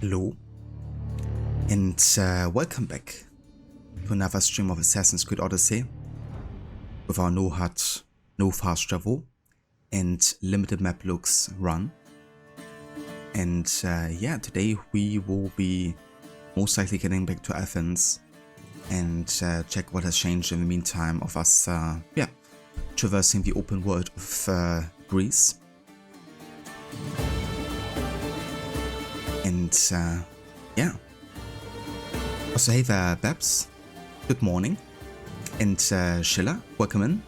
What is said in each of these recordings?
Hello, and welcome back to another stream of Assassin's Creed Odyssey with our no HUD, no fast travel, and limited map looks run. And yeah, today we will be most likely getting back to Athens and check what has changed in the meantime of us, traversing the open world of Greece. And yeah. Also, hey there, Babs. Good morning. And Schiller, welcome in.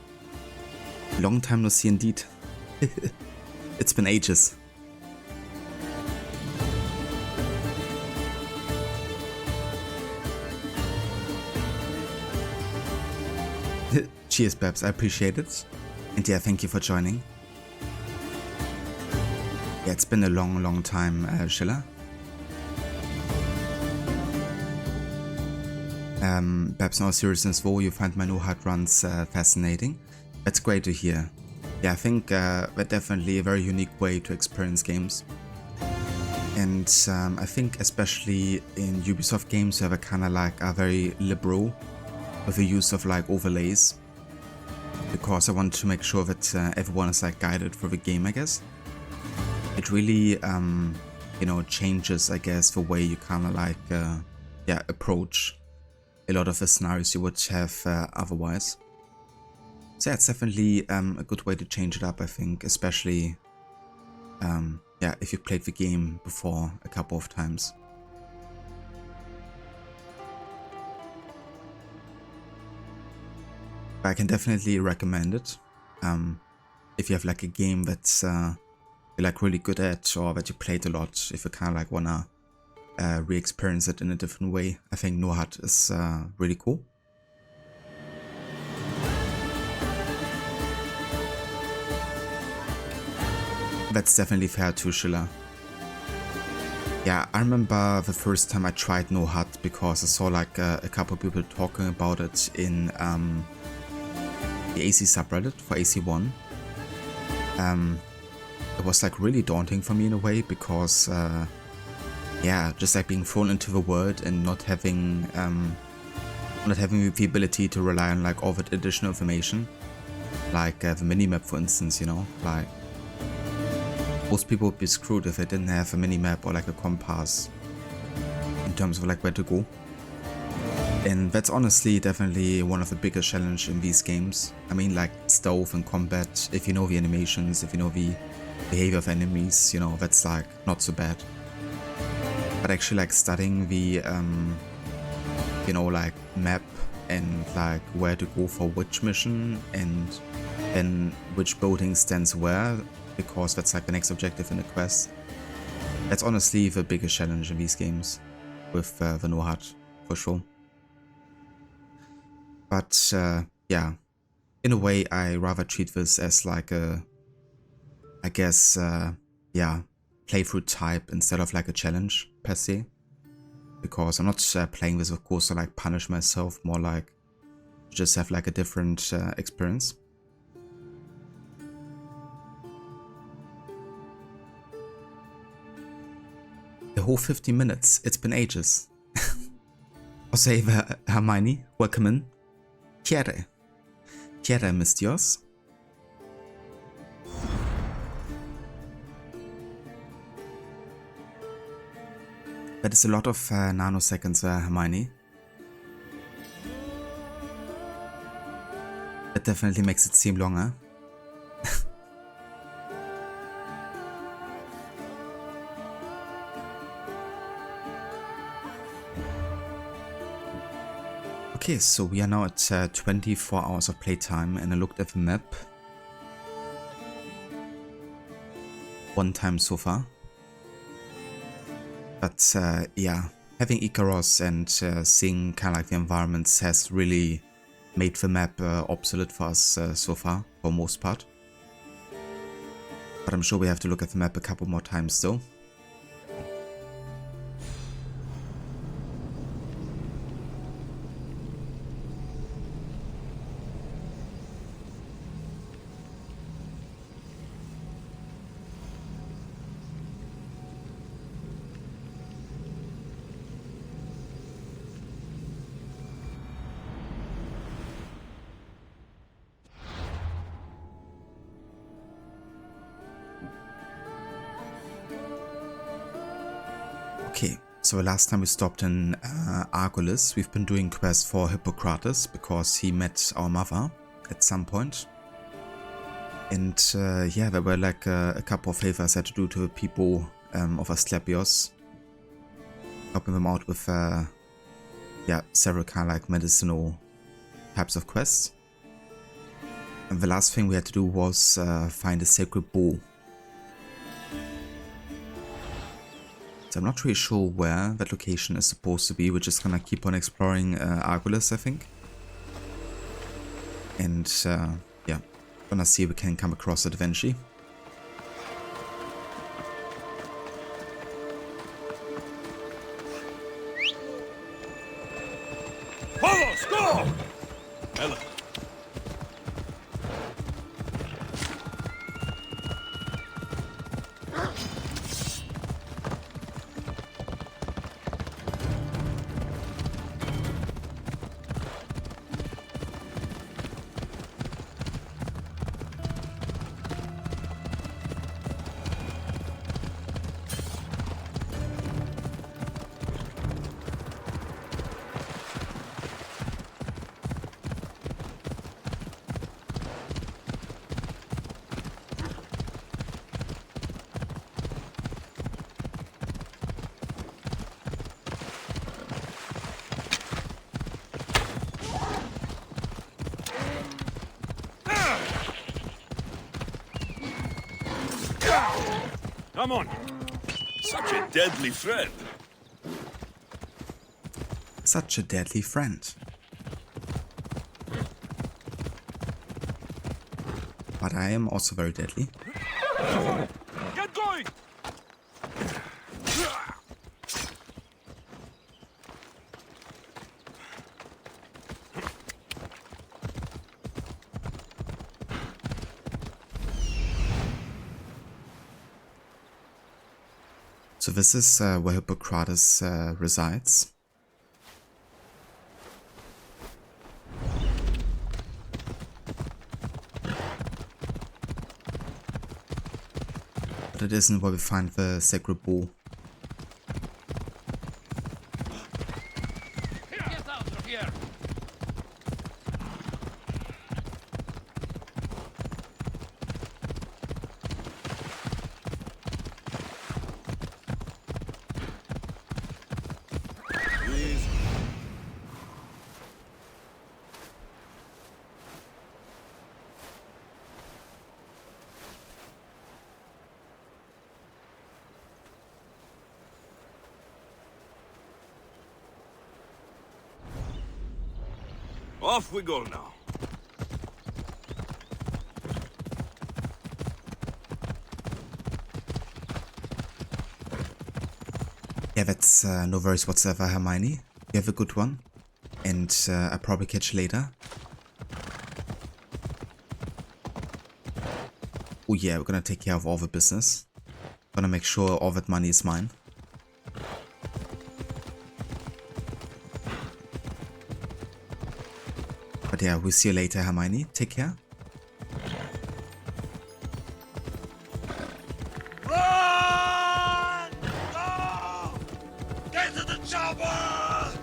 Long time no see indeed. It's been ages. Cheers, Babs. I appreciate it. And yeah, thank you for joining. Yeah, it's been a long time, Schiller. Perhaps in all seriousness though, you find my no HUD runs fascinating. That's great to hear. Yeah, I think that's definitely a very unique way to experience games. And I think especially in Ubisoft games, where they kind of like are very liberal with the use of like overlays. Because I want to make sure that everyone is like guided through the game, I guess. It really, you know, changes, I guess, the way you kind of like, approach a lot of the scenarios you would have otherwise. So yeah, it's definitely a good way to change it up, I think, especially if you've played the game before a couple of times. But I can definitely recommend it if you have like a game that's you're like really good at, or that you played a lot. If you kind of like wanna re-experience it in a different way, I think no HUD is really cool. That's definitely fair too, Schiller. Yeah, I remember the first time I tried no HUD because I saw like a couple of people talking about it in the AC subreddit for AC1. It was like really daunting for me in a way because just like being thrown into the world and not having the ability to rely on like all that additional information, like the minimap, for instance. You know, like most people would be screwed if they didn't have a minimap or like a compass in terms of like where to go. And that's honestly definitely one of the biggest challenges in these games. I mean, like stealth and combat, if you know the animations, if you know the behavior of enemies, you know, that's like not so bad. But actually like studying the you know, like map and like where to go for which mission and then which building stands where, because that's like the next objective in the quest. That's honestly the biggest challenge in these games with the no HUD, for sure. But yeah, in a way I rather treat this as like a, I guess, playthrough type instead of like a challenge per se, because I'm not playing this of course to like punish myself, more like just have like a different experience. The whole 50 minutes, it's been ages. I'll say Hermione, welcome in. Chiere Mistios. That is a lot of nanoseconds, Hermione. That definitely makes it seem longer. Okay, so we are now at 24 hours of playtime, and I looked at the map one time so far. But yeah, having Icaros and seeing kind of like the environments has really made the map obsolete for us so far, for most part. But I'm sure we have to look at the map a couple more times though. Okay, so last time we stopped in Argolis. We've been doing quests for Hippocrates because he met our mother at some point. And yeah, there were like a couple of favors I had to do to the people of Asclepios, helping them out with yeah, several kind of like medicinal types of quests. And the last thing we had to do was find a sacred bow. So I'm not really sure where that location is supposed to be. We're just gonna keep on exploring Argolis, I think. And yeah, gonna see if we can come across it eventually. Vamos, go! Ella. Come on. Such a deadly friend. Such a deadly friend. But I am also very deadly. Get going! So this is where Hippocrates resides. But it isn't where we find the sacred bow. Get out of here! Please. Off we go now. Yeah, that's no worries whatsoever, Hermione. You have a good one. And I'll probably catch you later. Oh yeah, we're gonna take care of all the business. Gonna make sure all that money is mine. But yeah, we'll see you later, Hermione. Take care. Run! Go! Get to the chopper!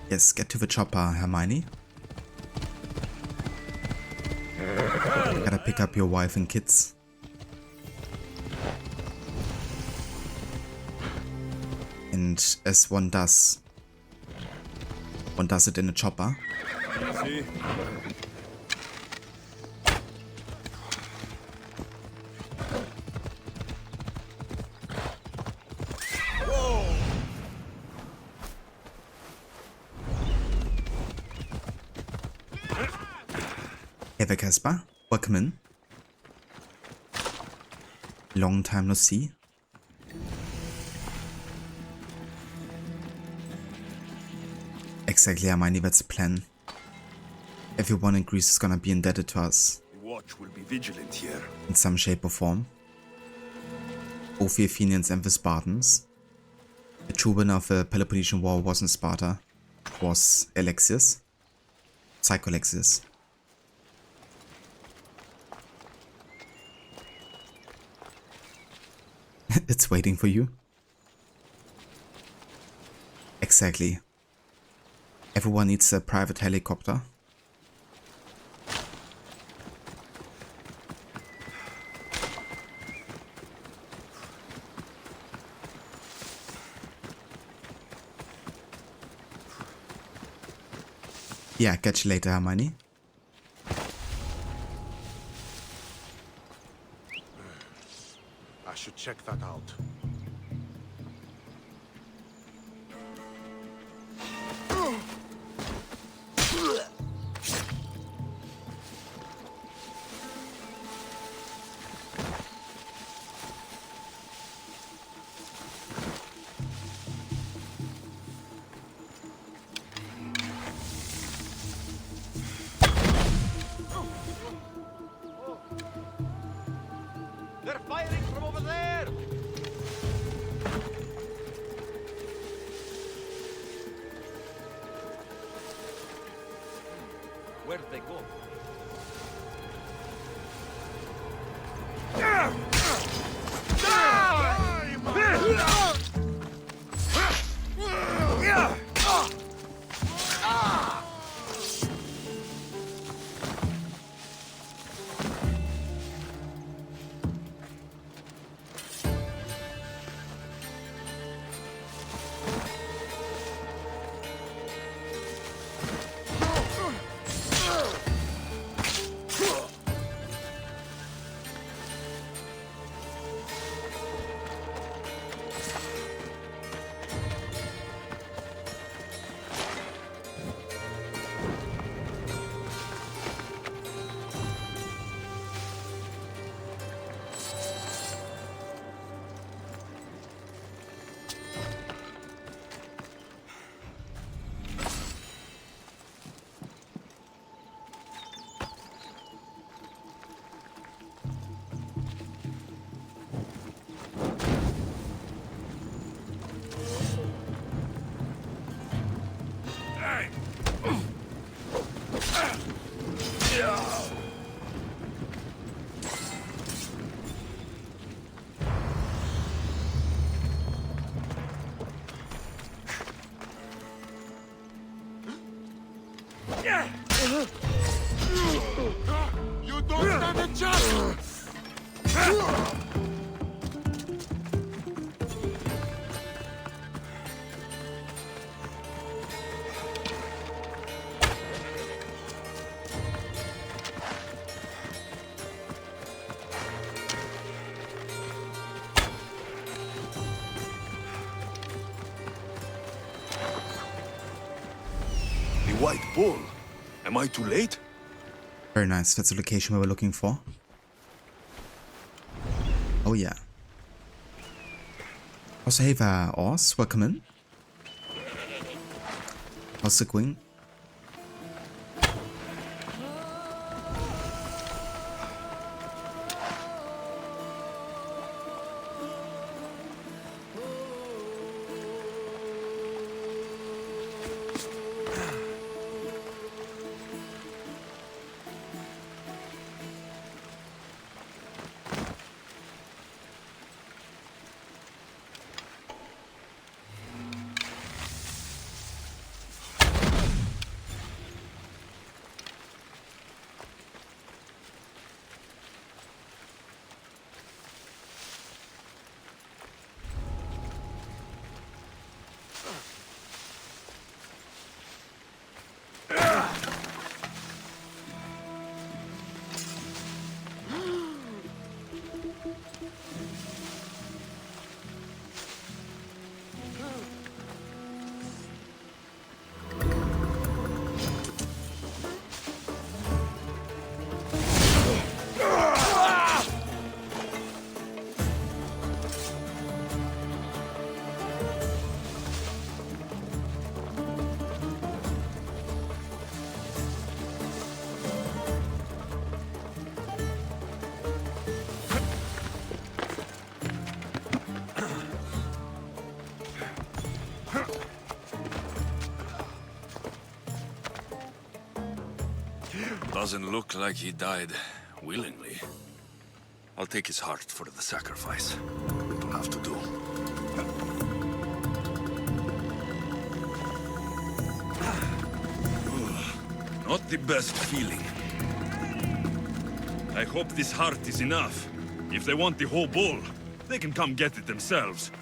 Yes, get to the chopper, Hermione. Gotta pick up your wife and kids. And as one does it in a chopper. Easy. Whoa! Hey there, Caspar. Welcome in. Long time no see. Exactly, Hermione, that's the plan. Everyone in Greece is gonna be indebted to us. The watch will be vigilant here. In some shape or form. Both the Athenians and the Spartans. The true winner of the Peloponnesian War wasn't Sparta. It was Alexius. Psycho-Alexius. It's waiting for you. Exactly. Everyone needs a private helicopter. Yeah, catch you later, Hermione. I should check that out. They're firing from over there! Where'd they go? You don't stand a chance! The White Bull. Am I too late? Very nice. That's the location we were looking for. Oh yeah. Also, hey there, Oz. Welcome in. How's it going? Doesn't look like he died willingly. I'll take his heart for the sacrifice. It'll have to do. Not the best feeling. I hope this heart is enough. If they want the whole bull, they can come get it themselves.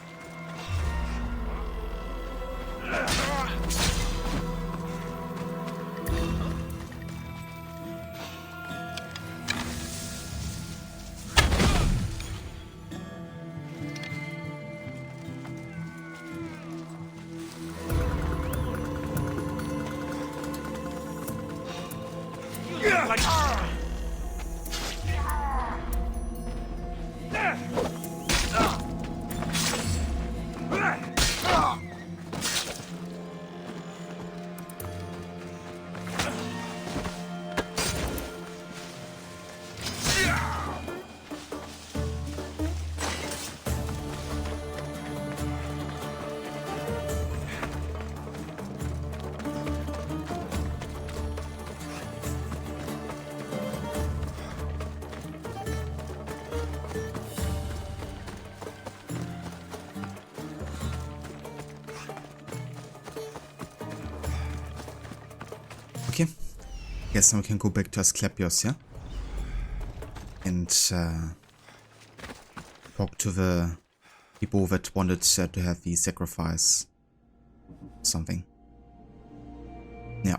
Okay. Guess now we can go back to Asclepios, yeah? And talk to the people that wanted to have the sacrifice. Something. Yeah.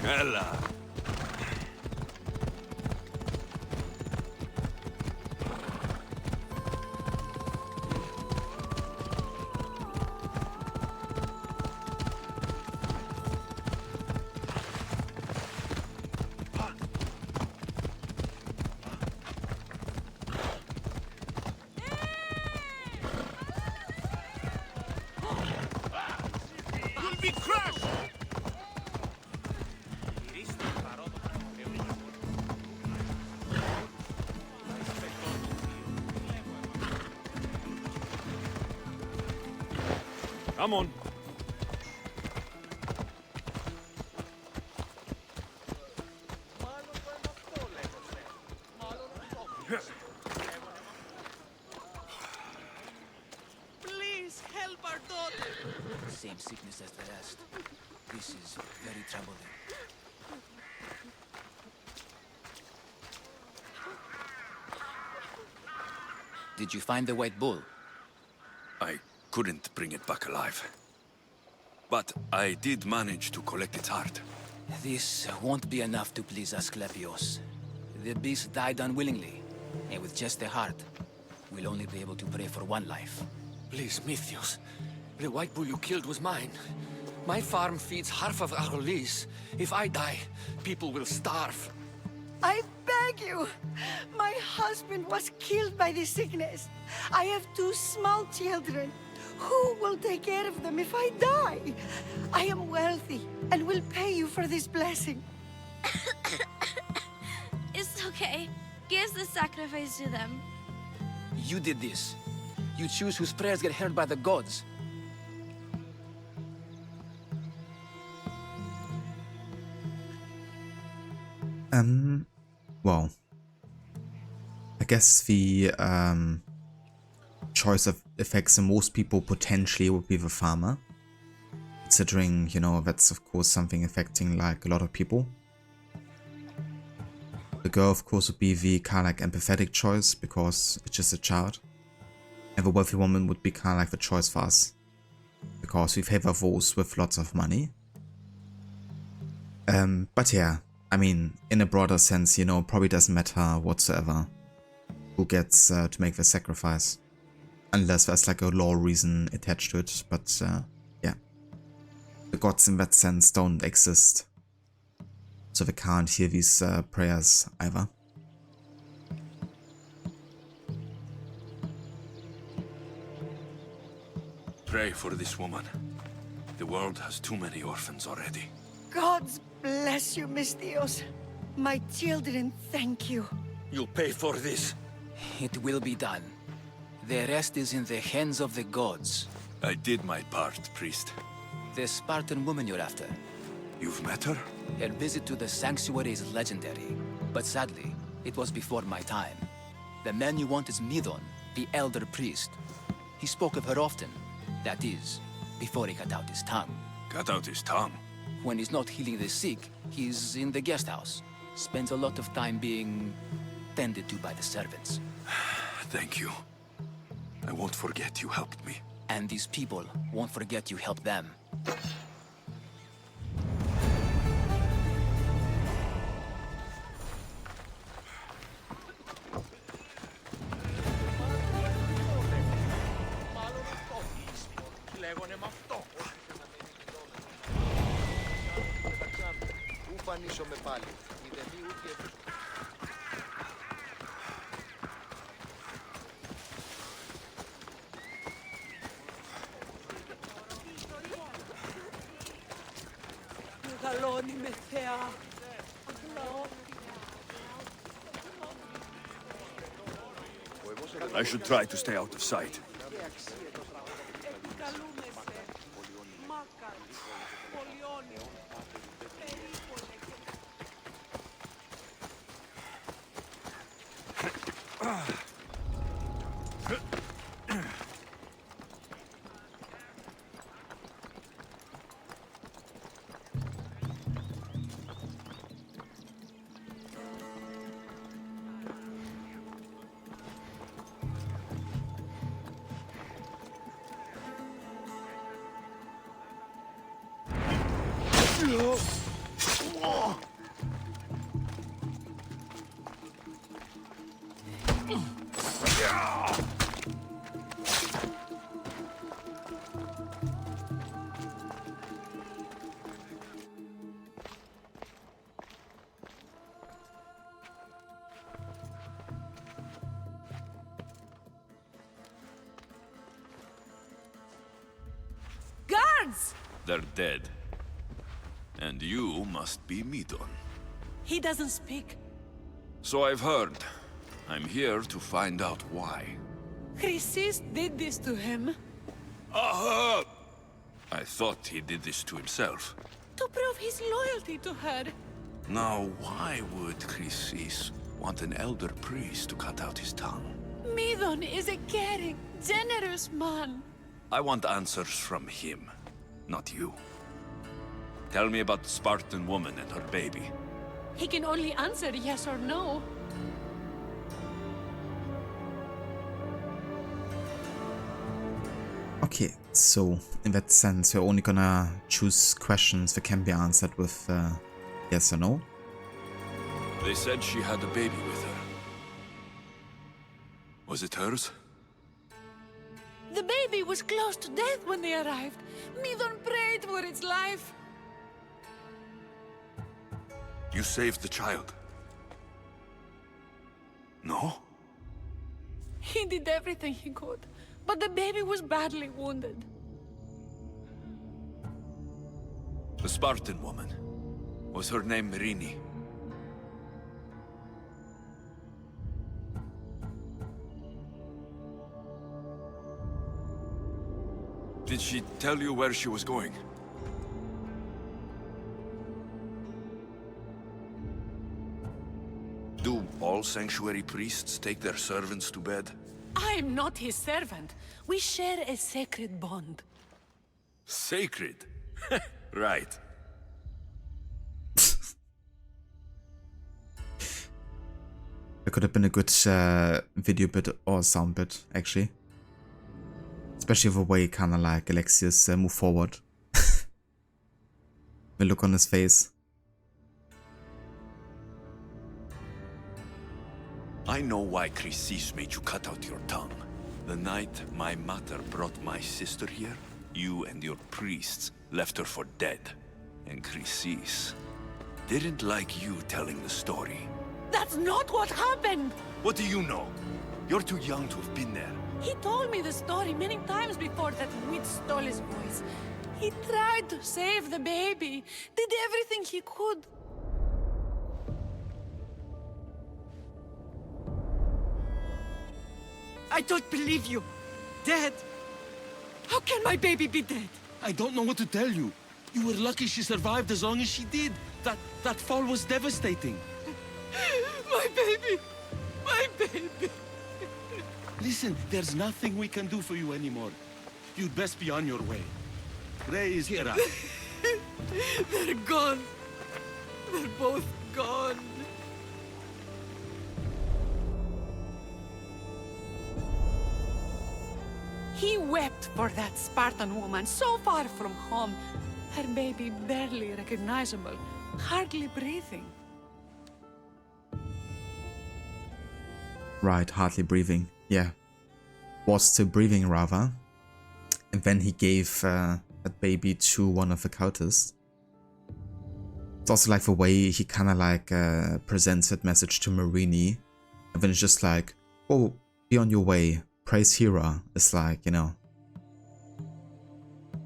Ella. You'll be crushed! Come on. Please help our daughter. Same sickness as the rest. This is very troubling. Did you find the white bull? I couldn't bring it back alive. But I did manage to collect its heart. This won't be enough to please Asclepios. The beast died unwillingly, and with just a heart, we'll only be able to pray for one life. Please, Mythios. The white bull you killed was mine. My farm feeds half of Argolis. If I die, people will starve. I beg you. My husband was killed by this sickness. I have 2 small children. Who will take care of them if I die? I am wealthy and will pay you for this blessing. It's okay. Give the sacrifice to them. You did this. You choose whose prayers get heard by the gods. Well, I guess the choice that affects the most people potentially would be the farmer, considering, you know, that's of course something affecting like a lot of people. The girl of course would be the kind of like empathetic choice because it's just a child, and the wealthy woman would be kind of like the choice for us because we favor those with lots of money. But yeah, I mean, in a broader sense, you know, probably doesn't matter whatsoever who gets to make the sacrifice, unless there's like a law reason attached to it. But yeah, the gods in that sense don't exist, so they can't hear these prayers either. Pray for this woman. The world has too many orphans already. Gods bless you, Mythios. My children thank you. You'll pay for this. It will be done. The rest is in the hands of the gods. I did my part, priest. The Spartan woman you're after. You've met her? Her visit to the sanctuary is legendary, but sadly, it was before my time. The man you want is Midon, the elder priest. He spoke of her often. That is, before he cut out his tongue. Cut out his tongue. When he's not healing the sick, he's in the guest house. Spends a lot of time being tended to by the servants. Thank you. I won't forget you helped me. And these people won't forget you helped them. I should try to stay out of sight. Guards! They're dead. And you must be Midon. He doesn't speak. So I've heard. I'm here to find out why. Chrysis did this to him. Aha! I thought he did this to himself. To prove his loyalty to her. Now, why would Chrysis want an elder priest to cut out his tongue? Midon is a caring, generous man. I want answers from him, not you. Tell me about the Spartan woman and her baby. He can only answer yes or no. Okay, so in that sense, you're only gonna choose questions that can be answered with yes or no? They said she had a baby with her. Was it hers? The baby was close to death when they arrived. Midon prayed for its life. You saved the child. No? He did everything he could, but the baby was badly wounded. The Spartan woman. Was her name Rini? Did she tell you where she was going? Do all sanctuary priests take their servants to bed? I am not his servant. We share a sacred bond. Sacred? Right. It could have been a good video bit or sound bit, actually. Especially the way kind of like Alexius moved forward. The look on his face. I know why Chrysis made you cut out your tongue. The night my mother brought my sister here, you and your priests left her for dead. And Chrysis didn't like you telling the story. That's not what happened! What do you know? You're too young to have been there. He told me the story many times before that witch stole his voice. He tried to save the baby, did everything he could. I don't believe you. Dead? How can my baby be dead? I don't know what to tell you. You were lucky she survived as long as she did. That fall was devastating. My baby! My baby! Listen, there's nothing we can do for you anymore. You'd best be on your way. Ray is here. They're gone. They're both gone. He wept for that Spartan woman so far from home. Her baby barely recognizable, hardly breathing. Right, hardly breathing. Yeah. Was still breathing, rather. And then he gave that baby to one of the cultists. It's also like the way he kind of like presents that message to Marini. And then it's just like, oh, be on your way. Praise Hera. It's like, you know.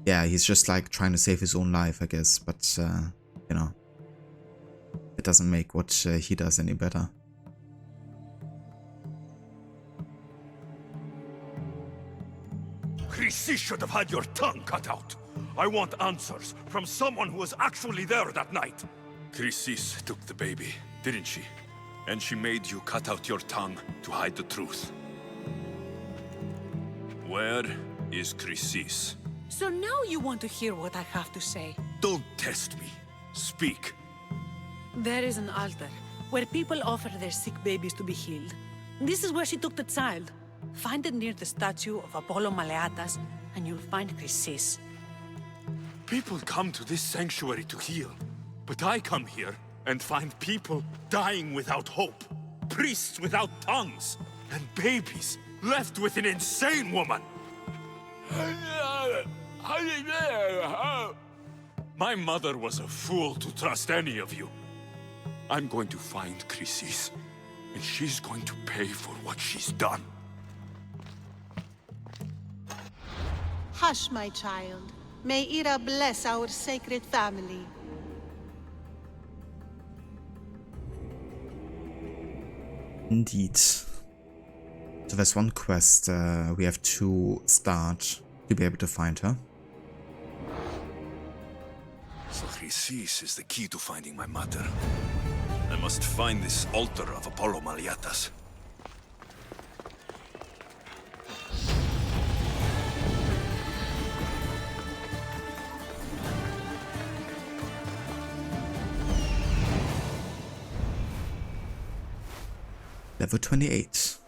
Yeah, he's just like trying to save his own life, I guess. But, you know. It doesn't make what he does any better. Chrysis should have had your tongue cut out. I want answers from someone who was actually there that night. Chrysis took the baby, didn't she? And she made you cut out your tongue to hide the truth. Where is Chrysis? So now you want to hear what I have to say. Don't test me. Speak. There is an altar where people offer their sick babies to be healed. This is where she took the child. Find it near the statue of Apollo Maleatas, and you'll find Chrysis. People come to this sanctuary to heal. But I come here and find people dying without hope. Priests without tongues. And babies left with an insane woman. My mother was a fool to trust any of you. I'm going to find Chrysis, and she's going to pay for what she's done. Hush, my child. May Ira bless our sacred family. Indeed. So there's one quest we have to start to be able to find her. So Chrysis is the key to finding my mother. I must find this altar of Apollo Maleatas. Level 28.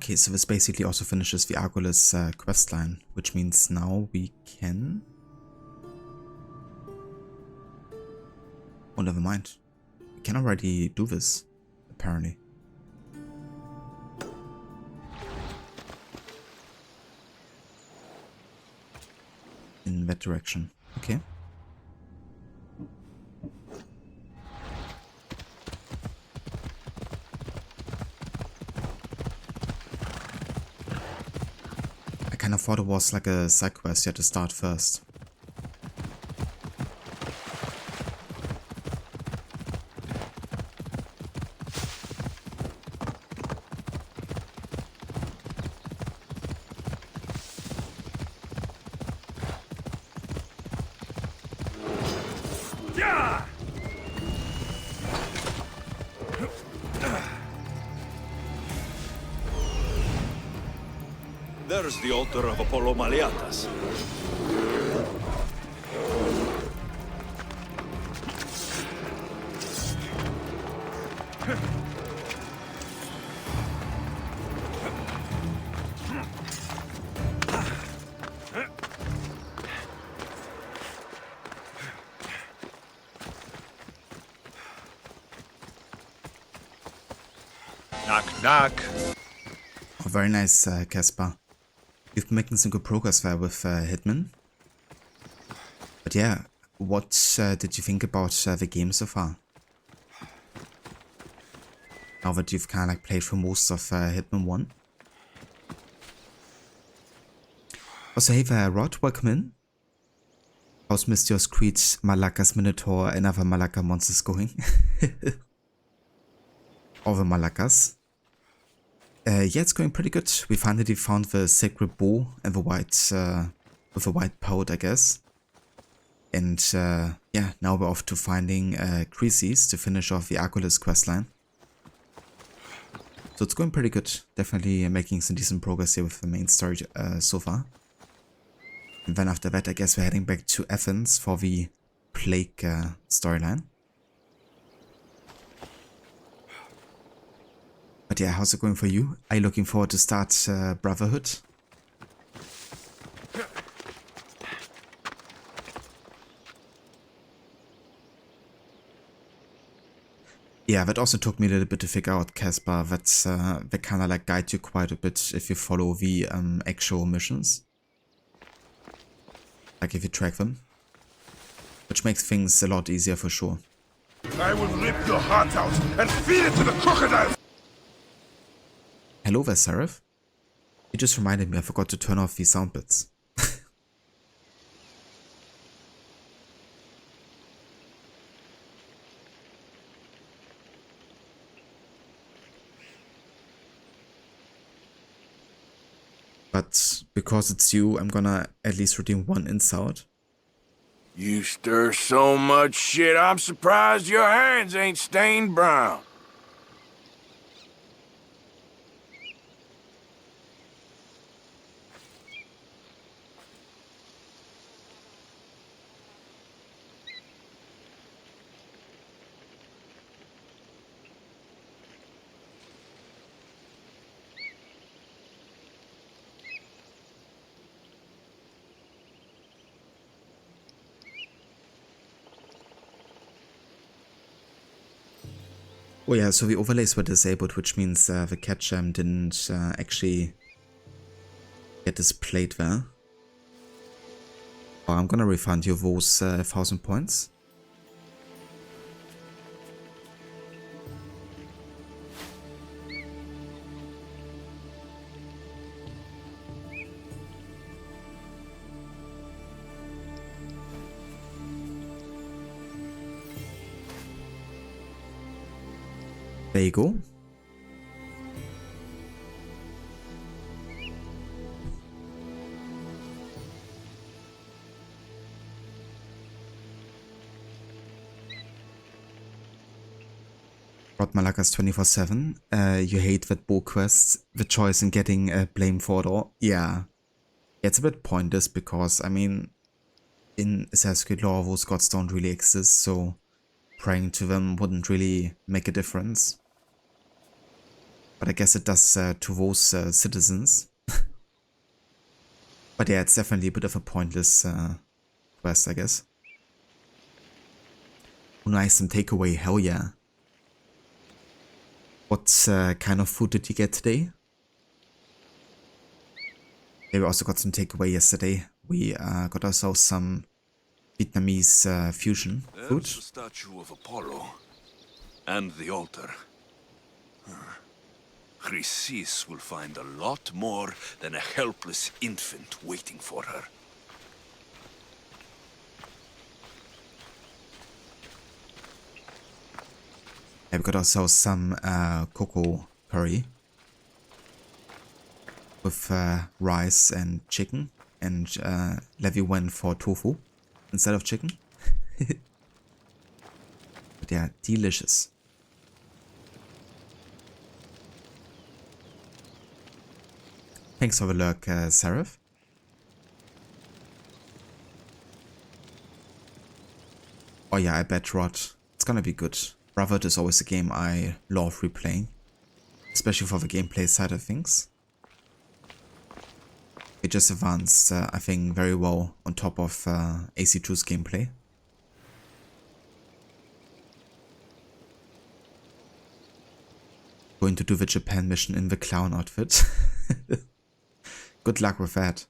Okay, so this basically also finishes the Argolis questline, which means now we can... Oh, never mind. We can already do this, apparently. In that direction. Okay. I kind of thought it was like a side quest you had to start first. There's the altar of Apollo Maleatas. Knock, knock. Oh, very nice, Caspar. You've been making some good progress there with Hitman. But yeah, what did you think about the game so far? Now that you've kind of like played through most of Hitman 1. Also, hey there, Rod, welcome in. How's Mr. Creed, Malakas Minotaur, and other Malaka monsters going? All the Malakas. Yeah, it's going pretty good. We finally found the sacred bow and the white, with the white pout, I guess. And yeah, now we're off to finding Chrysis to finish off the Argolis questline. So it's going pretty good. Definitely making some decent progress here with the main story so far. And then after that, I guess we're heading back to Athens for the Plague storyline. But yeah, how's it going for you? Are you looking forward to start Brotherhood? Yeah, that also took me a little bit to figure out, Caspar. That's they kind of like guide you quite a bit if you follow the actual missions. Like if you track them. Which makes things a lot easier for sure. I will rip your heart out and feed it to the crocodiles! Hello there, Seraph. You just reminded me I forgot to turn off the sound bits. But because it's you, I'm gonna at least redeem one insult. You stir so much shit, I'm surprised your hands ain't stained brown. Oh yeah, so the overlays were disabled, which means the cat gem didn't actually get displayed there. Well, I'm gonna refund you those 1000 points. There you go. Rod Malakas 24/7. You hate that bow quest, the choice in getting blamed for it all. Yeah. It's a bit pointless because, I mean, in Assassin's Creed lore, those gods don't really exist, so praying to them wouldn't really make a difference. But I guess it does to those citizens. But yeah, it's definitely a bit of a pointless quest, I guess. Oh, nice, some takeaway, hell yeah. What kind of food did you get today? Yeah, we also got some takeaway yesterday. We got ourselves some Vietnamese fusion food. There's the statue of Apollo. And the altar. Chrysis will find a lot more than a helpless infant waiting for her. Yeah, we got ourselves some cocoa curry with rice and chicken, and Levi went for tofu instead of chicken. But yeah, delicious. Thanks for the lurk, Seraph. Oh yeah, I bet Rod, it's gonna be good. Brotherhood is always a game I love replaying, especially for the gameplay side of things. It just advanced, I think, very well on top of AC2's gameplay. Going to do the Japan mission in the clown outfit. Good luck with that.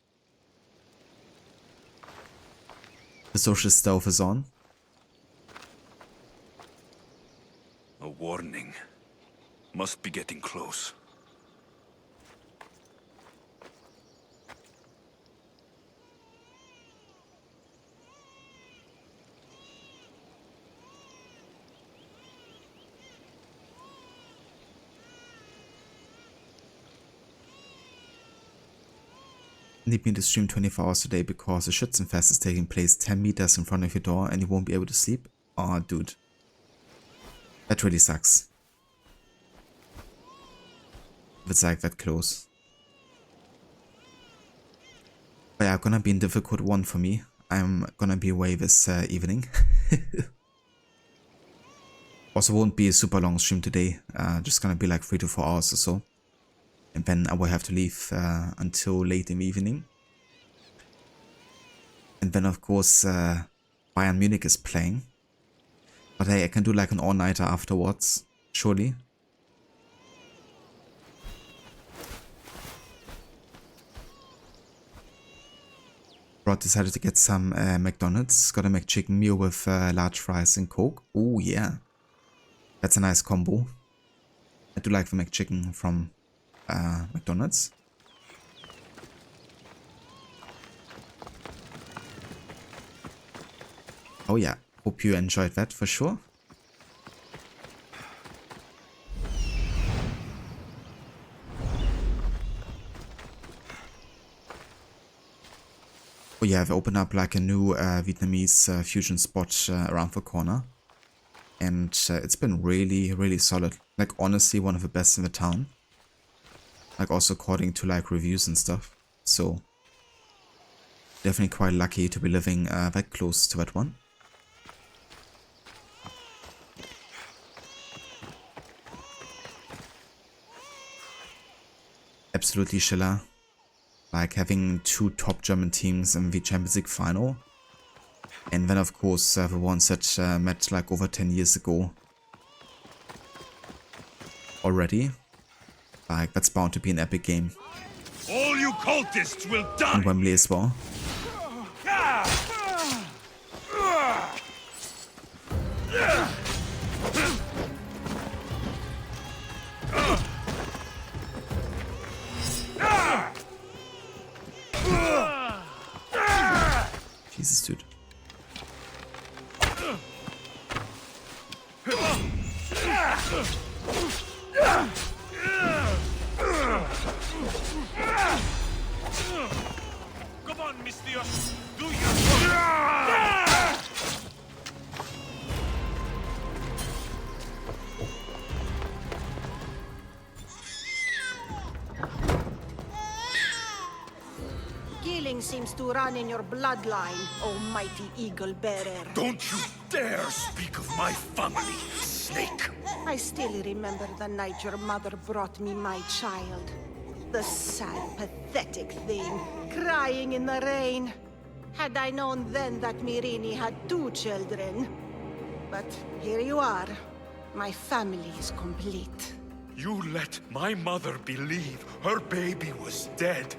The social stove is on. A warning. Must be getting close. Need me to stream 24 hours a day because the Schützenfest is taking place 10 meters in front of your door and you won't be able to sleep? Aw, dude. That really sucks. If it's like that close. But yeah, gonna be a difficult one for me. I'm gonna be away this evening. Also won't be a super long stream today. Just gonna be like 3 to 4 hours or so. And then I will have to leave until late in the evening. And then of course Bayern Munich is playing. But hey, I can do like an all-nighter afterwards, surely. Rod decided to get some McDonald's. Got a McChicken meal with large fries and Coke. Oh yeah. That's a nice combo. I do like the McChicken from McDonald's. Oh yeah, hope you enjoyed that for sure. Oh yeah, I've opened up like a new Vietnamese fusion spot around the corner. And it's been really solid. Like honestly one of the best in the town. Like also according to like reviews and stuff. So definitely quite lucky to be living that close to that one. Absolutely Schiller. Like having 2 top German teams in the Champions League final. And then of course the ones that met like over 10 years ago already. Like that's bound to be an epic game. All you cultists will die! And Wembley as well. Jesus, dude. Come on, Mistios! Do your Killing seems to run in your bloodline, almighty eagle bearer. Don't you dare speak of my family, snake! I still remember the night your mother brought me my child. The sad, pathetic thing, crying in the rain. Had I known then that Myrini had 2 children. But here you are. My family is complete. You let my mother believe her baby was dead.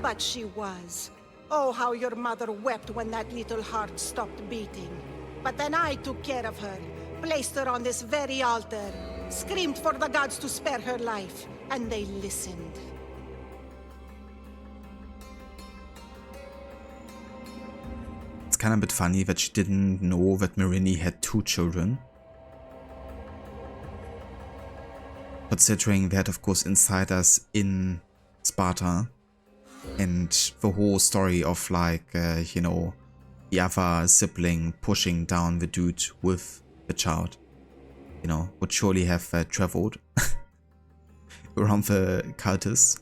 But she was. Oh, how your mother wept when that little heart stopped beating. But then I took care of her, placed her on this very altar. screamed for the gods to spare her life, and they listened. It's kind of a bit funny that she didn't know that Myrrine had 2 children. Considering they had, of course, insiders in Sparta. And the whole story of, like, you know, the other sibling pushing down the dude with the child, you know, would surely have traveled around the cultists.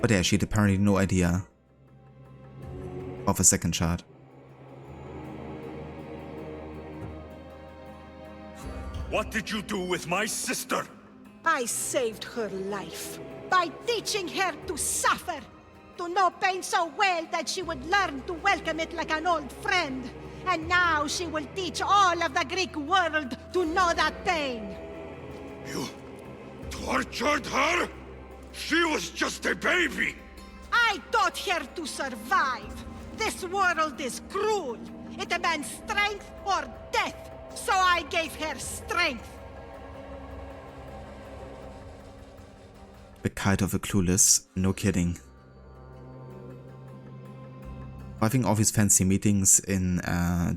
But yeah, she had apparently no idea of a second child. What did you do with my sister? I saved her life by teaching her to suffer, to know pain so well that she would learn to welcome it like an old friend. And now she will teach all of the Greek world to know that pain. You tortured her? She was just a baby! I taught her to survive. This world is cruel. It demands strength or death. So I gave her strength. The cult of the clueless, no kidding. Having all these fancy meetings in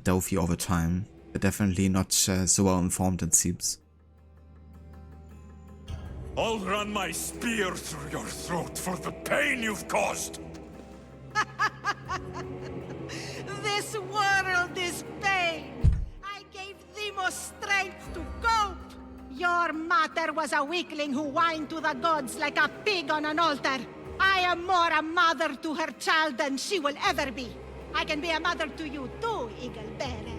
Delphi all the time, they're definitely not so well informed, it seems. I'll run my spear through your throat for the pain you've caused! This world is pain. I gave Demos strength to cope. Your mother was a weakling who whined to the gods like a pig on an altar. I am more a mother to her child than she will ever be. I can be a mother to you too, Eagle Bearer.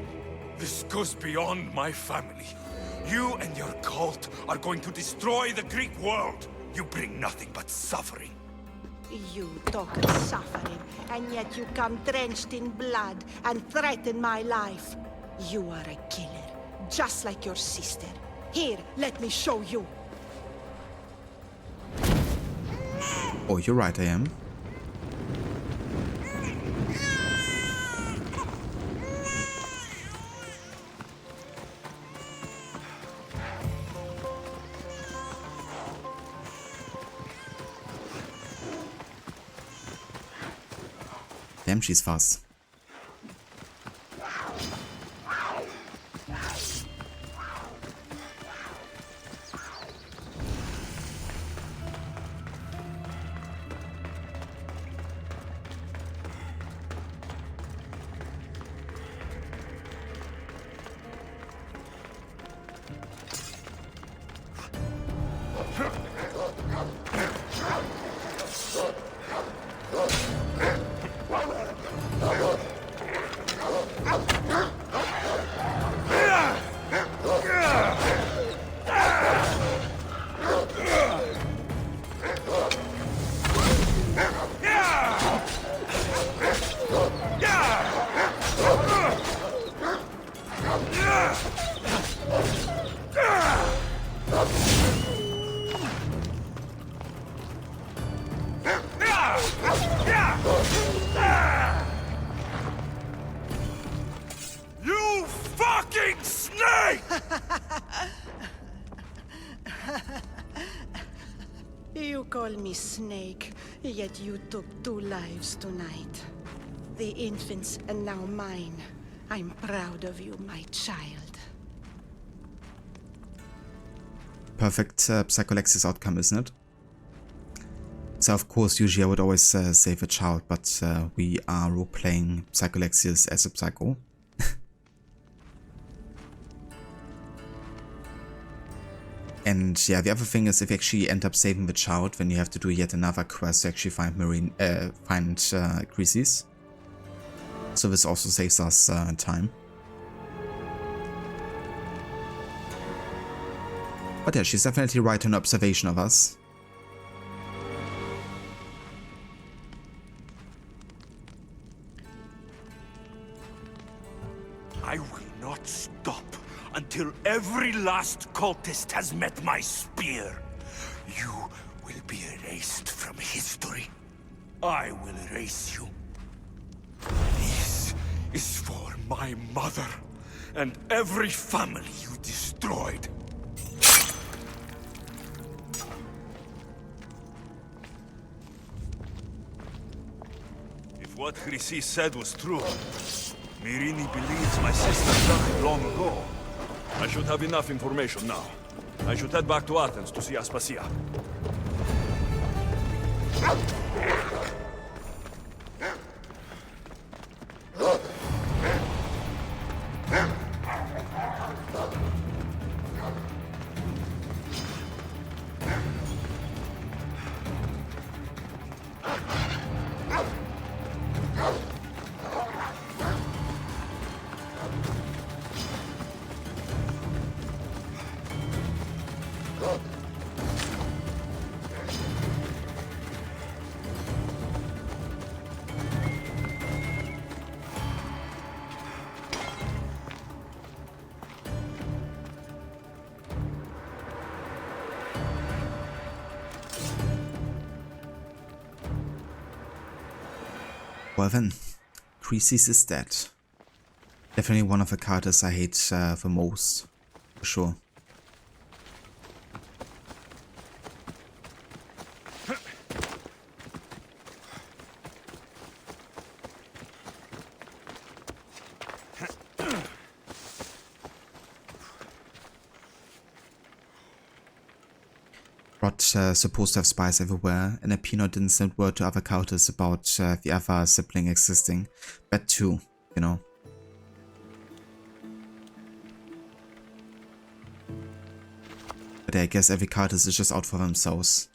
This goes beyond my family. You and your cult are going to destroy the Greek world. You bring nothing but suffering. You talk of suffering, and yet you come drenched in blood and threaten my life. You are a killer, just like your sister. Here, let me show you. Oh, you're right, I am. Damn, she's fast. You fucking snake! You call me Snake, yet you took 2 lives tonight. The infant's and now mine. I'm proud of you, my child. Perfect Psycholexis outcome, isn't it? So of course, usually I would always save a child, but we are role-playing Psycholexis as a psycho. And yeah, the other thing is, if you actually end up saving the child, then you have to do yet another quest to actually find Chrysis. So this also saves us time. But yeah, she's definitely right on observation of us. I will not stop until every last cultist has met my spear. You will be erased from history. I will erase you. This is for my mother and every family you destroyed. If what Chrysis said was true, Myrini believes my sister died long ago. I should have enough information now. I should head back to Athens to see Aspasia. Well then, Chrysis is dead. Definitely one of the characters I hate the most, for sure. Supposed to have spies everywhere, and Epino didn't send word to other characters about the other sibling existing. That too, you know. But I guess every character is just out for themselves.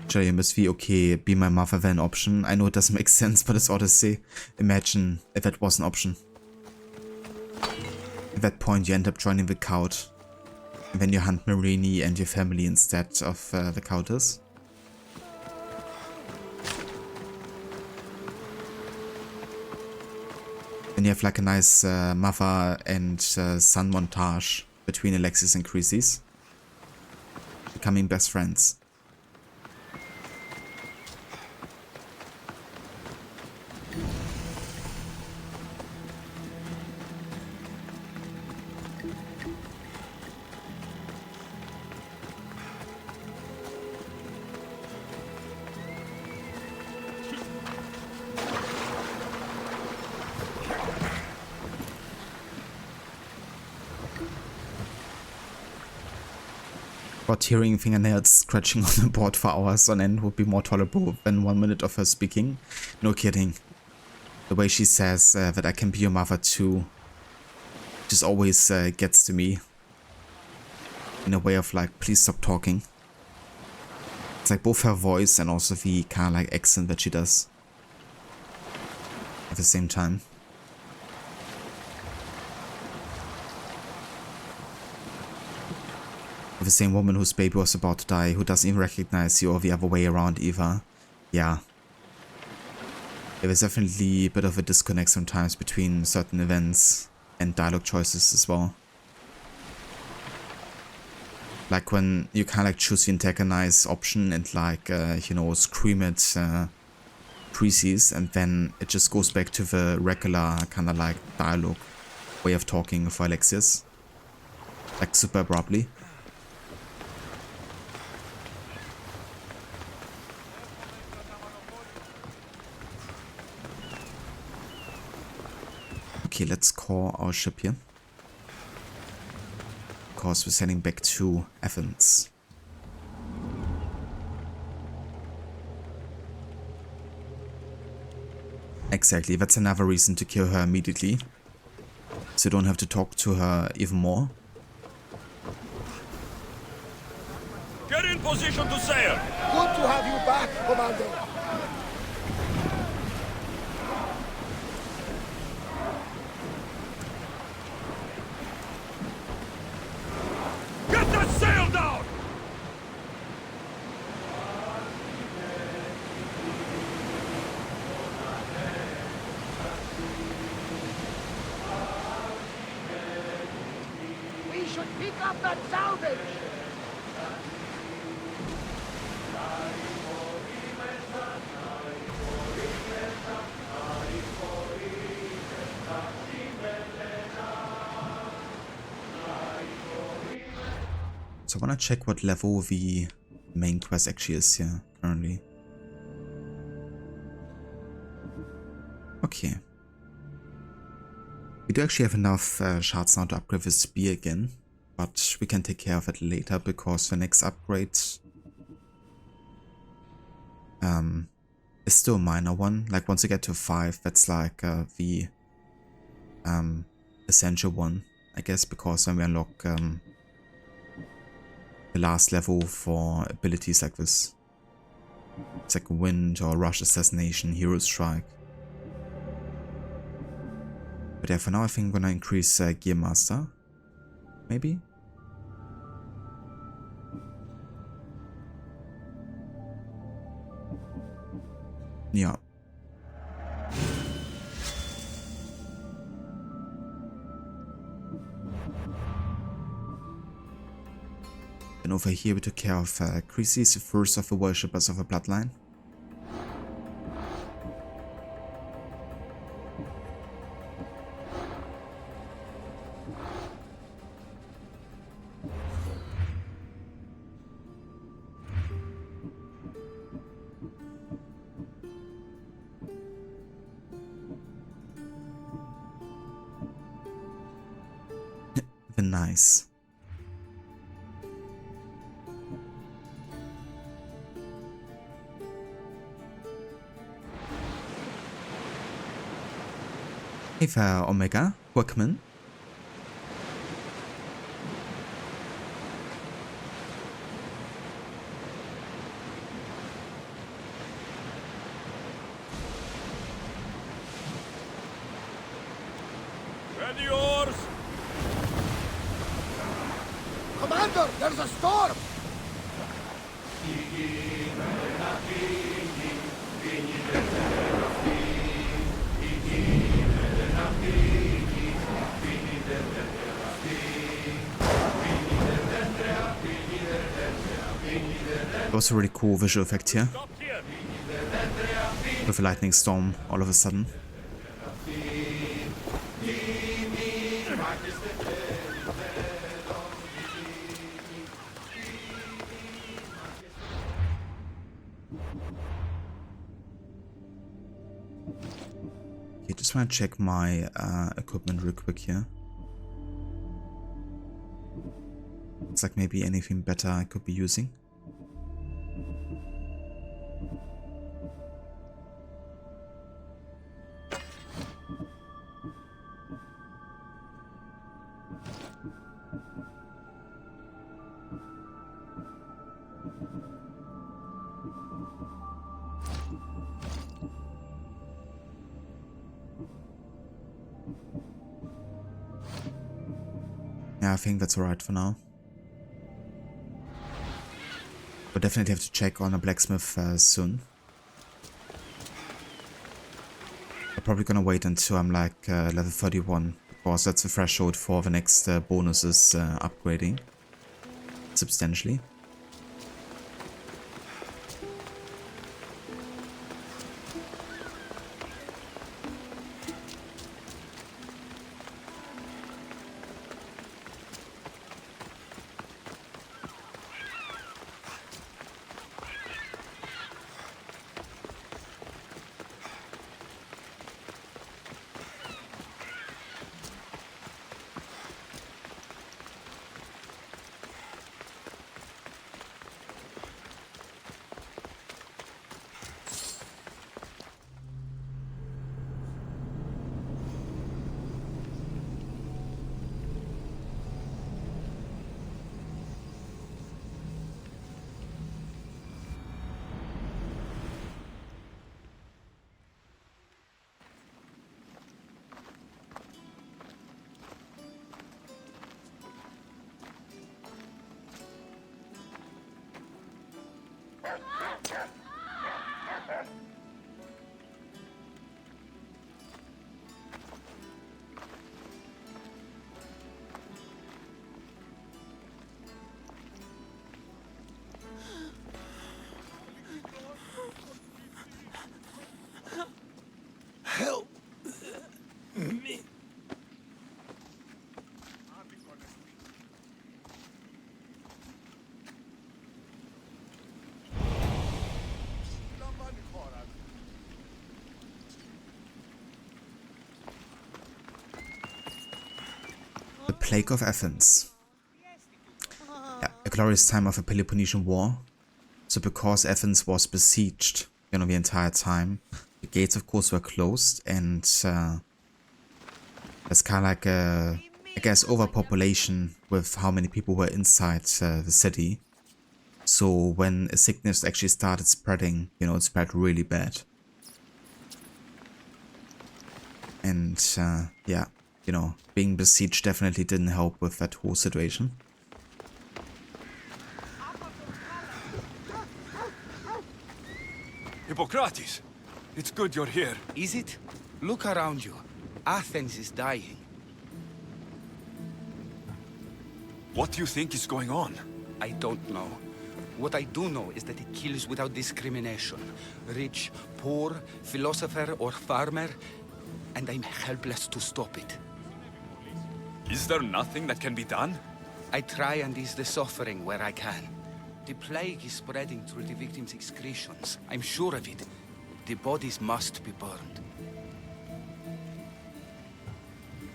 Jayim wie, okay, be my mother then option. I know it doesn't make sense, but it's Odyssey. Imagine if that was an option. At that point you end up joining the cult, and then you hunt Myrini and your family instead of the countess. Then you have like a nice mother and son montage between Alexis and Chrysis, becoming best friends. But hearing fingernails scratching on the board for hours on end would be more tolerable than 1 minute of her speaking. No kidding. The way she says that I can be your mother too just always gets to me. In a way of like, please stop talking. It's like both her voice and also the kind of like accent that she does at the same time. The same woman whose baby was about to die, who doesn't even recognize you, or the other way around either. Yeah. There is definitely a bit of a disconnect sometimes between certain events and dialogue choices as well. Like when you kind of like choose the antagonize option and like, you know, scream at Chrysis, and then it just goes back to the regular kind of like dialogue way of talking for Alexis. Like super abruptly. Okay, let's call our ship here. Of course, we're sailing back to Athens. Exactly, that's another reason to kill her immediately. So you don't have to talk to her even more. Get in position to sail! Good to have you back, Commander. Get that sail down! We should pick up that salvage. So I want to check what level the main quest actually is here currently. Okay. We do actually have enough shards now to upgrade the spear again, but we can take care of it later because the next upgrade is still a minor one. Like once you get to 5, that's like the essential one, I guess, because then we unlock the last level for abilities like this. It's like Wind or Rush Assassination, Hero Strike. But yeah, for now I think I'm gonna increase Gear Master. Maybe? Yeah. And over here we took care of Chrysis, the first of the worshippers of a bloodline. Nice. Hey there, Omega, Workman. Ready yours! Commander, there's a storm! That was a really cool visual effect here. With a lightning storm all of a sudden. Okay, just want to check my equipment real quick here. It's like maybe anything better I could be using. Yeah, I think that's alright for now. But definitely have to check on a blacksmith soon. I'm probably gonna wait until I'm like level 31, because that's the threshold for the next bonuses upgrading substantially. Help me. Plague of Athens. Yeah, a glorious time of the Peloponnesian War. So because Athens was besieged, you know, the entire time, the gates of course were closed, and there's kind of like a, I guess, overpopulation with how many people were inside the city. So when a sickness actually started spreading, you know, it spread really bad. And yeah, you know, being besieged definitely didn't help with that whole situation. Hippocrates, it's good you're here. Is it? Look around you. Athens is dying. What do you think is going on? I don't know. What I do know is that it kills without discrimination. Rich, poor, philosopher or farmer, and I'm helpless to stop it. Is there nothing that can be done? I try and ease the suffering where I can. The plague is spreading through the victims' excretions. I'm sure of it. The bodies must be burned.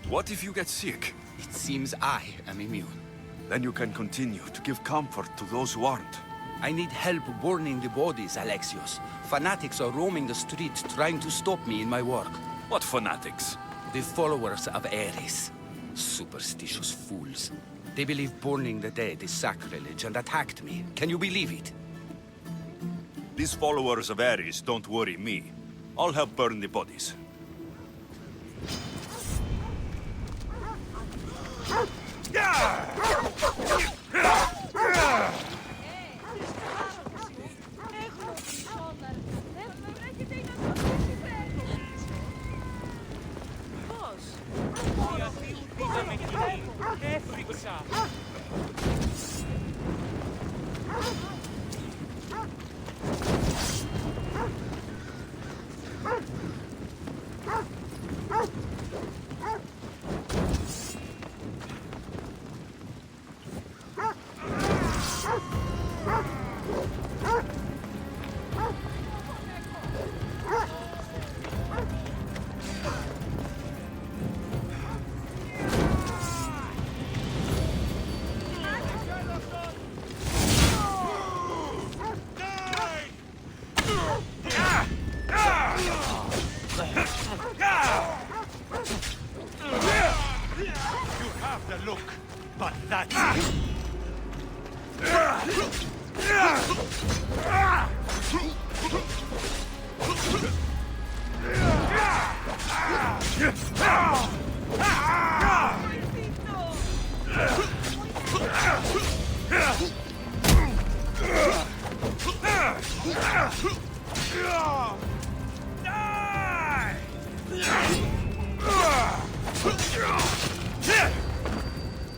What if you get sick? It seems I am immune. Then you can continue to give comfort to those who aren't. I need help burning the bodies, Alexios. Fanatics are roaming the streets trying to stop me in my work. What fanatics? The followers of Ares. Superstitious fools. They believe burning the dead is sacrilege and attacked me. Can you believe it? These followers of Ares don't worry me. I'll help burn the bodies.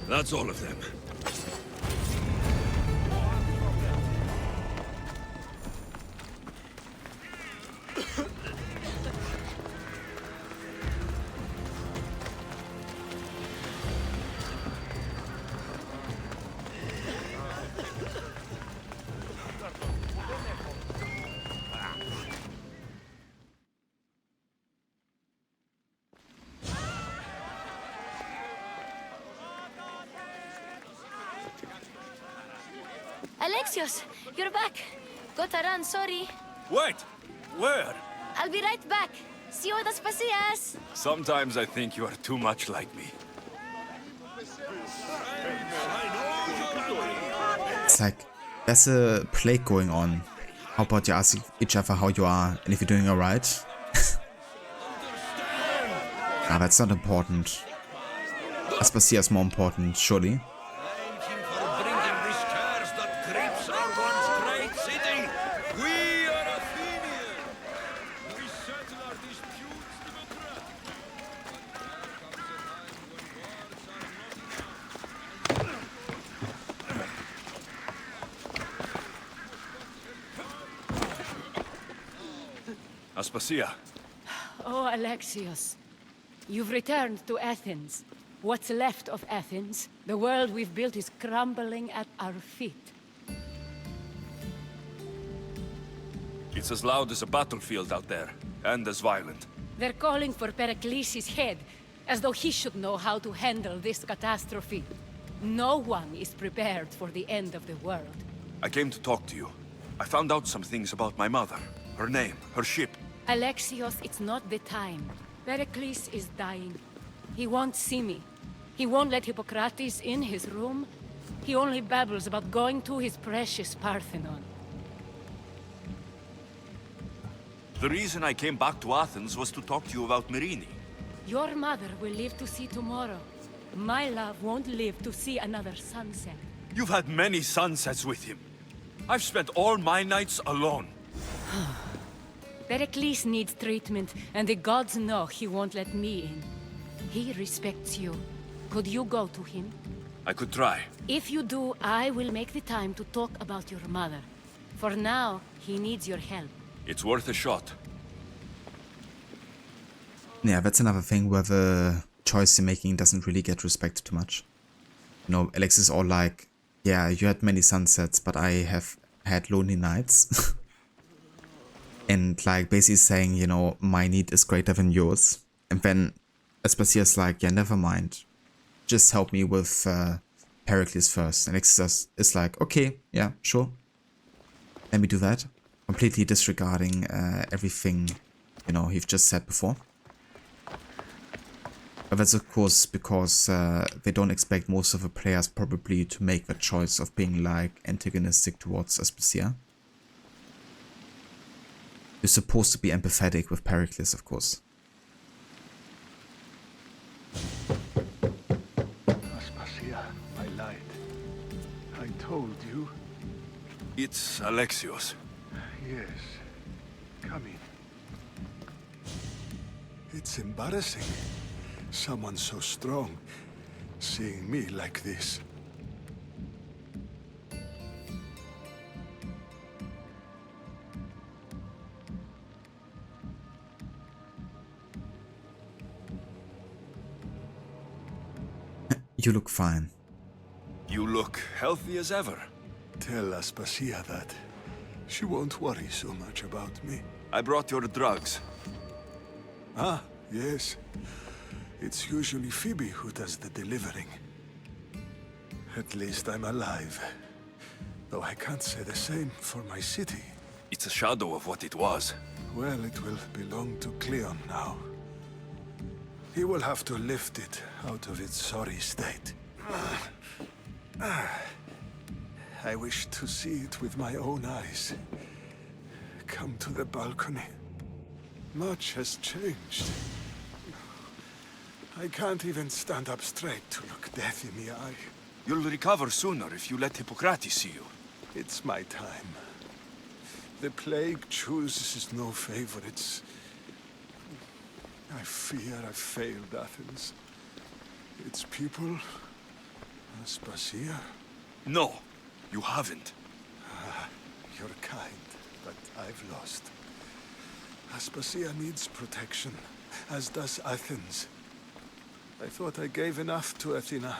That's all of them. Alexios, you're back. Gotta run, sorry. Wait! Where? I'll be right back. See you at the Spasias. Sometimes I think you are too much like me. It's like, there's a plague going on. How about you ask each other how you are and if you're doing alright? Nah, that's not important. Aspasia is more important, surely. Aspasia. Oh, Alexios. You've returned to Athens. What's left of Athens, the world we've built is crumbling at our feet. It's as loud as a battlefield out there, and as violent. They're calling for Pericles' head. as though he should know how to handle this catastrophe. No one is prepared for the end of the world. I came to talk to you. I found out some things about my mother. Her name, her ship. Alexios, it's not the time. Pericles is dying. He won't see me. He won't let Hippocrates in his room. He only babbles about going to his precious Parthenon. The reason I came back to Athens was to talk to you about Myrine. Your mother will live to see tomorrow. My love won't live to see another sunset. You've had many sunsets with him. I've spent all my nights alone. Pericles needs treatment, and the gods know he won't let me in. He respects you. Could you go to him? I could try. If you do, I will make the time to talk about your mother. For now, he needs your help. It's worth a shot. Yeah, that's another thing where the choice you're making doesn't really get respected too much. You know, Alex is all like, yeah, you had many sunsets, but I have had lonely nights. And like basically saying, you know, my need is greater than yours. And then Aspasia's like, yeah, never mind. Just help me with Pericles first. And Alex is like, okay, yeah, sure. Let me do that. Completely disregarding everything, you know, you've just said before. But that's of course because they don't expect most of the players probably to make the choice of being like antagonistic towards Aspasia. You're supposed to be empathetic with Pericles, of course. Aspasia, I lied. I told you. It's Alexios. Yes. Come in. It's embarrassing. Someone so strong seeing me like this. You look fine. You look healthy as ever. Tell Aspasia that. She won't worry so much about me. I brought your drugs. Ah, yes. It's usually Phoebe who does the delivering. At least I'm alive. Though I can't say the same for my city. It's a shadow of what it was. Well, it will belong to Cleon now. He will have to lift it out of its sorry state. I wish to see it with my own eyes. Come to the balcony. Much has changed. I can't even stand up straight to look death in the eye. You'll recover sooner if you let Hippocrates see you. It's my time. The plague chooses no favorites. I fear I failed Athens. Its people, Aspasia. No, you haven't. You're kind, but I've lost. Aspasia needs protection, as does Athens. I thought I gave enough to Athena,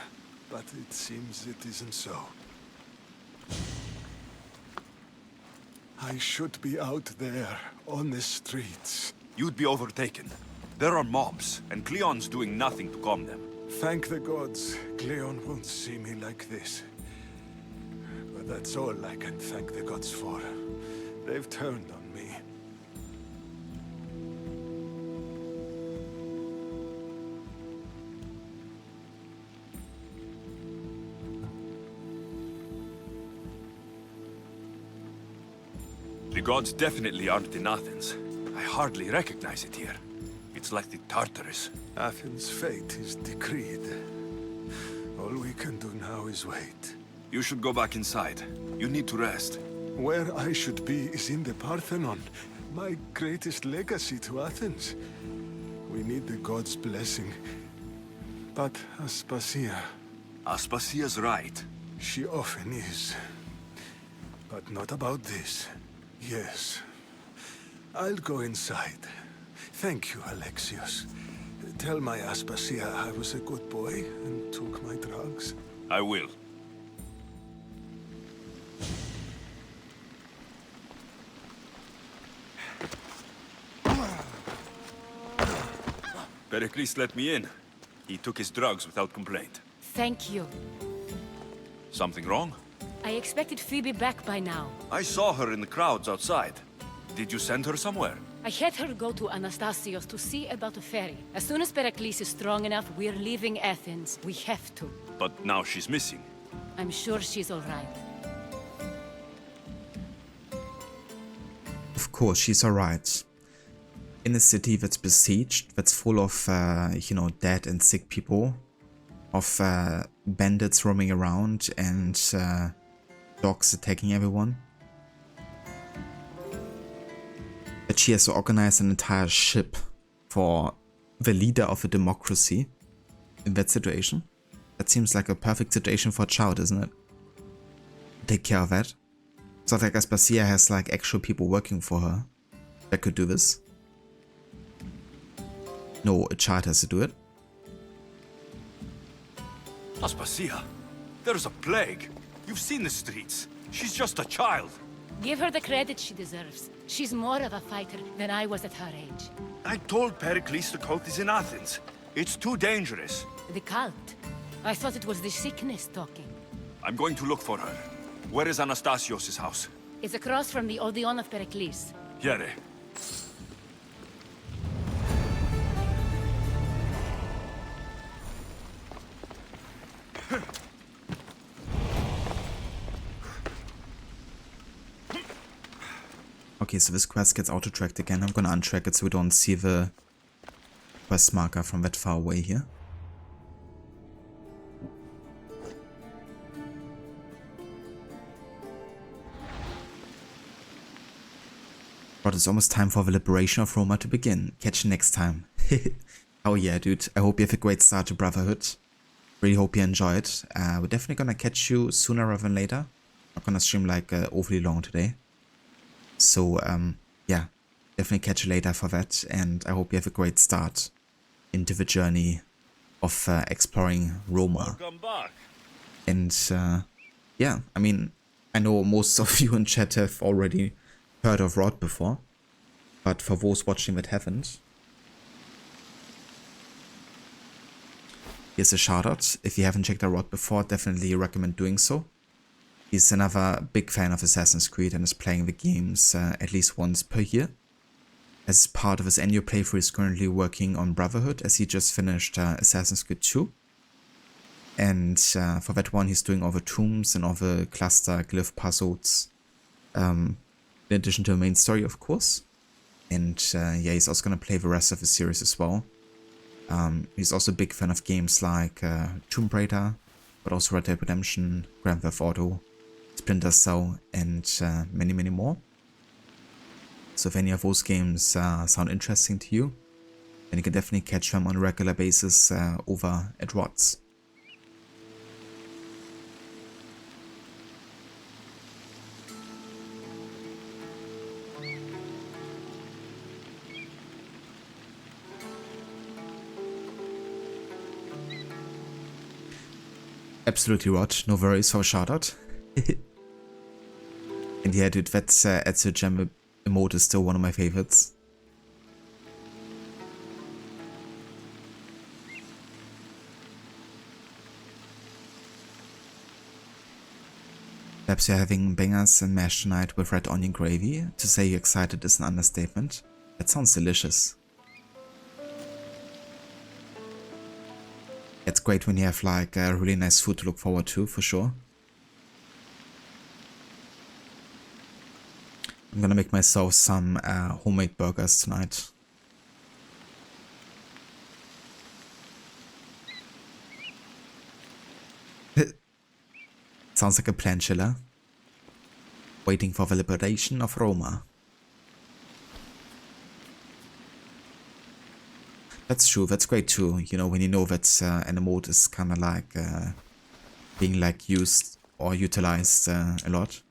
but it seems it isn't so. I should be out there, on the streets. You'd be overtaken. There are mobs, and Cleon's doing nothing to calm them. Thank the gods, Cleon won't see me like this. But that's all I can thank the gods for. They've turned on me. The gods definitely aren't in Athens. I hardly recognize it here. It's like the Tartarus. Athens' fate is decreed. All we can do now is wait. You should go back inside. You need to rest. Where I should be is in the Parthenon, my greatest legacy to Athens. We need the gods' blessing. But Aspasia... Aspasia's right. She often is. But not about this. Yes. I'll go inside. Thank you, Alexios. Tell my Aspasia I was a good boy and took my drugs. I will. Pericles let me in. He took his drugs without complaint. Thank you. Something wrong? I expected Phoebe back by now. I saw her in the crowds outside. Did you send her somewhere? I had her go to Anastasios to see about a ferry. As soon as Pericles is strong enough, we're leaving Athens. We have to. But now she's missing. I'm sure she's all right. Of course, she's alright. In a city that's besieged, that's full of, you know, dead and sick people, of bandits roaming around and dogs attacking everyone. That she has to organize an entire ship for the leader of a democracy in that situation. That seems like a perfect situation for a child, isn't it? Take care of that. It's not like Aspasia has like actual people working for her that could do this. No, a child has to do it. Aspasia, there's a plague. You've seen the streets. She's just a child. Give her the credit she deserves. She's more of a fighter than I was at her age. I told Pericles the cult is in Athens. It's too dangerous. The cult? I thought it was the sickness talking. I'm going to look for her. Where is Anastasios' house? It's across from the Odeon of Pericles. Here. Okay, so this quest gets auto-tracked again. I'm gonna untrack it so we don't see the quest marker from that far away here. But it's almost time for the liberation of Roma to begin. Catch you next time. Oh yeah, dude. I hope you have a great start to Brotherhood. Really hope you enjoy it. We're definitely gonna catch you sooner rather than later. Not gonna stream like overly long today. So yeah, definitely catch you later for that. And I hope you have a great start into the journey of exploring Roma. Welcome back. And yeah, I mean, I know most of you in chat have already heard of Rod before, but for those watching that haven't, here's a shout out. If you haven't checked out Rod before, definitely recommend doing so. He's another big fan of Assassin's Creed and is playing the games at least once per year. As part of his annual playthrough, he's currently working on Brotherhood, as he just finished Assassin's Creed 2. And for that one, he's doing all the tombs and all the cluster glyph puzzles. In addition to the main story, of course. And yeah, he's also going to play the rest of the series as well. He's also a big fan of games like Tomb Raider, but also Red Dead Redemption, Grand Theft Auto, Splinter Cell, and many, many more. So if any of those games sound interesting to you, then you can definitely catch them on a regular basis over at Rod's. Absolutely, Rod. No worries for a shoutout. And yeah, dude, that's Ezio Gem emote is still one of my favorites. Perhaps you're having bangers and mash tonight with red onion gravy. To say you're excited is an understatement. That sounds delicious. It's great when you have like really nice food to look forward to, for sure. I'm gonna make myself some homemade burgers tonight. Sounds like a plan, Chiller. Waiting for the liberation of Roma. That's true, that's great too, you know, when you know that an emote is kind of like being like used or utilized a lot.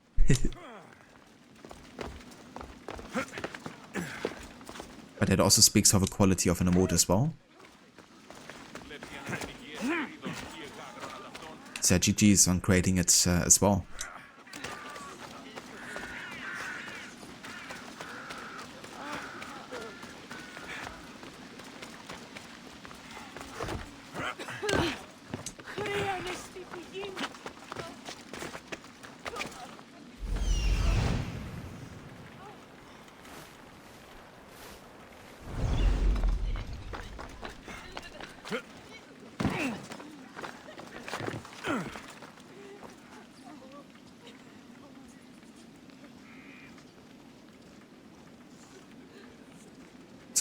But it also speaks of the quality of an emote as well. So GG's on creating it as well.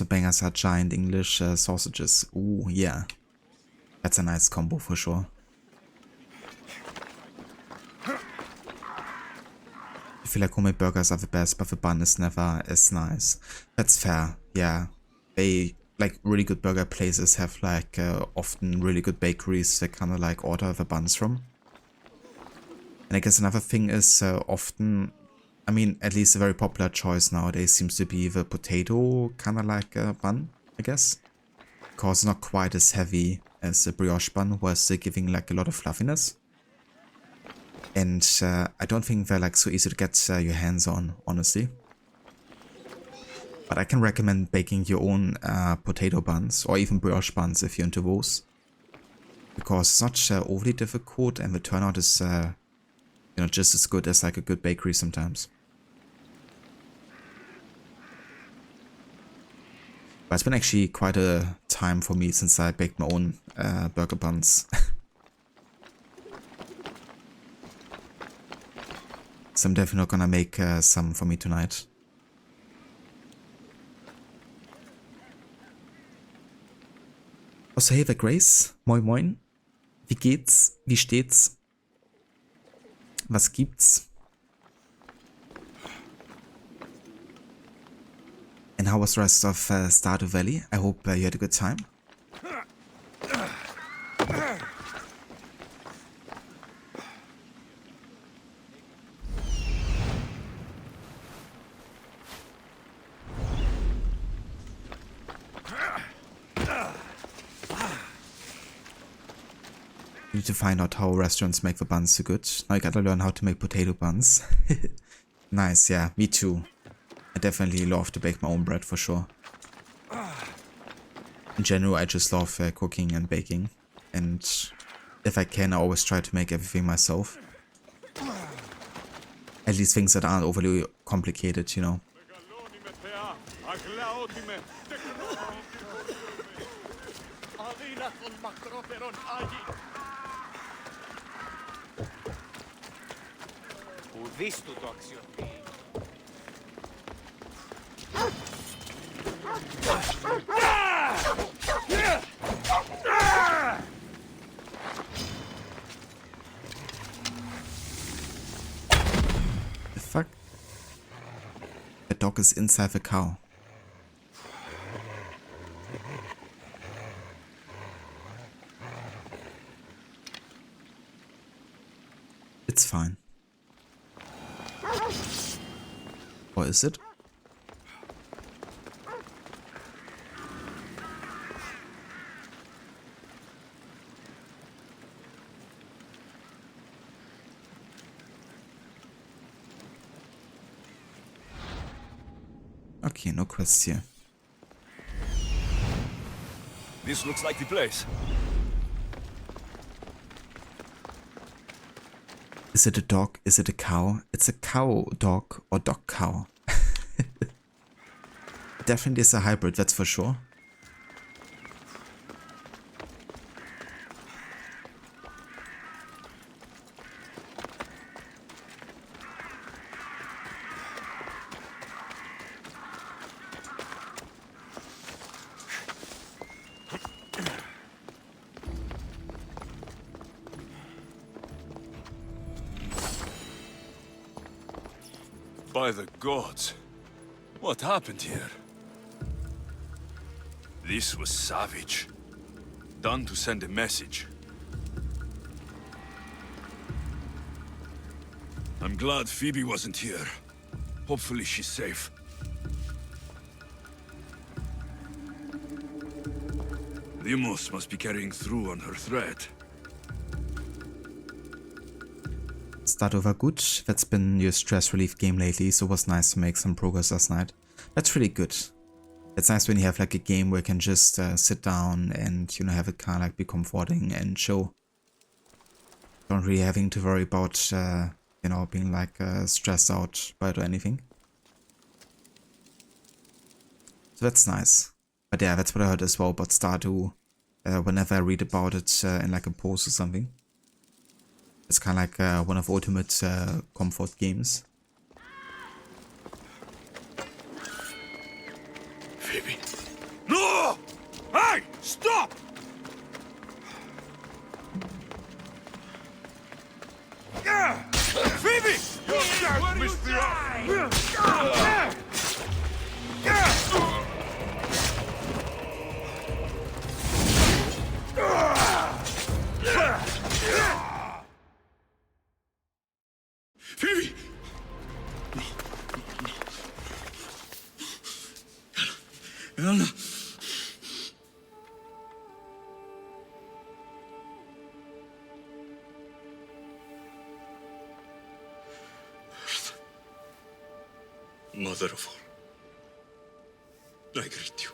also bangers are giant English sausages. Ooh, yeah. That's a nice combo for sure. I feel like homemade burgers are the best, but the bun is never as nice. That's fair, yeah. They, like, really good burger places have, like, often really good bakeries that kind of, like, order the buns from. And I guess another thing is often, I mean, at least a very popular choice nowadays seems to be the potato kind of like bun, I guess. Because it's not quite as heavy as a brioche bun, while still giving like a lot of fluffiness. And I don't think they're like so easy to get your hands on, honestly. But I can recommend baking your own potato buns, or even brioche buns if you're into those. Because it's not overly difficult, and the turnout is you know, just as good as like a good bakery sometimes. But it's been actually quite a time for me since I baked my own burger buns. So I'm definitely not gonna make some for me tonight. Also, hey, der Grace. Moin moin. Wie geht's? Wie steht's? Was gibt's? And how was the rest of Stardew Valley? I hope you had a good time. Need to find out how restaurants make the buns so good. Now you gotta learn how to make potato buns. Nice, yeah, me too. I definitely love to bake my own bread for sure. In general, I just love cooking and baking. And if I can, I always try to make everything myself. At least things that aren't overly complicated, you know. The fuck? The dog is inside the cow. It's fine. Or is it? Okay, no quests here. This looks like the place. Is it a dog? Is it a cow? It's a cow dog or dog cow. Definitely is a hybrid, that's for sure. By the gods, what happened here? This was savage. Done to send a message. I'm glad Phoebe wasn't here. Hopefully she's safe. Limos must be carrying through on her threat. Stardew war gut. That's been your stress relief game lately, so it was nice to make some progress last night. That's really good. It's nice when you have like a game where you can just sit down and, you know, have it kind of like be comforting and chill. Don't really having to worry about, you know, being like stressed out by it or anything. So that's nice. But yeah, that's what I heard as well about Stardew. Whenever I read about it in like a post or something. It's kind of like one of ultimate comfort games. Phoebe, Phoebe! Anna. Mother of all, I greet you.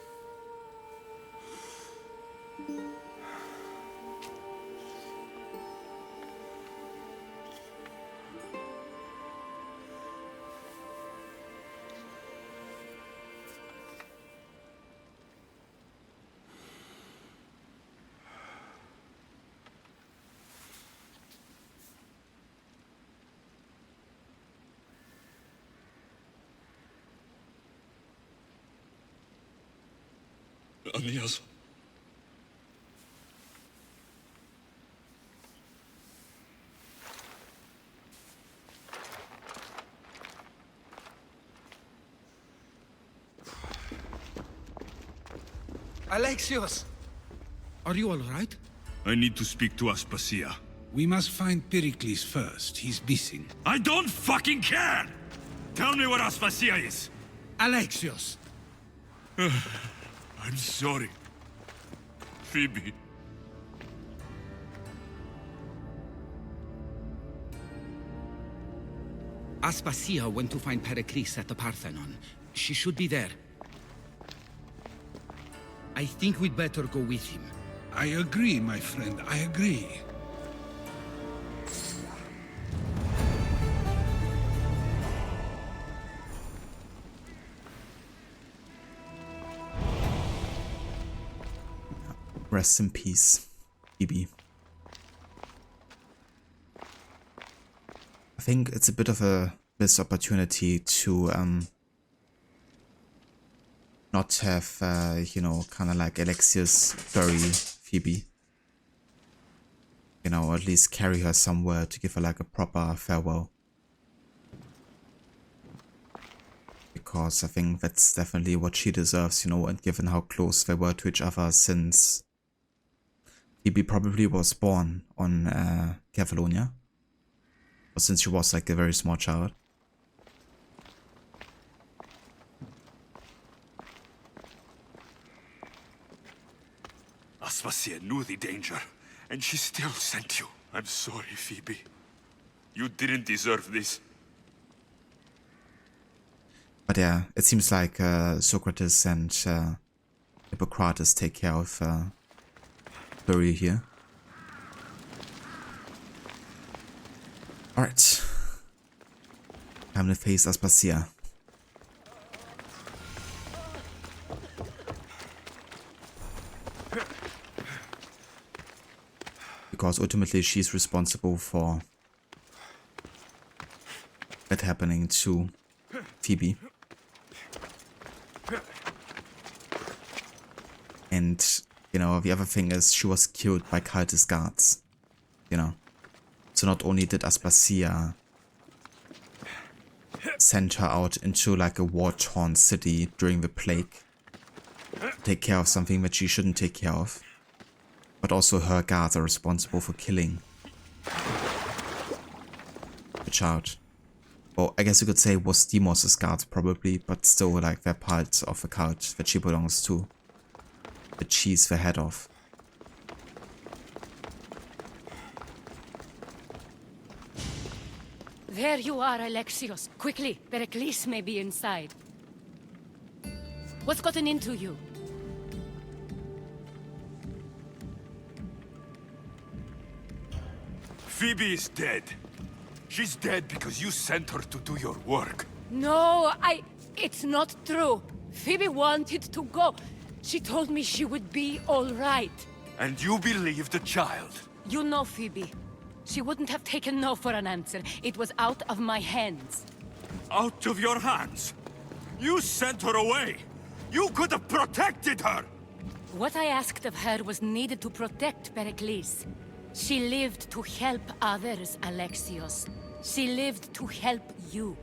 Anias. Alexios! Are you all right? I need to speak to Aspasia. We must find Pericles first. He's missing. I don't fucking care! Tell me where Aspasia is! Alexios! I'm sorry. Phoebe. Aspasia went to find Pericles at the Parthenon. She should be there. I think we'd better go with him. I agree, my friend. I agree. Rest in peace, Phoebe. I think it's a bit of a missed opportunity to not have, you know, kind of like Alexios bury Phoebe. You know, or at least carry her somewhere to give her like a proper farewell. Because I think that's definitely what she deserves, you know, and given how close they were to each other since Phoebe probably was born on Kefalonia. Or since she was like a very small child. Aspasia knew the danger, and she still sent you. I'm sorry, Phoebe. You didn't deserve this. But yeah, it seems like Socrates and Hippocrates take care of Bury here. Alright. Time to face Aspasia. Because ultimately she's responsible for that happening to Phoebe. And, you know, the other thing is she was killed by cultist guards, you know. So not only did Aspasia send her out into like a war-torn city during the plague, take care of something that she shouldn't take care of, but also her guards are responsible for killing the child. Well, I guess you could say it was Deimos' guards probably, but still like they're part of a cult that she belongs to, that she's the head of. There you are, Alexios. Quickly, Pericles may be inside. What's gotten into you? Phoebe is dead. She's dead because you sent her to do your work. No, it's not true. Phoebe wanted to go. She told me she would be all right. And you believe the child? You know Phoebe. She wouldn't have taken no for an answer. It was out of my hands. Out of your hands? You sent her away! You could have protected her! What I asked of her was needed to protect Pericles. She lived to help others, Alexios. She lived to help you.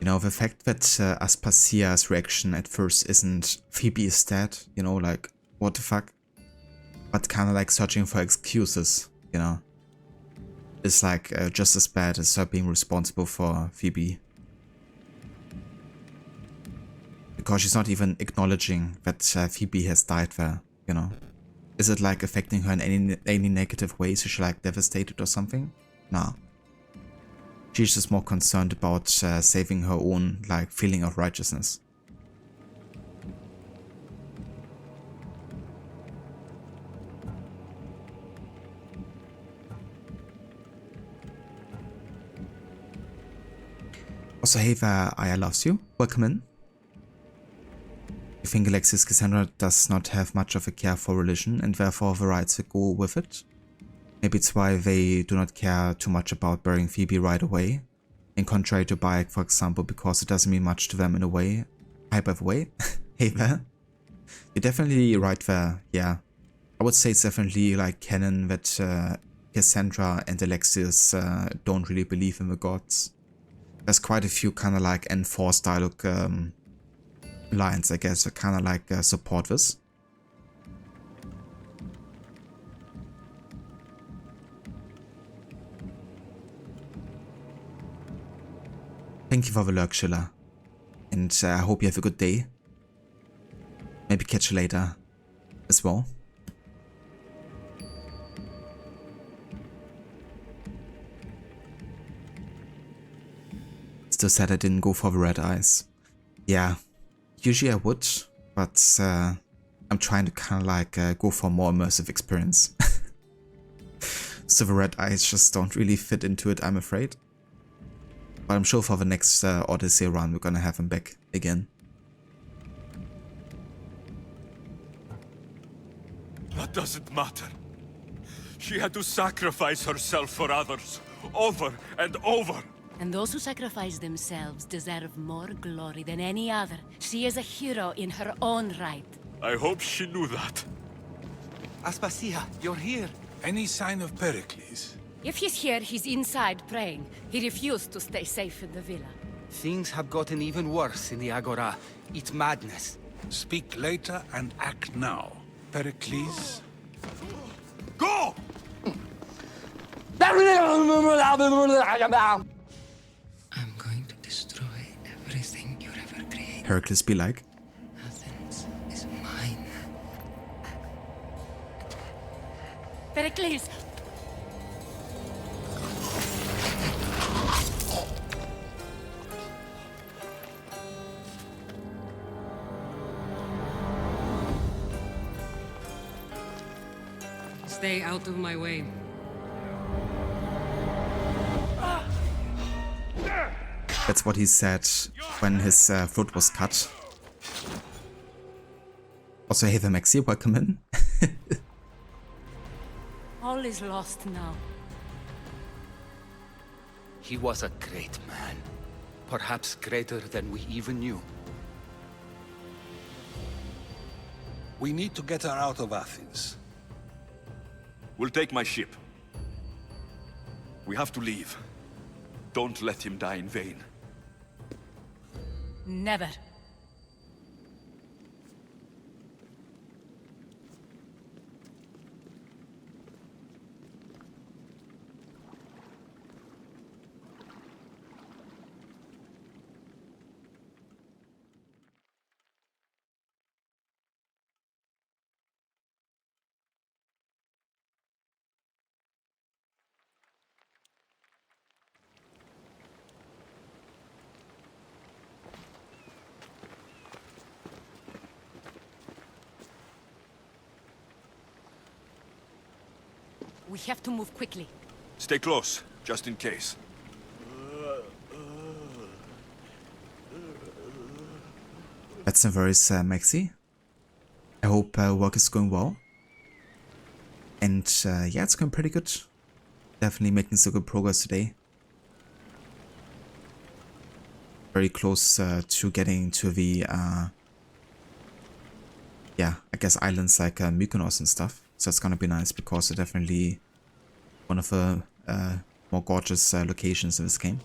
You know, the fact that Aspasia's reaction at first isn't Phoebe is dead, you know, like, what the fuck? But kind of like searching for excuses, you know, is like just as bad as her being responsible for Phoebe. Because she's not even acknowledging that Phoebe has died there, you know. Is it like affecting her in any negative way? Is she like devastated or something? No. She's just more concerned about saving her own like feeling of righteousness. Also, hey there, Aya loves you. Welcome in. You think Alexis Cassandra does not have much of a care for religion and therefore the rights that go with it? Maybe it's why they do not care too much about burying Phoebe right away. In contrary to Bayek, for example, because it doesn't mean much to them in a way. Hi, by the way. Hey there. You're definitely right there, yeah. I would say it's definitely like canon that Cassandra and Alexis don't really believe in the gods. There's quite a few kind of like enforced dialogue lines, I guess, that kind of like support this. Thank you for the lurk, Schiller. And I hope you have a good day. Maybe catch you later as well. Still sad I didn't go for the red eyes. Yeah, usually I would, but I'm trying to kind of like go for a more immersive experience. So the red eyes just don't really fit into it, I'm afraid. But I'm sure for the next Odyssey run we're gonna have him back again. That doesn't matter. She had to sacrifice herself for others, over and over. And those who sacrifice themselves deserve more glory than any other. She is a hero in her own right. I hope she knew that. Aspasia, you're here. Any sign of Pericles? If he's here, he's inside praying. He refused to stay safe in the villa. Things have gotten even worse in the Agora. It's madness. Speak later and act now. Pericles? Go! I'm going to destroy everything you ever created. Heracles be like. Athens is mine. Pericles! Stay out of my way. That's what he said when his throat was cut. Also, hey there, Maxi, welcome in. All is lost now. He was a great man. Perhaps greater than we even knew. We need to get her out of Athens. We'll take my ship. We have to leave. Don't let him die in vain. Never. We have to move quickly. Stay close, just in case. That's no worries, Maxi. I hope work is going well. And yeah, it's going pretty good. Definitely making some good progress today. Very close to getting to the yeah, I guess, islands like Mykonos and stuff. So it's gonna be nice because they're definitely one of the more gorgeous locations in this game.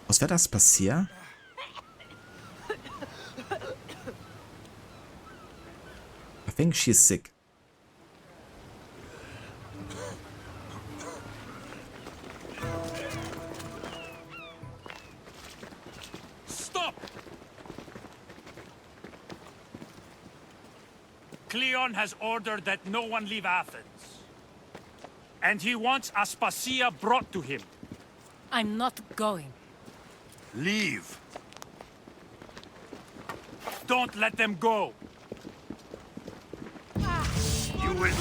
Was wäre das passiert? I think she's sick. Stop! Cleon has ordered that no one leave Athens. And he wants Aspasia brought to him. I'm not going. Leave. Don't let them go. You will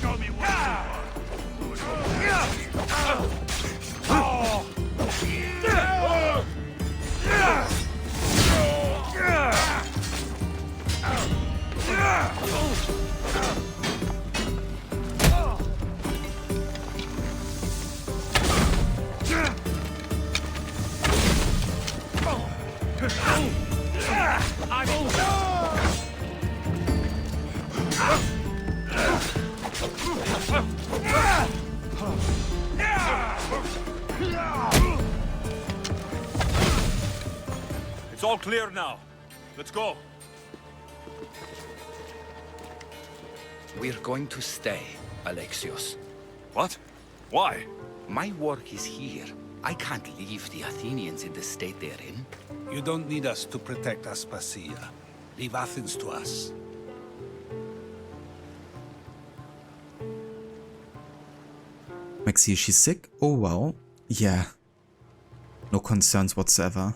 show me what It's all clear now. Let's go. We're going to stay, Alexios. What? Why? My work is here. I can't leave the Athenians in the state they're in. You don't need us to protect Aspasia. Leave Athens to us. Maxie, she's sick? Oh well. Yeah. No concerns whatsoever.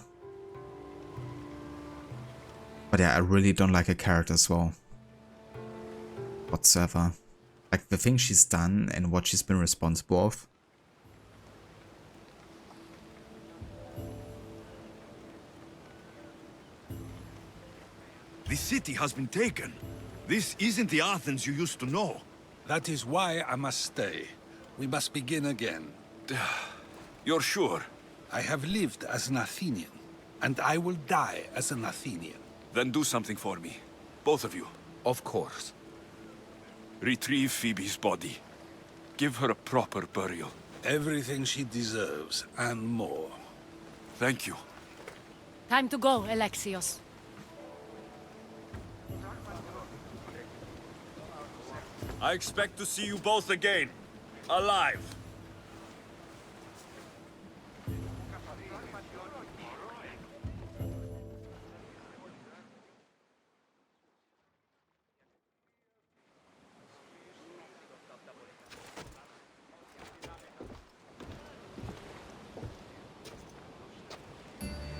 But yeah, I really don't like her character as well. Whatsoever. Like the things she's done and what she's been responsible of. The city has been taken. This isn't the Athens you used to know. That is why I must stay. We must begin again. You're sure? I have lived as an Athenian, and I will die as an Athenian. Then do something for me. Both of you. Of course. Retrieve Phoebe's body. Give her a proper burial. Everything she deserves, and more. Thank you. Time to go, Alexios. I expect to see you both again. Alive.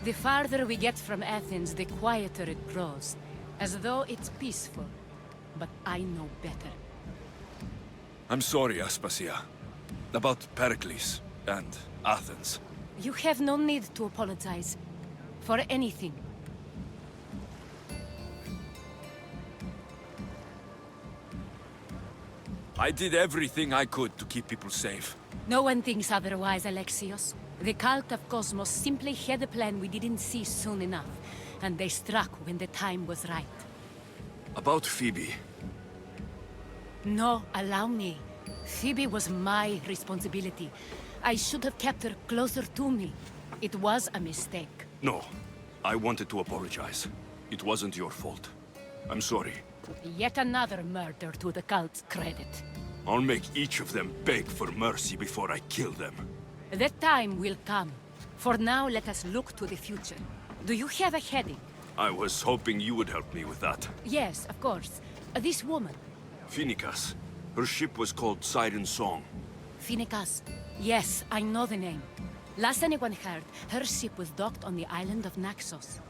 The farther we get from Athens, the quieter it grows. As though it's peaceful. But I know better. I'm sorry, Aspasia. About Pericles and Athens. You have no need to apologize. For anything. I did everything I could to keep people safe. No one thinks otherwise, Alexios. The cult of Cosmos simply had a plan we didn't see soon enough. And they struck when the time was right. About Phoebe. No, allow me. Phoebe was my responsibility. I should have kept her closer to me. It was a mistake. No. I wanted to apologize. It wasn't your fault. I'm sorry. Yet another murder to the cult's credit. I'll make each of them beg for mercy before I kill them. That time will come. For now, let us look to the future. Do you have a heading? I was hoping you would help me with that. Yes, of course. This woman. Phoenicas. Her ship was called Siren Song. Phoenicas. Yes, I know the name. Last anyone heard, her ship was docked on the island of Naxos.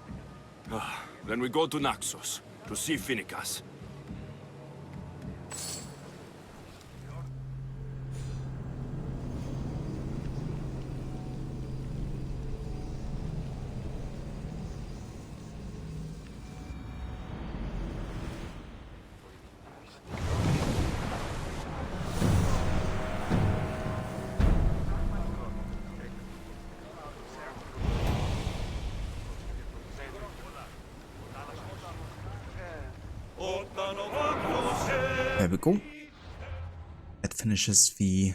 Then we go to Naxos, to see Phoenicas. go. That finishes the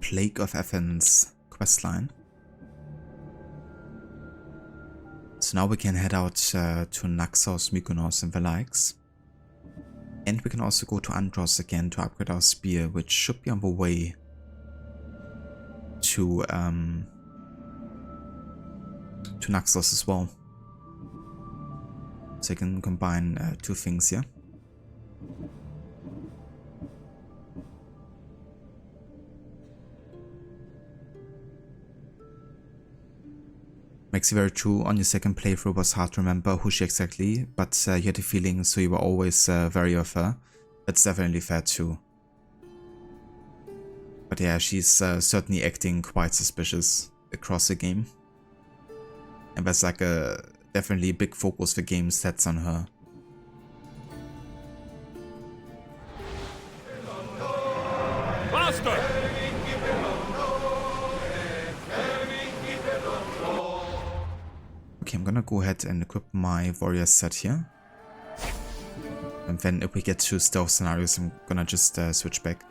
Plague of Athens questline. So now we can head out to Naxos, Mykonos and the likes. And we can also go to Andros again to upgrade our spear, which should be on the way to Naxos as well. So I can combine two things here. Makes it very true. On your second playthrough, it was hard to remember who she exactly, but you had a feeling, so you were always wary of her. That's definitely fair too. But yeah, she's certainly acting quite suspicious across the game. And there's like a definitely a big focus the game sets on her. Master! Okay, I'm gonna go ahead and equip my warrior set here. And then if we get to stealth scenarios, I'm gonna just switch back.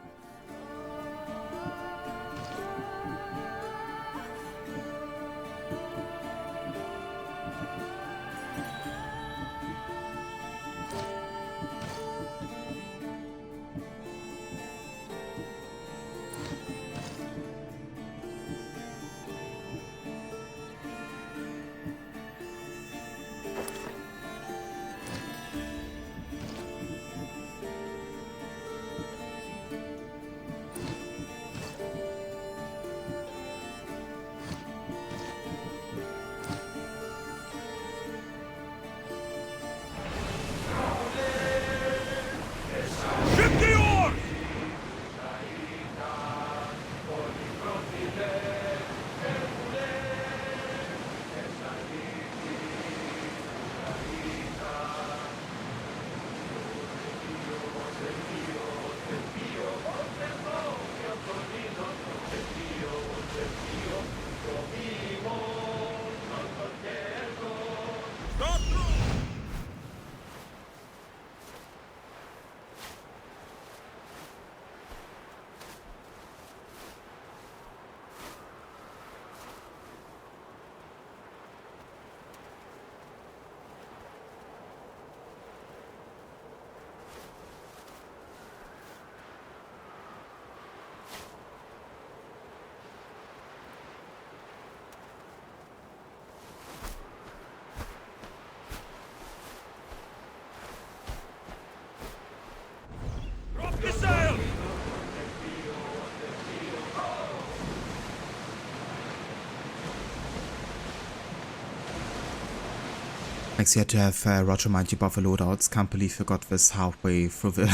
Next, you had to have Roger mind you about the loadouts. Can't believe you got this halfway through the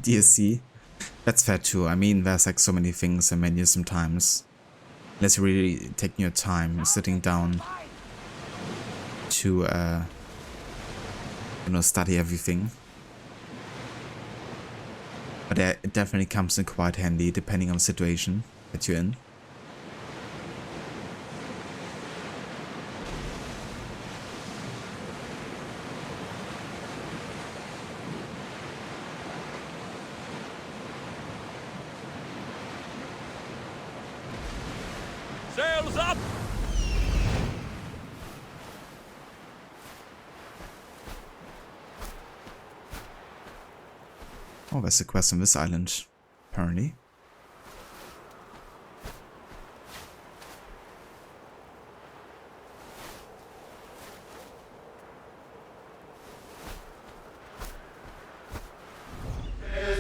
DSC. That's fair too. I mean, there's like so many things and menus sometimes. Unless you're really taking your time sitting down to, you know, study everything. But it definitely comes in quite handy depending on the situation that you're in. Sails up! Oh, there's a quest on this island, apparently.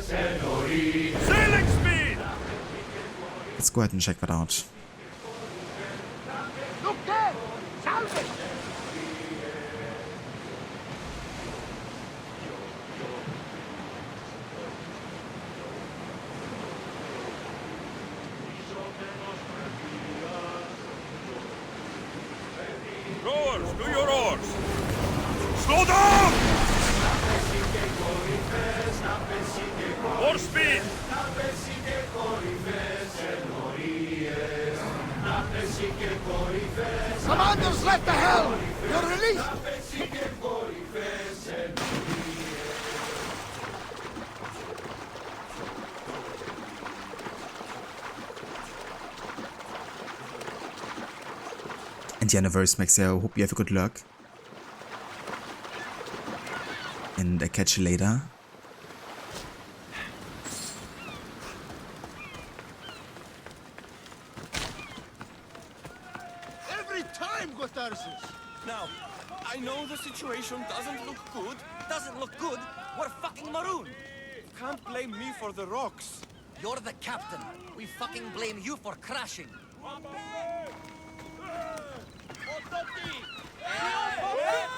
Sailing speed! Let's go ahead and check that out. Look there! Salvage! Rowers, do your oars! Slow down! More speed! Commanders left the helm! You're released! Indianaverse, Max. I hope you have a good luck. And I catch you later. Every time, Gotarsis. Now, I know the situation doesn't look good. Doesn't look good? We're fucking maroon. Can't blame me for the rocks. You're the captain. We fucking blame you for crashing.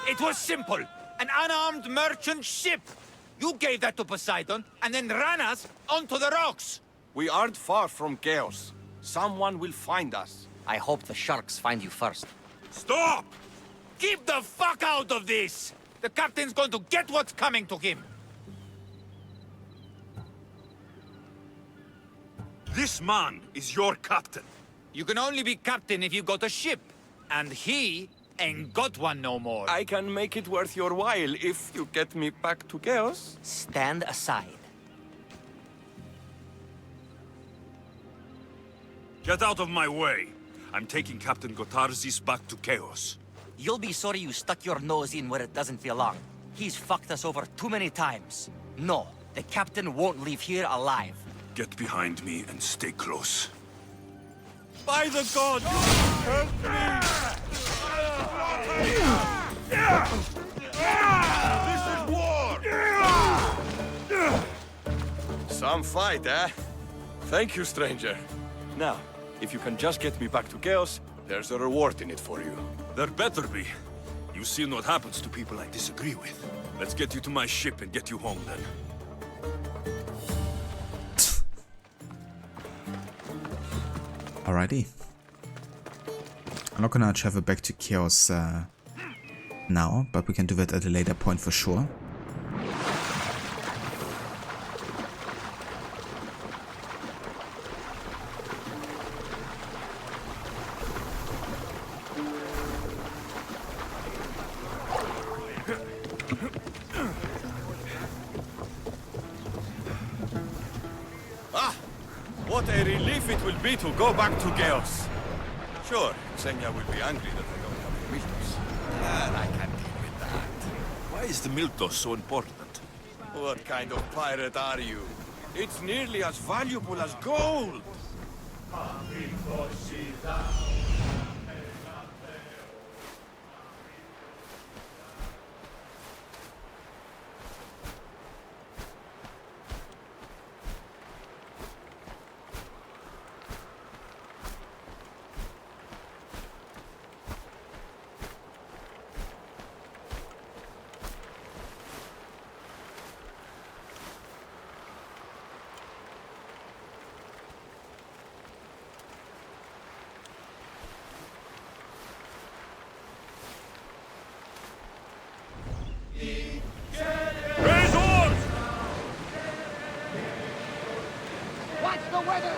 It was simple. An unarmed merchant ship. You gave that to Poseidon, and then ran us onto the rocks. We aren't far from chaos. Someone will find us. I hope the sharks find you first. Stop! Keep the fuck out of this! The captain's going to get what's coming to him. This man is your captain. You can only be captain if you got a ship. And he ain't got one no more. I can make it worth your while if you get me back to chaos. Stand aside. Get out of my way. I'm taking Captain Gotarzis back to chaos. You'll be sorry you stuck your nose in where it doesn't belong. He's fucked us over too many times. No, the captain won't leave here alive. Get behind me and stay close. By the gods, help me! This is war! Some fight, eh? Thank you, stranger. Now, if you can just get me back to chaos, there's a reward in it for you. There better be. You've seen what happens to people I disagree with. Let's get you to my ship and get you home then. Alrighty. I'm not gonna travel back to Chaos now, but we can do that at a later point for sure. What a relief it will be to go back to chaos. Sure, Xenia will be angry that I don't have the Miltos. And I can deal with that. Why is the Miltos so important? What kind of pirate are you? It's nearly as valuable as gold! What's the weather?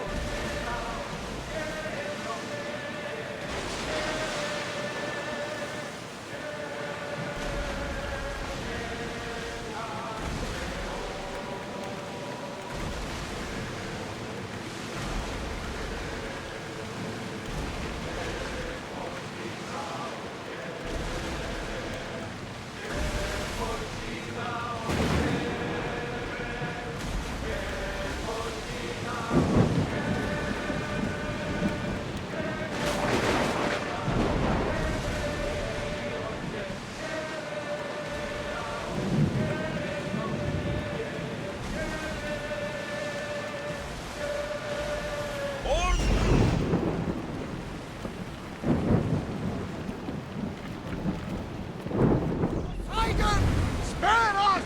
Poseidon! Spare us!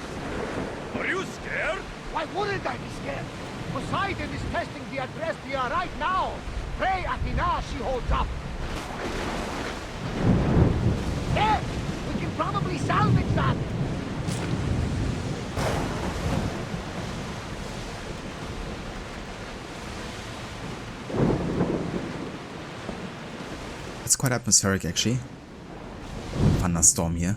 Are you scared? Why wouldn't I be scared? Poseidon is testing the Adrestia right now. Pray Athena she holds up. Yes! We can probably salvage that! It's quite atmospheric actually. Thunderstorm here.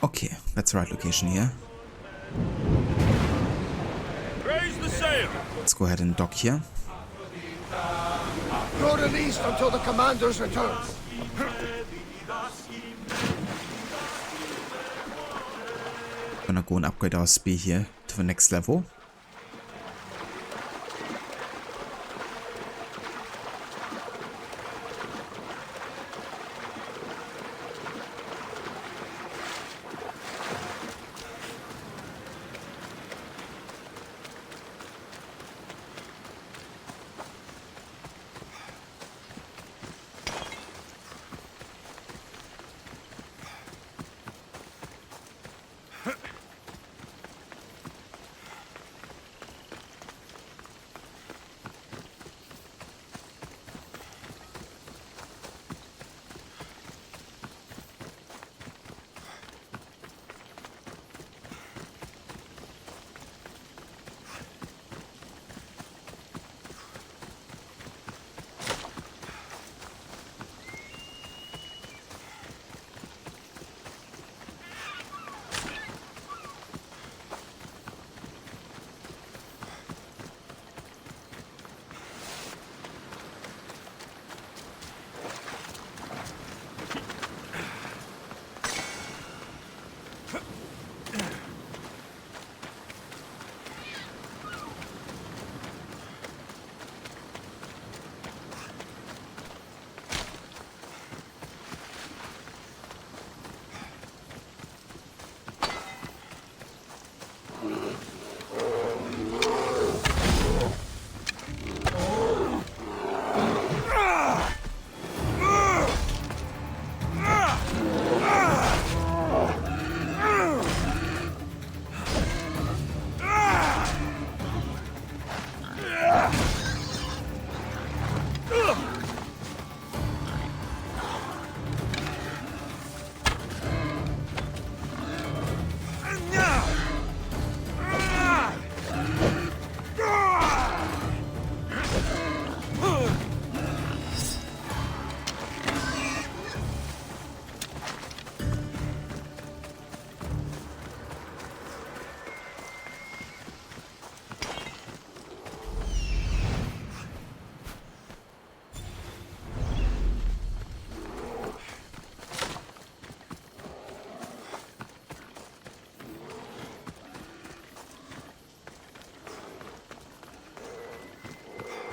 Okay, that's the right location here. Raise the sail! Let's go ahead and dock here. You're released until the commander's return. Gonna go and upgrade our speed here to the next level.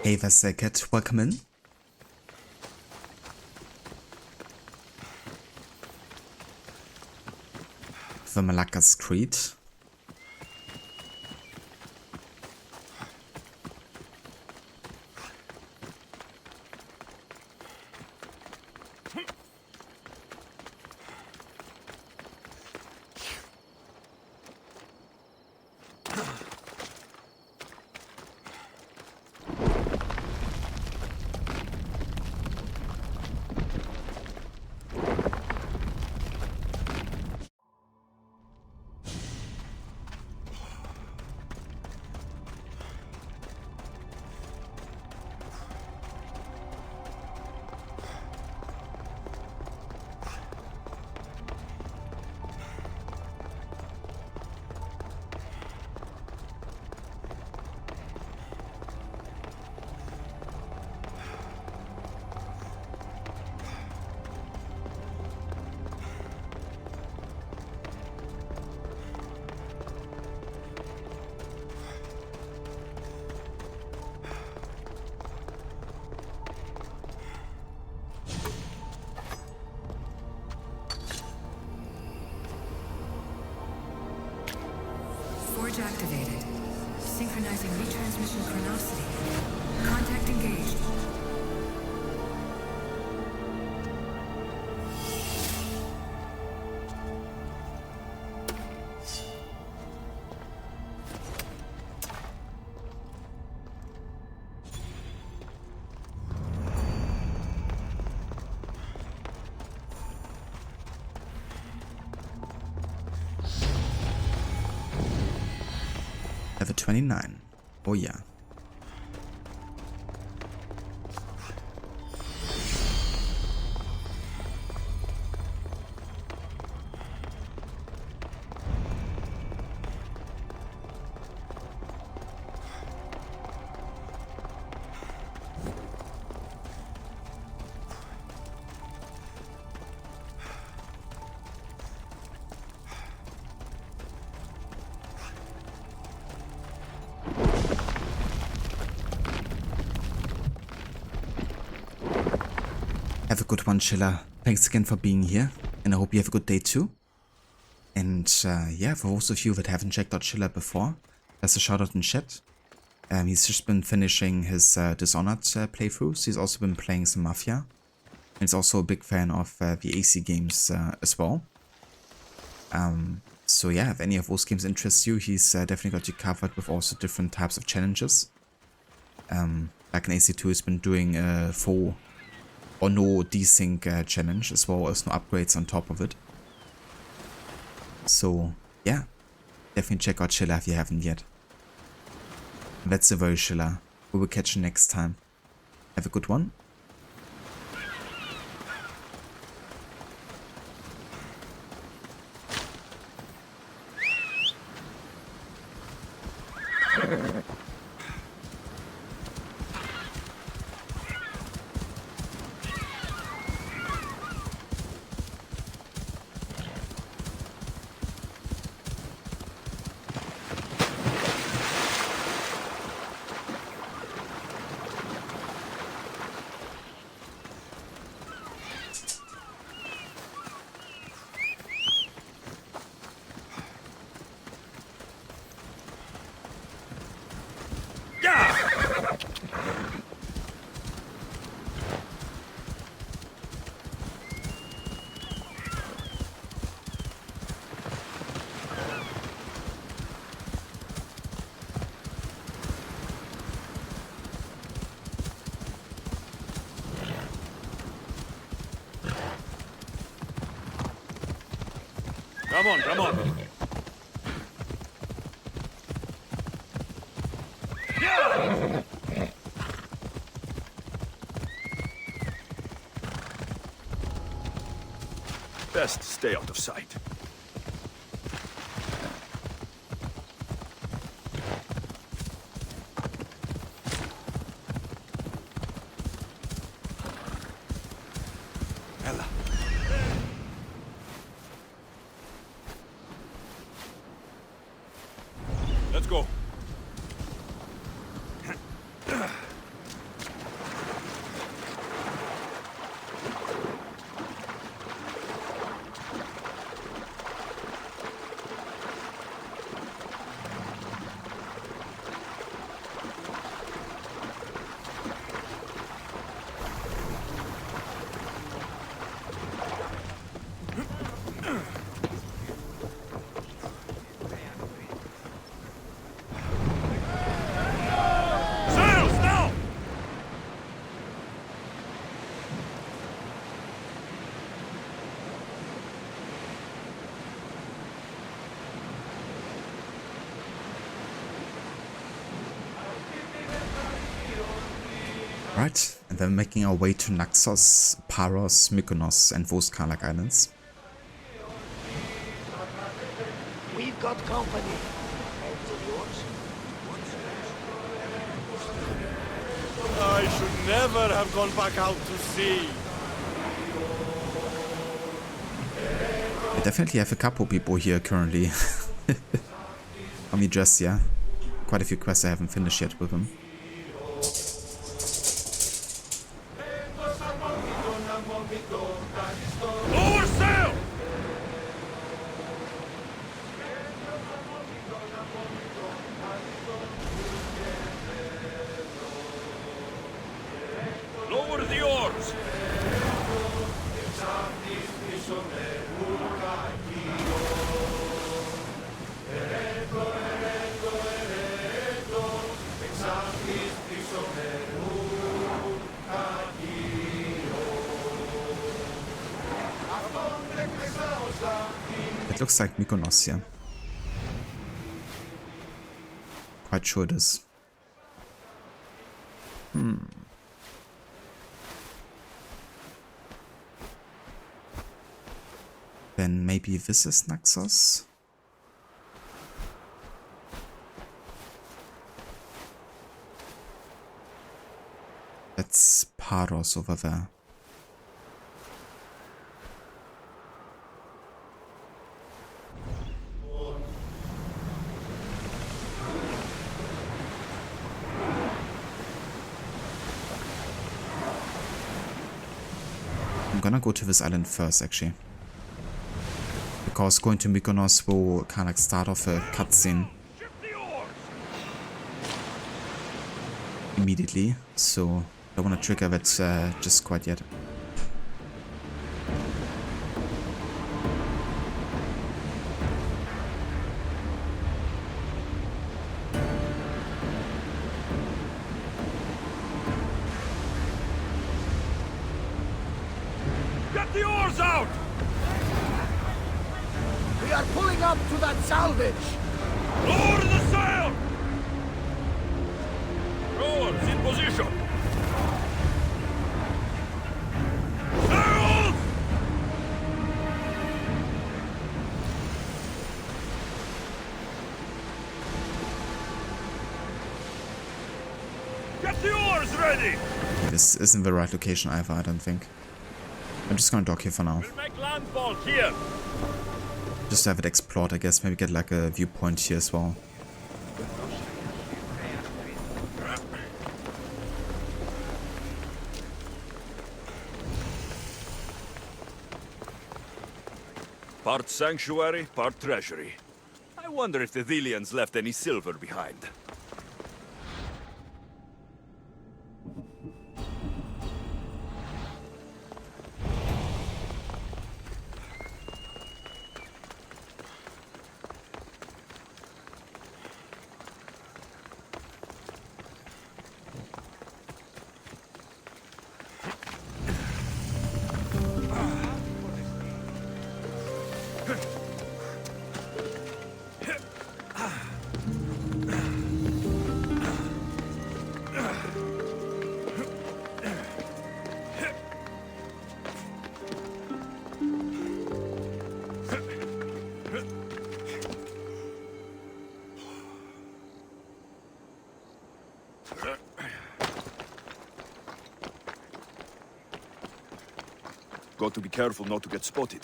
Ava Sackett, welcome in. The Malacca's Creed. Forge activated. Synchronizing retransmission chronicity. Contact engaged. Level 29. Oh yeah. Have a good one, Chilla. Thanks again for being here, and I hope you have a good day too. And yeah, for those of you that haven't checked out Chilla before, there's a shout out in chat. He's just been finishing his Dishonored playthroughs. He's also been playing some Mafia. And he's also a big fan of the AC games as well. So yeah, if any of those games interest you, he's definitely got you covered with also different types of challenges. Like in AC2, he's been doing a full or no desync challenge, as well as no upgrades on top of it. So yeah, definitely check out Chilla if you haven't yet. That's the very Chilla. We will catch you next time. Have a good one. Come on, come on. Best stay out of sight. Ella. Let's go. Right, and then making our way to Naxos, Paros, Mykonos, and those kind of like islands. We've got company. I should never have gone back out to sea. I definitely have a couple people here currently. I mean, just, yeah. Quite a few quests I haven't finished yet with them. Lower sail! Lower the oars! It looks like Mykonos, yeah. Quite sure it is. Then maybe this is Naxos? That's Paros over there. gonna go to this island first, actually. Because going to Mykonos will kind of like start off a cutscene immediately, so I don't want to trigger that just quite yet. Get the oars out! We are pulling up to that salvage! Lower the sail! Rowers in position! Sails! Get the oars ready! This isn't the right location either, I don't think. I'm just gonna dock here for now. We'll make landfall here! Just to have it explored, I guess. Maybe get like a viewpoint here as well. Part sanctuary, part treasury. I wonder if the Thelians left any silver behind. Got to be careful not to get spotted.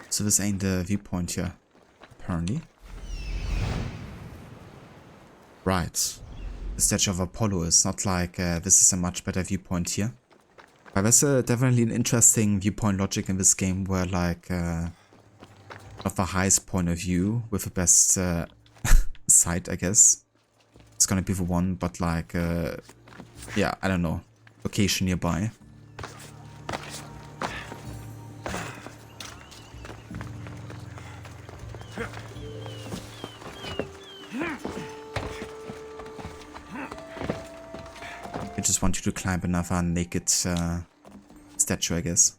So this ain't the viewpoint here, apparently. Right. The statue of Apollo is not like this is a much better viewpoint here. But there's definitely an interesting viewpoint logic in this game where like of the highest point of view with the best sight, I guess. It's gonna be the one, but like yeah, I don't know. Location nearby. I just want you to climb another naked statue, I guess.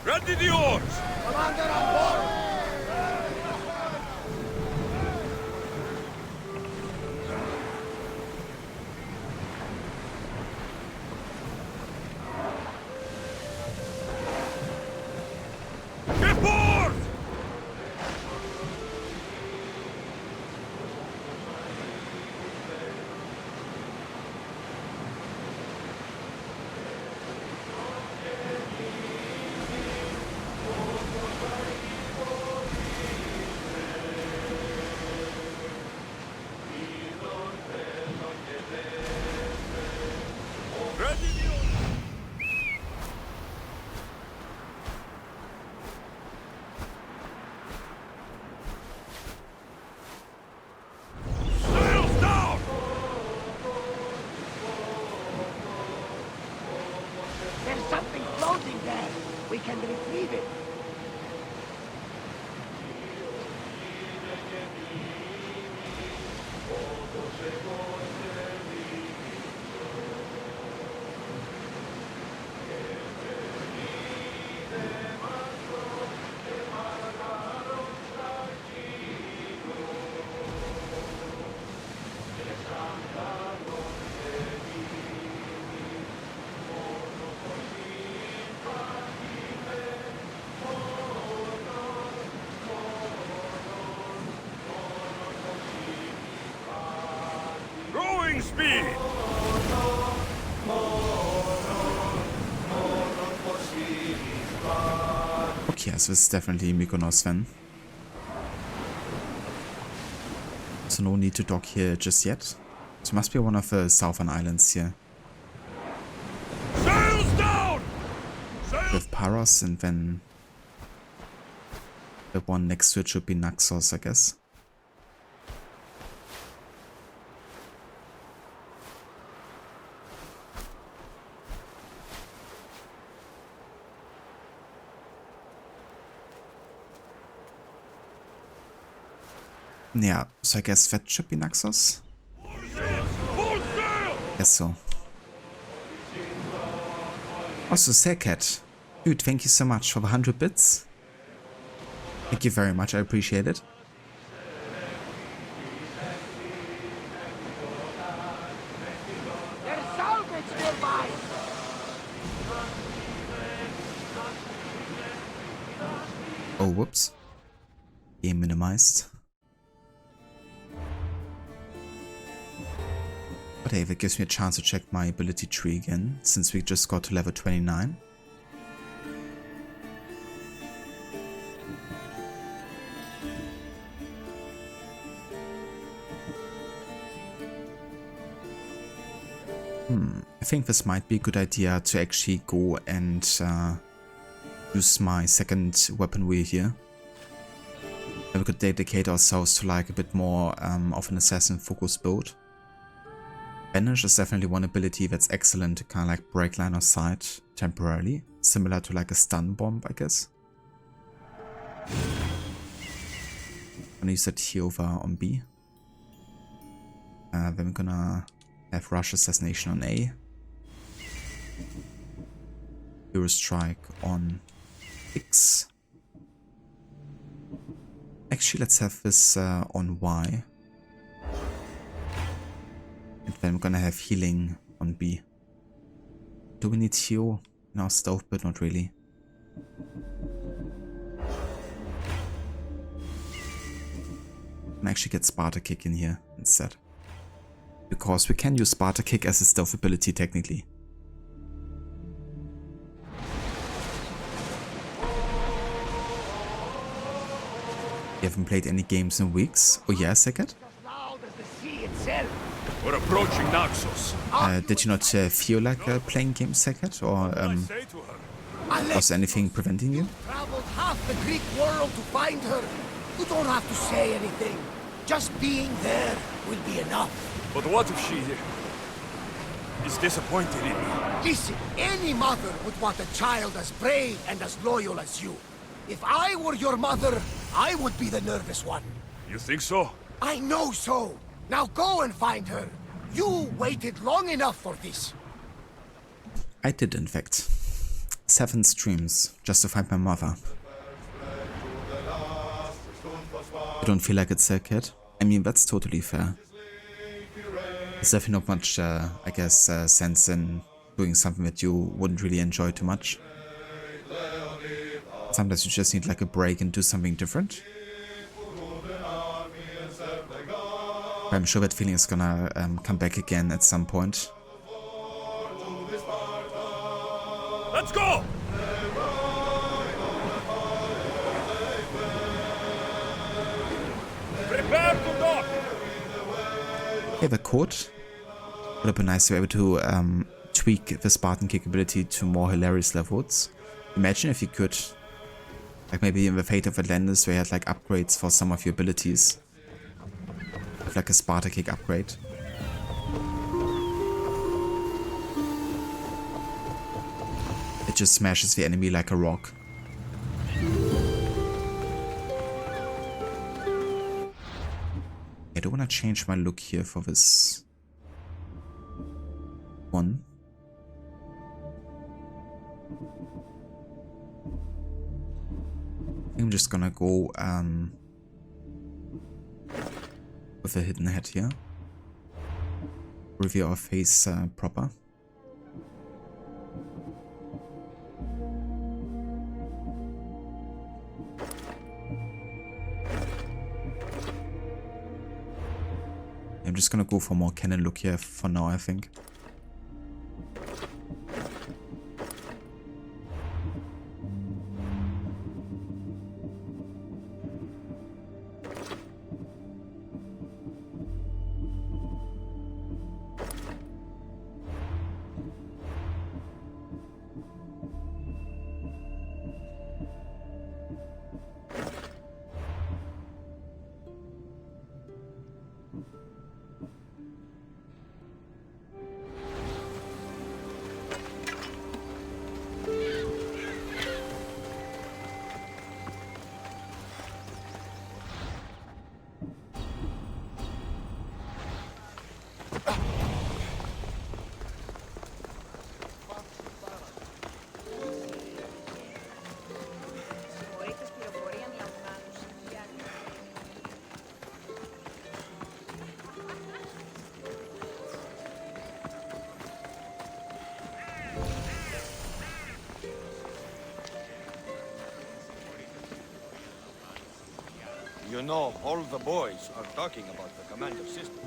Ready the oars! Commander on board! Get board! There's something floating there. We can retrieve it. speed! Okay, also this is definitely Mykonos then. So no need to dock here just yet. It must be one of the southern islands here. Sails down! With Paros, and then the one next to it should be Naxos, I guess. Yeah, so I guess that should be Naxos. Guess so. Also, Sercat. Dude, thank you so much for the 100 bits. Thank you very much, I appreciate it. There's salvage nearby! Oh, whoops. Game minimized. But hey, that gives me a chance to check my ability tree again, since we just got to level 29. I think this might be a good idea to actually go and use my second weapon wheel here. And we could dedicate ourselves to like a bit more of an assassin focus build. Banish is definitely one ability that's excellent to kind of like break line of sight temporarily, similar to like a stun bomb, I guess. I'm gonna use that here over on B. Then we're gonna have Rush Assassination on A. Hero Strike on X. Actually, let's have this on Y. And then we're gonna have healing on B. Do we need heal in our stealth, but not really. And actually get Sparta Kick in here instead. Because we can use Sparta Kick as a stealth ability technically. You haven't played any games in weeks? Oh yeah, Sekhet? We're approaching Naxos. Did you not feel like playing games, Sekhet? Or was anything preventing you? Traveled half the Greek world to find her. You don't have to say anything. Just being there will be enough. But what if she is disappointed in me? Listen, any mother would want a child as brave and as loyal as you. If I were your mother, I would be the nervous one. You think so? I know so. Now go and find her. You waited long enough for this. I did, in fact. 7 streams just to find my mother. You don't feel like it's a kid? I mean, that's totally fair. There's definitely not much, I guess, sense in doing something that you wouldn't really enjoy too much. Sometimes you just need like a break and do something different. But I'm sure that feeling is gonna come back again at some point. Let's go! Prepare to dock! Hey, the code. Would have been nice to be able to tweak the Spartan Kick ability to more hilarious levels. Imagine if you could, like maybe in the Fate of Atlantis, where you had like upgrades for some of your abilities. With like a Sparta Kick upgrade. It just smashes the enemy like a rock. I don't want to change my look here for this one. I think I'm just gonna go with a hidden head here. Reveal our face proper. I'm just gonna go for more canon look here for now, I think. You know, all the boys are talking about the commander's sister.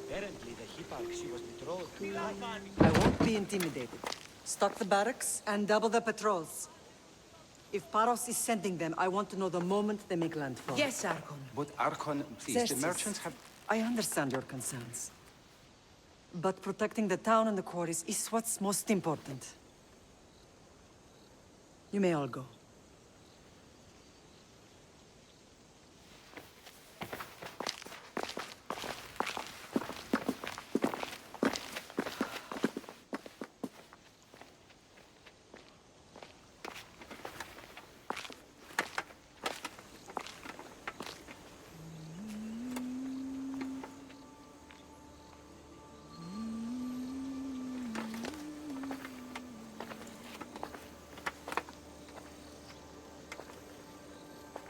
Apparently the Hipparch she was betrothed to. I won't be intimidated. Stock the barracks and double the patrols. If Paros is sending them, I want to know the moment they make landfall. Yes, Argon. But Archon, please, Xerxes, the merchants have... I understand your concerns. But protecting the town and the quarries is what's most important. You may all go.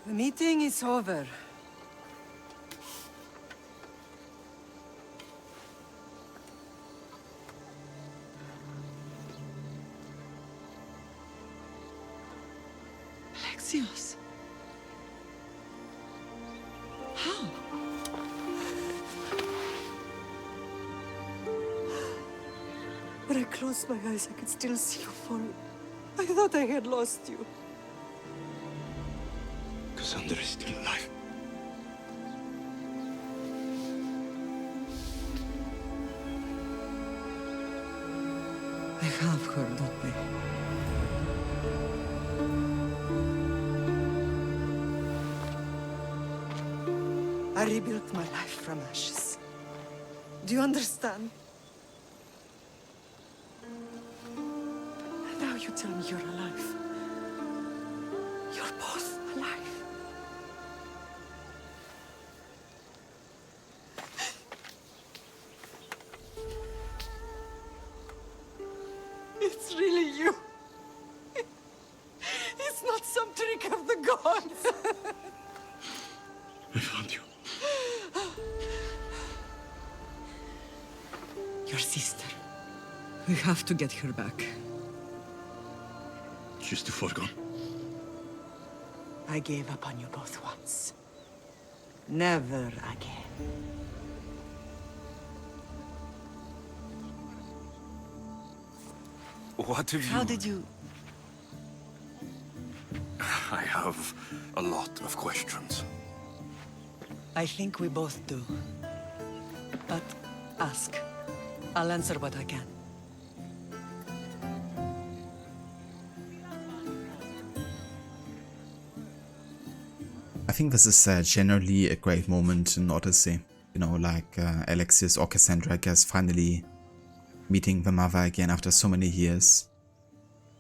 The meeting is over. Alexios. How? When I closed my eyes, I could still see you fall. I thought I had lost you. Cassandra is still alive. They have her, don't they? I rebuilt my life from ashes. Do you understand? And now you tell me you're alive. You're both alive. It's really you. It's not some trick of the gods. I found you. Your sister. We have to get her back. She's too far gone. I gave up on you both once. Never again. What have you... How did you... I have a lot of questions. I think we both do. But ask. I'll answer what I can. I think this is generally a great moment in Odyssey. You know, like Alexios or Cassandra, I guess, finally meeting the mother again after so many years.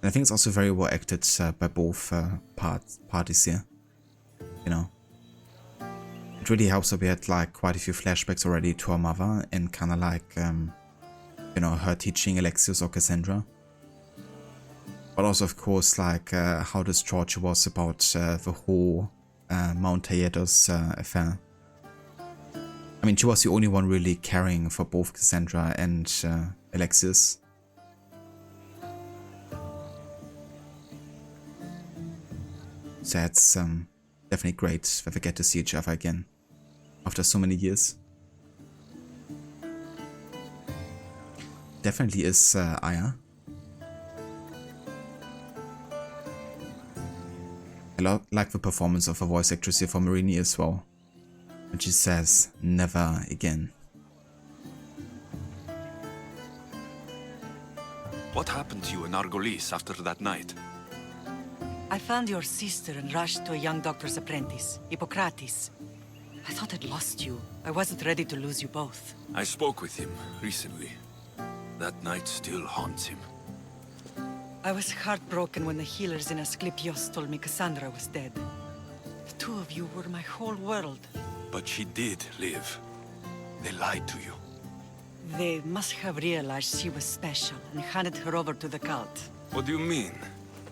And I think it's also very well acted by both parties here. You know, it really helps that we had like quite a few flashbacks already to her mother and kind of like, you know, her teaching Alexios or Cassandra. But also, of course, like how distraught she was about the whole Mount Taygetos affair. I mean, she was the only one really caring for both Cassandra and Alexios. So it's definitely great that we get to see each other again after so many years. definitely is Aya. I like the performance of her voice actress here for Marini as well. And she says, never again. What happened to you in Argolis after that night? I found your sister and rushed to a young doctor's apprentice, Hippocrates. I thought I'd lost you. I wasn't ready to lose you both. I spoke with him recently. That night still haunts him. I was heartbroken when the healers in Asclepios told me Cassandra was dead. The two of you were my whole world. But she did live. They lied to you. They must have realized she was special and handed her over to the cult. What do you mean?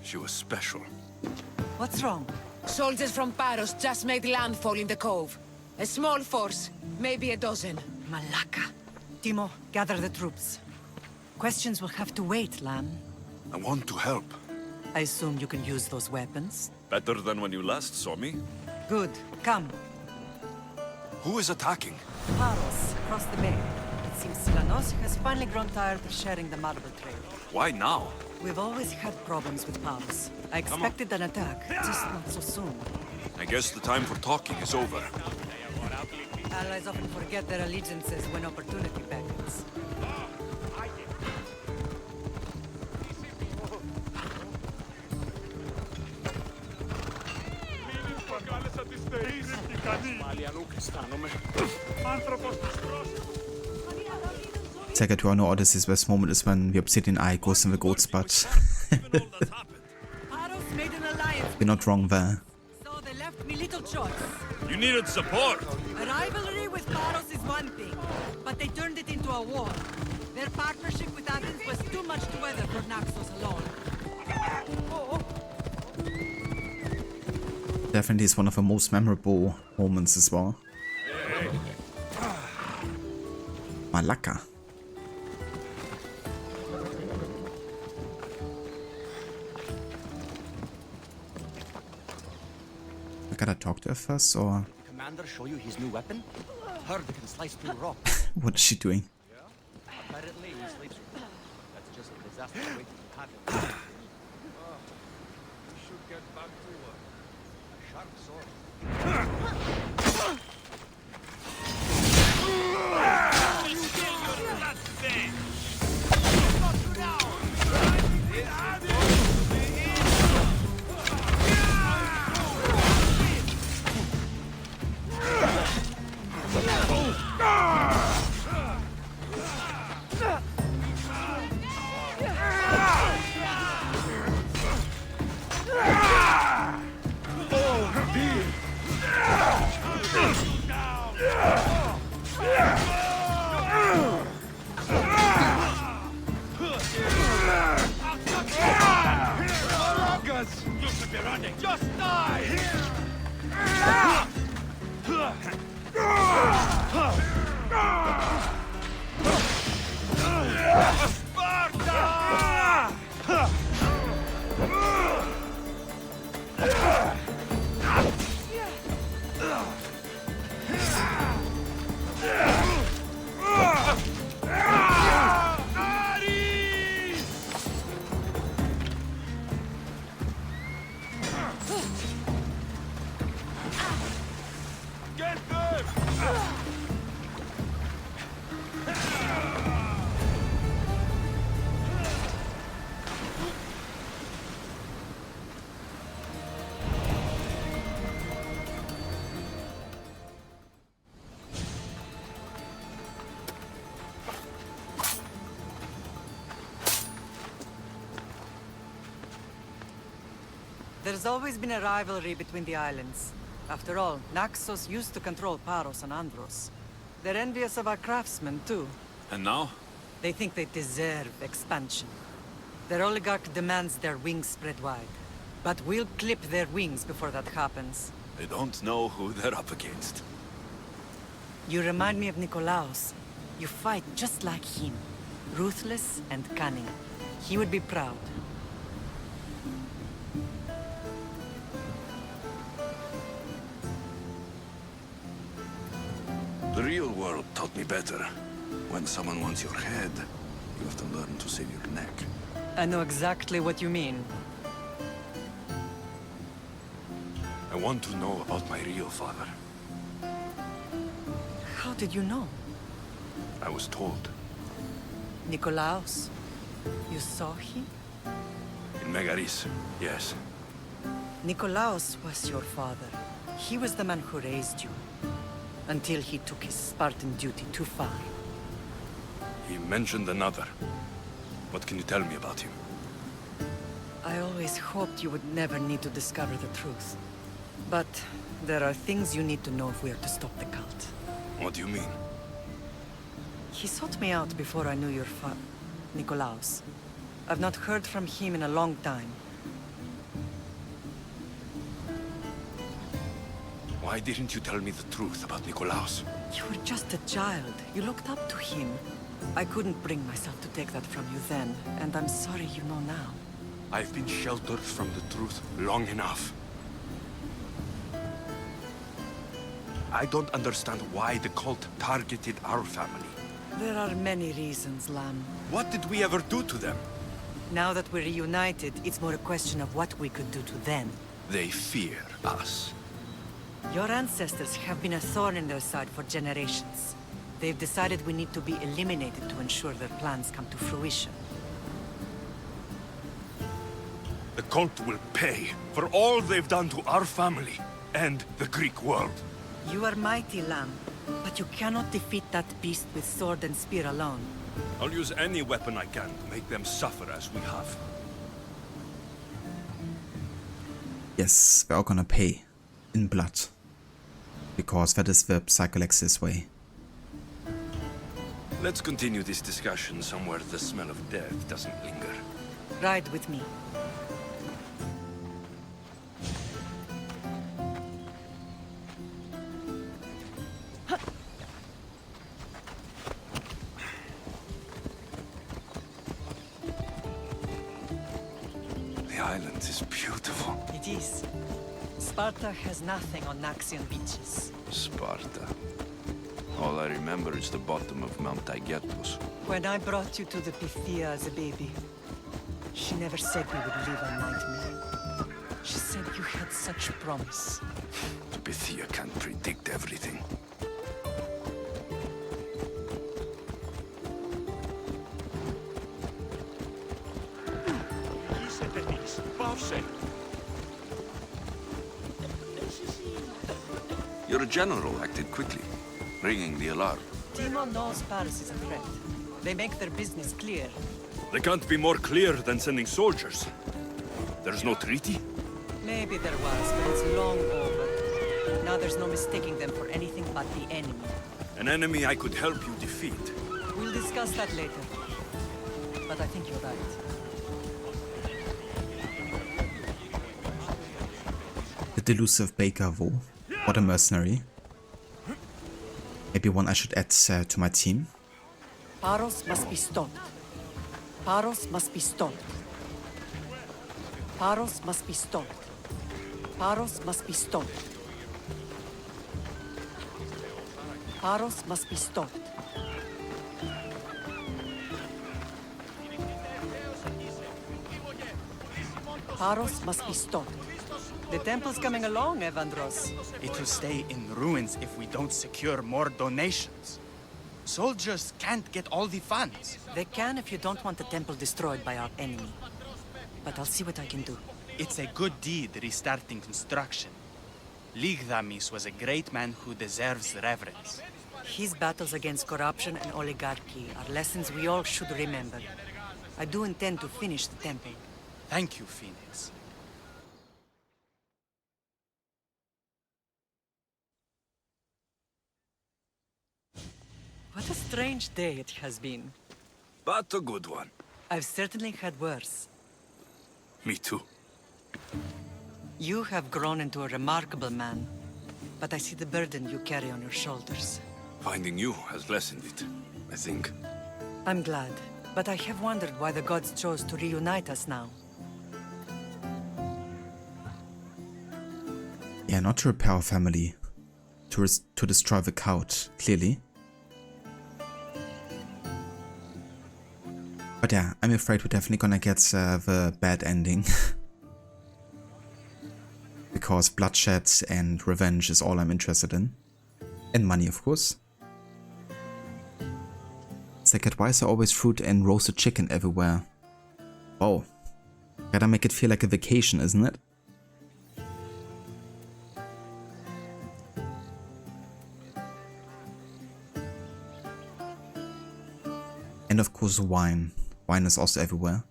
She was special. What's wrong? Soldiers from Paros just made landfall in the cove. A small force, maybe a dozen. Malaka. Timo, gather the troops. Questions will have to wait, Lamb. I want to help. I assume you can use those weapons? Better than when you last saw me. Good. Come. Who is attacking? Paros, across the bay. It seems Silanos has finally grown tired of sharing the marble trail. Why now? We've always had problems with Paros. I expected an attack, just not so soon. I guess the time for talking is over. Allies often forget their allegiances when opportunity beckons. Second to our Odyssey's best moment is when the obsidian eye goes in the goat's butt. You're not wrong there. So they left me little choice. You needed support. A rivalry with Paros is one thing, but they turned it into a war. Their partnership with Athens was too much to weather for Naxos alone. Definitely is one of the most memorable moments as well. Malaka. I gotta talk to her first, or Commander, show you his new weapon? Heard it can slice through rock. what is she doing? Apparently he sleeps with it. That's just a disaster waiting to happen. Should get back to work. A sharp sword. Just die! There's always been a rivalry between the islands. After all, Naxos used to control Paros and Andros. They're envious of our craftsmen, too. And now? They think they deserve expansion. Their oligarch demands their wings spread wide. But we'll clip their wings before that happens. They don't know who they're up against. You remind me of Nikolaos. You fight just like him. Ruthless and cunning. He would be proud. The real world taught me better. When someone wants your head, You have to learn to save your neck. I know exactly what you mean. I want to know about my real father. How did you know? I was told. Nikolaos? You saw him? In Megaris, yes. Nikolaos was your father. He was the man who raised you. Until he took his Spartan duty too far. He mentioned another. What can you tell me about him? I always hoped you would never need to discover the truth. But there are things you need to know if we are to stop the cult. What do you mean? He sought me out before I knew your Nikolaos. I've not heard from him in a long time. Why didn't you tell me the truth about Nikolaos? You were just a child. You looked up to him. I couldn't bring myself to take that from you then, and I'm sorry you know now. I've been sheltered from the truth long enough. I don't understand why the cult targeted our family. There are many reasons, Lam. What did we ever do to them? Now that we're reunited, it's more a question of what we could do to them. They fear us. Your ancestors have been a thorn in their side for generations. They've decided we need to be eliminated to ensure their plans come to fruition. The cult will pay for all they've done to our family and the Greek world. You are mighty, Lam, but you cannot defeat that beast with sword and spear alone. I'll use any weapon I can to make them suffer as we have. Yes, we're all gonna pay in blood. Because that is the Psycholexis way. Let's continue this discussion somewhere the smell of death doesn't linger. Ride with me. The island is beautiful. It is. Sparta has nothing on Naxian beaches. Sparta. All I remember is the bottom of Mount Aigietos. When I brought you to the Pythia as a baby, she never said we would live a nightmare. She said you had such promise. The Pythia can't predict everything. Your general acted quickly, ringing the alarm. Timon knows Paris is a threat. They make their business clear. They can't be more clear than sending soldiers. There's no treaty? Maybe there was, but it's long over. Now there's no mistaking them for anything but the enemy. An enemy I could help you defeat. We'll discuss that later. But I think you're right. The delusive Baker Vo. What a mercenary. Maybe one I should add to my team. Paros must be stopped. Paros must be stopped. Paros must be stopped. Paros must be stopped. Paros must be stopped. Paros must be stopped. The temple's coming along, Evandros. It will stay in ruins if we don't secure more donations. Soldiers can't get all the funds. They can if you don't want the temple destroyed by our enemy. But I'll see what I can do. It's a good deed restarting construction. Ligdamis was a great man who deserves reverence. His battles against corruption and oligarchy are lessons we all should remember. I do intend to finish the temple. Thank you, Phoenix. What a strange day it has been. But a good one. I've certainly had worse. Me too. You have grown into a remarkable man, but I see the burden you carry on your shoulders. Finding you has lessened it, I think. I'm glad, but I have wondered why the gods chose to reunite us now. Yeah, not to repair our family. To destroy the cult, clearly. But yeah, I'm afraid we're definitely gonna get the bad ending. Because bloodshed and revenge is all I'm interested in. And money, of course. Second, why is there always fruit and roasted chicken everywhere? Oh. Gotta make it feel like a vacation, isn't it? And of course wine. Wine is also everywhere.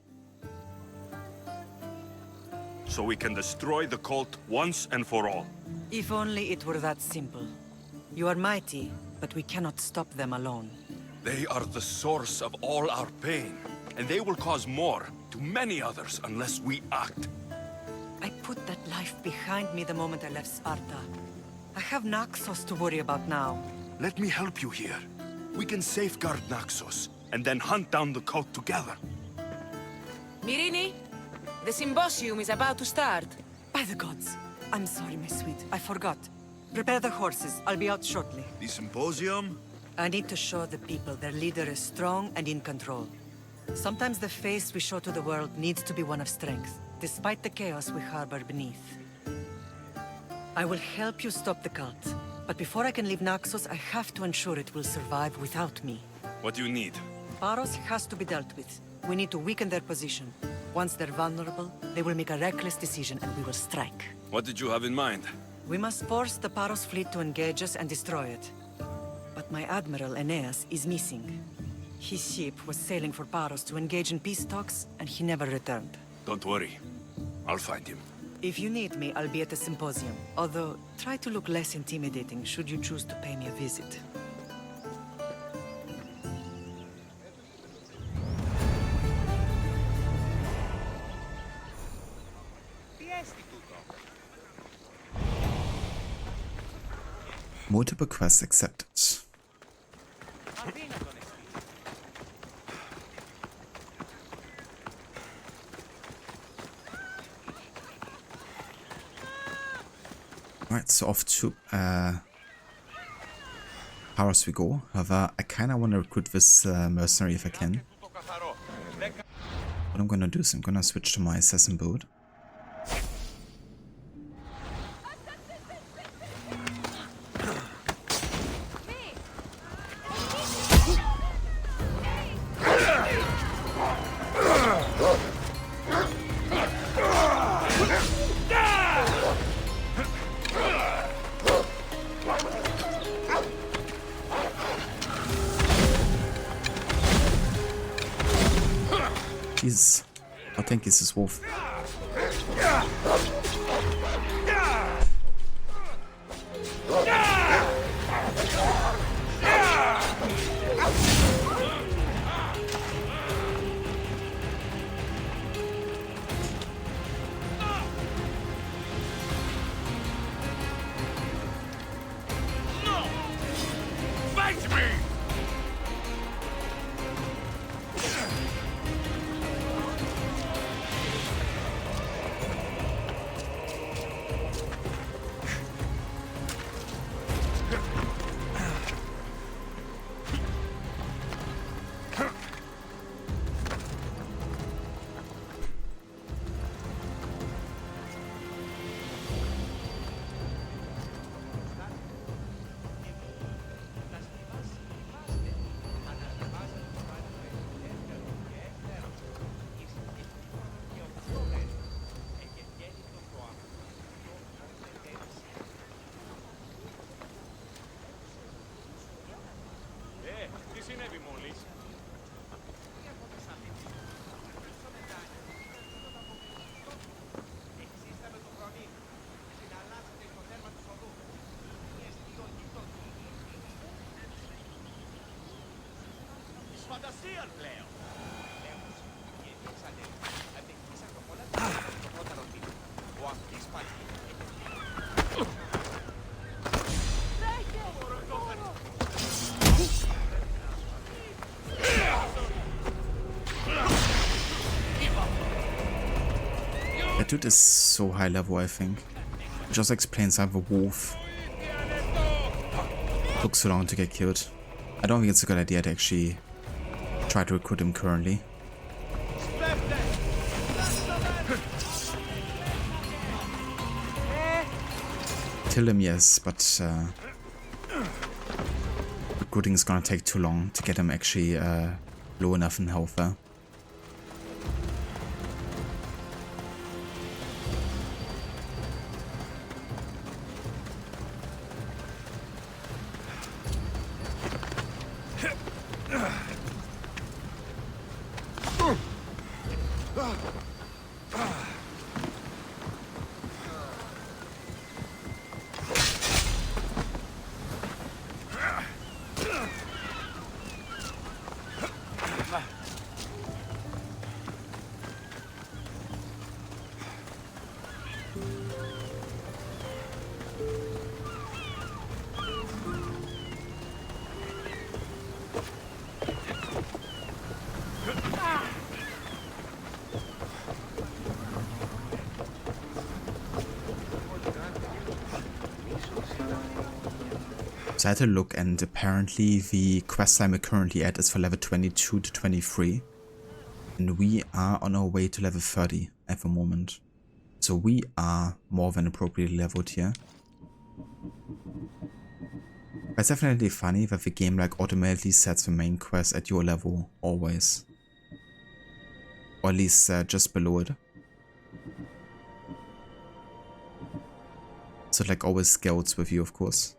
So we can destroy the cult once and for all. If only it were that simple. You are mighty, but we cannot stop them alone. They are the source of all our pain, and they will cause more to many others unless we act. I put that life behind me the moment I left Sparta. I have Naxos to worry about now. Let me help you here. We can safeguard Naxos, and then hunt down the cult together. Myrrine, the symposium is about to start. By the gods. I'm sorry, my sweet. I forgot. Prepare the horses. I'll be out shortly. The symposium? I need to show the people their leader is strong and in control. Sometimes the face we show to the world needs to be one of strength, despite the chaos we harbor beneath. I will help you stop the cult, but before I can leave Naxos, I have to ensure it will survive without me. What do you need? Paros has to be dealt with. We need to weaken their position. Once they're vulnerable, they will make a reckless decision and we will strike. What did you have in mind? We must force the Paros fleet to engage us and destroy it. But my admiral, Aeneas, is missing. His ship was sailing for Paros to engage in peace talks, and he never returned. Don't worry. I'll find him. If you need me, I'll be at the symposium. Although, try to look less intimidating should you choose to pay me a visit. Multiple quests accepted. Alright, so off to Paros we go. However, I kinda wanna recruit this mercenary if I can. What I'm gonna do is I'm gonna switch to my assassin build. Jesus. I think it's this wolf. That dude is so high level, I think. Which also explains why the wolf took so long to get killed. I don't think it's a good idea to actually try to recruit him currently. Kill him, yes, but recruiting is gonna take too long to get him actually low enough in health there. So I had a look, and apparently the quest line we're currently at is for level 22 to 23. And we are on our way to level 30 at the moment. So we are more than appropriately leveled here. But it's definitely funny that the game like automatically sets the main quest at your level always. Or at least just below it. So it like always scouts with you, of course.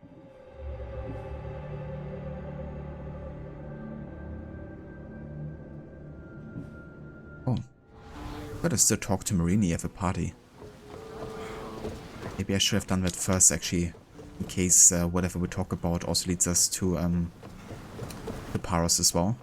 Oh, gotta still talk to Marini at the party. Maybe I should have done that first, actually, in case whatever we talk about also leads us to Paros as well.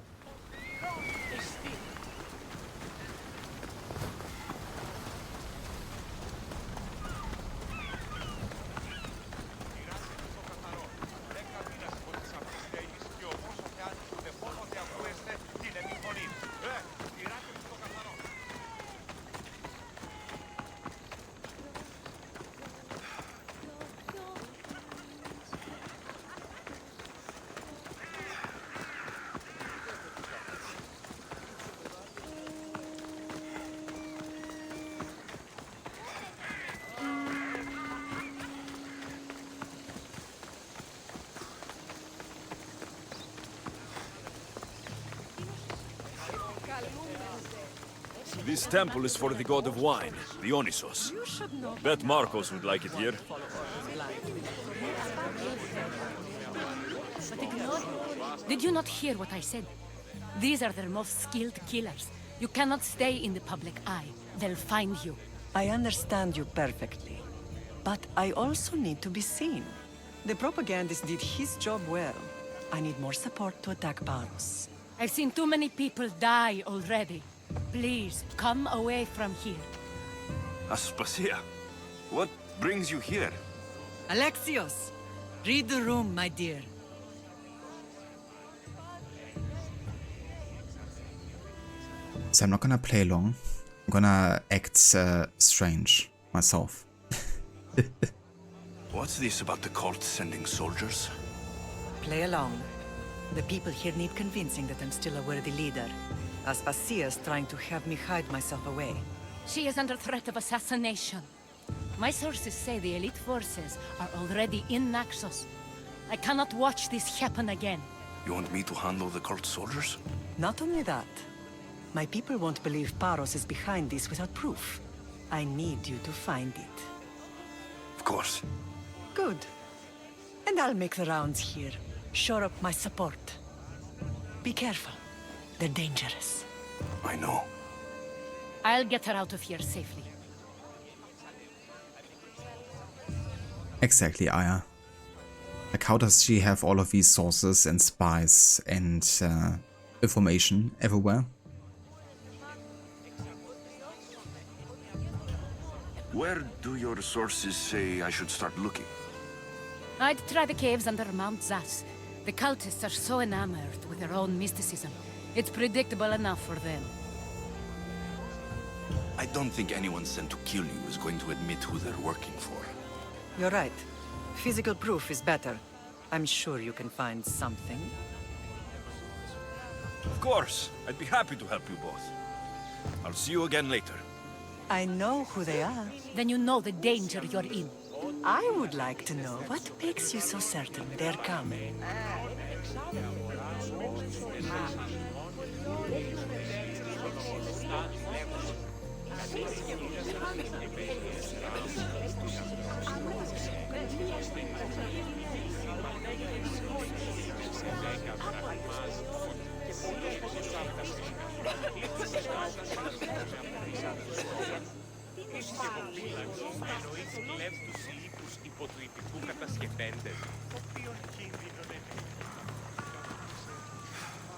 This temple is for the god of wine, Dionysos. Bet Marcos would like it here. Did you not hear what I said? These are their most skilled killers. You cannot stay in the public eye. They'll find you. I understand you perfectly. But I also need to be seen. The propagandist did his job well. I need more support to attack Paros. I've seen too many people die already. Please, come away from here. Aspasia, what brings you here? Alexios! Read the room, my dear. So I'm not gonna play long. I'm gonna act strange myself. What's this about the cult sending soldiers? Play along. The people here need convincing that I'm still a worthy leader. Aspasia's trying to have me hide myself away. She is under threat of assassination. My sources say the elite forces are already in Naxos. I cannot watch this happen again. You want me to handle the cult soldiers? Not only that. My people won't believe Paros is behind this without proof. I need you to find it. Of course. Good. And I'll make the rounds here. Shore up my support. Be careful. They're dangerous. I know. I'll get her out of here safely. Exactly, Aya. Like, how does she have all of these sources and spies and information everywhere? Where do your sources say I should start looking? I'd try the caves under Mount Zas. The cultists are so enamored with their own mysticism. It's predictable enough for them. I don't think anyone sent to kill you is going to admit who they're working for. You're right. Physical proof is better. I'm sure you can find something. Of course. I'd be happy to help you both. I'll see you again later. I know who they are. Then you know the danger you're in. I would like to know what makes you so certain they're coming.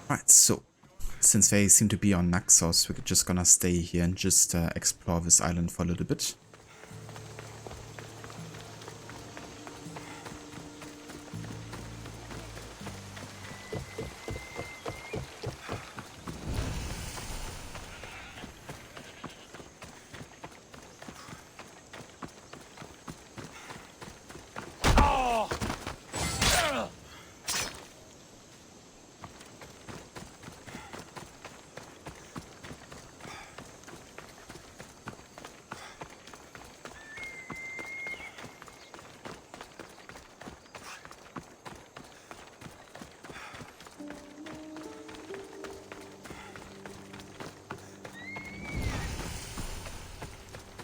Alright, so since they seem to be on Naxos, we're just gonna stay here and just explore this island for a little bit.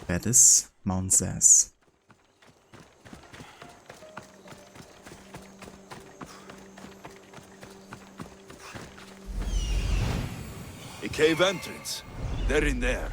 That is Mount Zaz. A cave entrance. They're in there.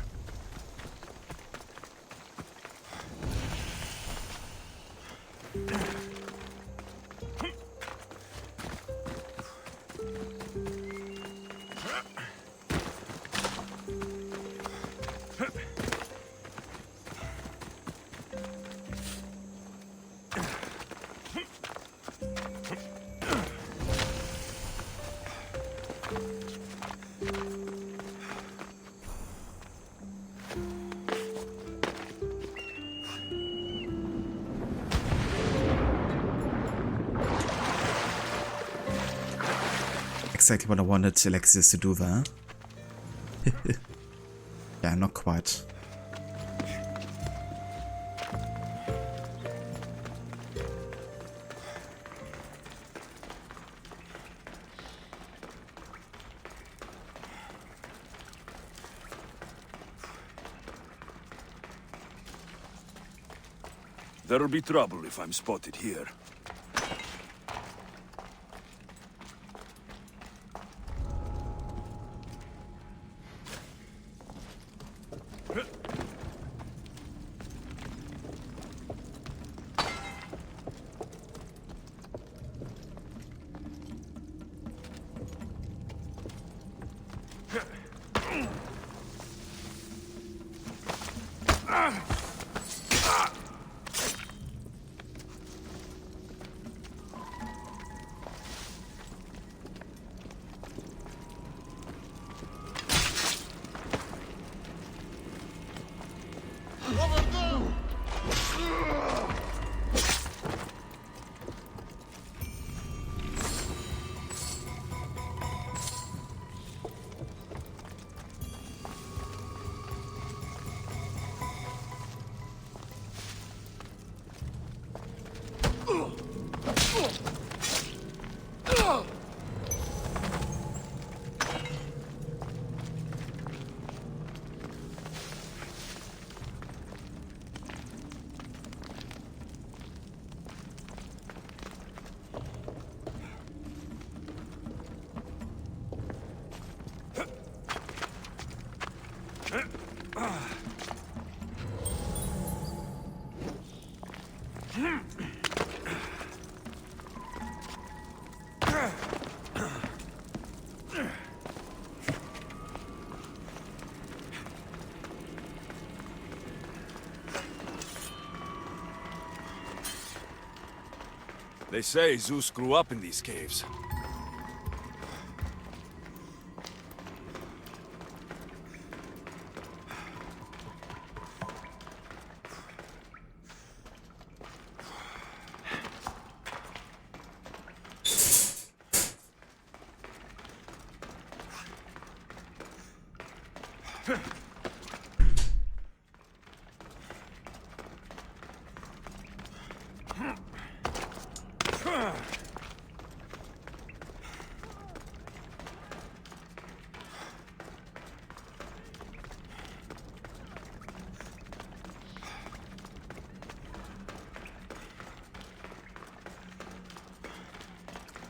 Exactly what I wanted Alexius to do there. Yeah, not quite. There'll be trouble if I'm spotted here. They say Zeus grew up in these caves.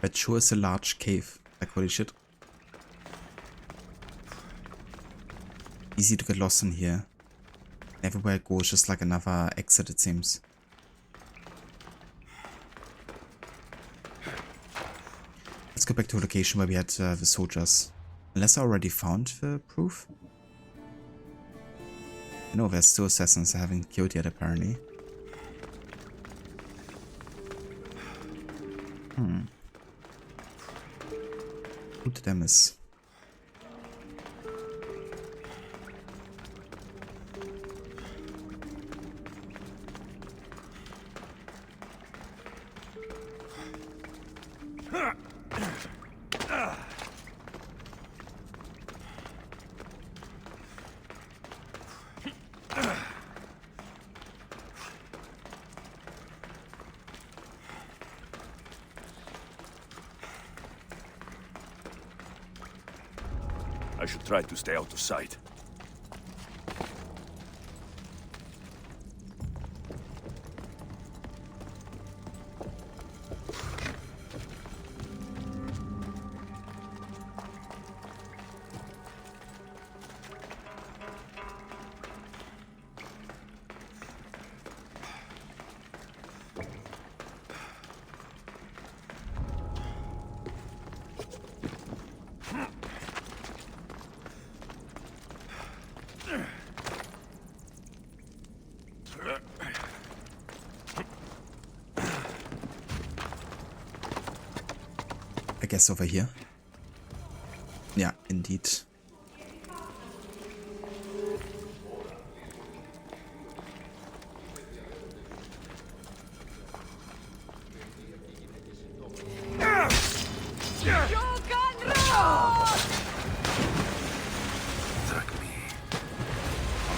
But sure is a large cave. Like, holy shit. Easy to get lost in here. Everywhere I go is just like another exit, it seems. Let's go back to a location where we had the soldiers. Unless I already found the proof. No, there's two assassins I haven't killed yet, apparently. Who did I miss? I should try to stay out of sight. I guess over here. Yeah, indeed.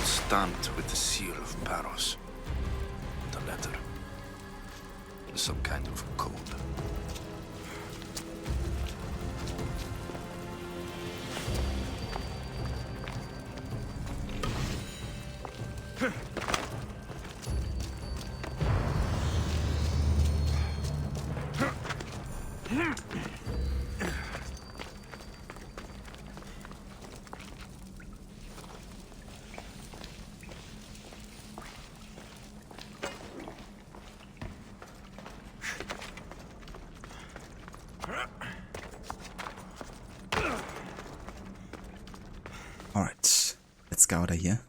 Stamped with the seal of Paros. The letter. Some kind of code. Alright, let's go out of here.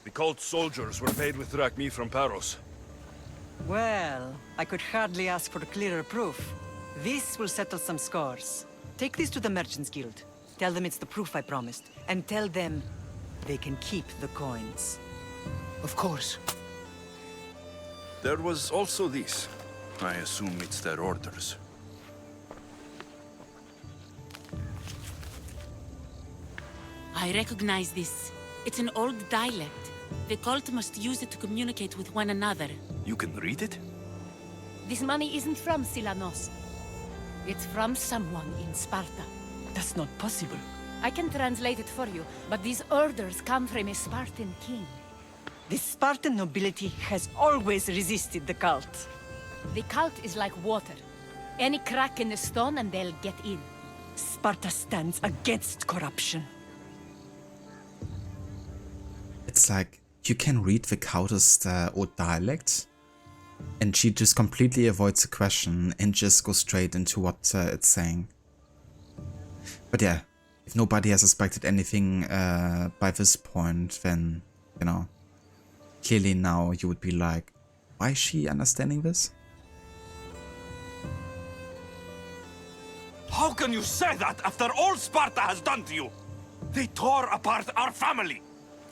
The cult soldiers were paid with drachmi from Paros. Well, I could hardly ask for clearer proof. This will settle some scores. Take this to the Merchants Guild. Tell them it's the proof I promised. And tell them they can keep the coins. Of course. There was also this. I assume it's their orders. I recognize this. It's an old dialect. The cult must use it to communicate with one another. You can read it? This money isn't from Silanos. It's from someone in Sparta. That's not possible. I can translate it for you, but these orders come from a Spartan king. The Spartan nobility has always resisted the cult. The cult is like water. Any crack in the stone and they'll get in. Sparta stands against corruption. It's like, you can read the Countess' old dialect, and she just completely avoids the question and just goes straight into what it's saying. But yeah, if nobody has suspected anything by this point, then, you know, clearly now you would be like, why is she understanding this? How can you say that after all Sparta has done to you? They tore apart our family.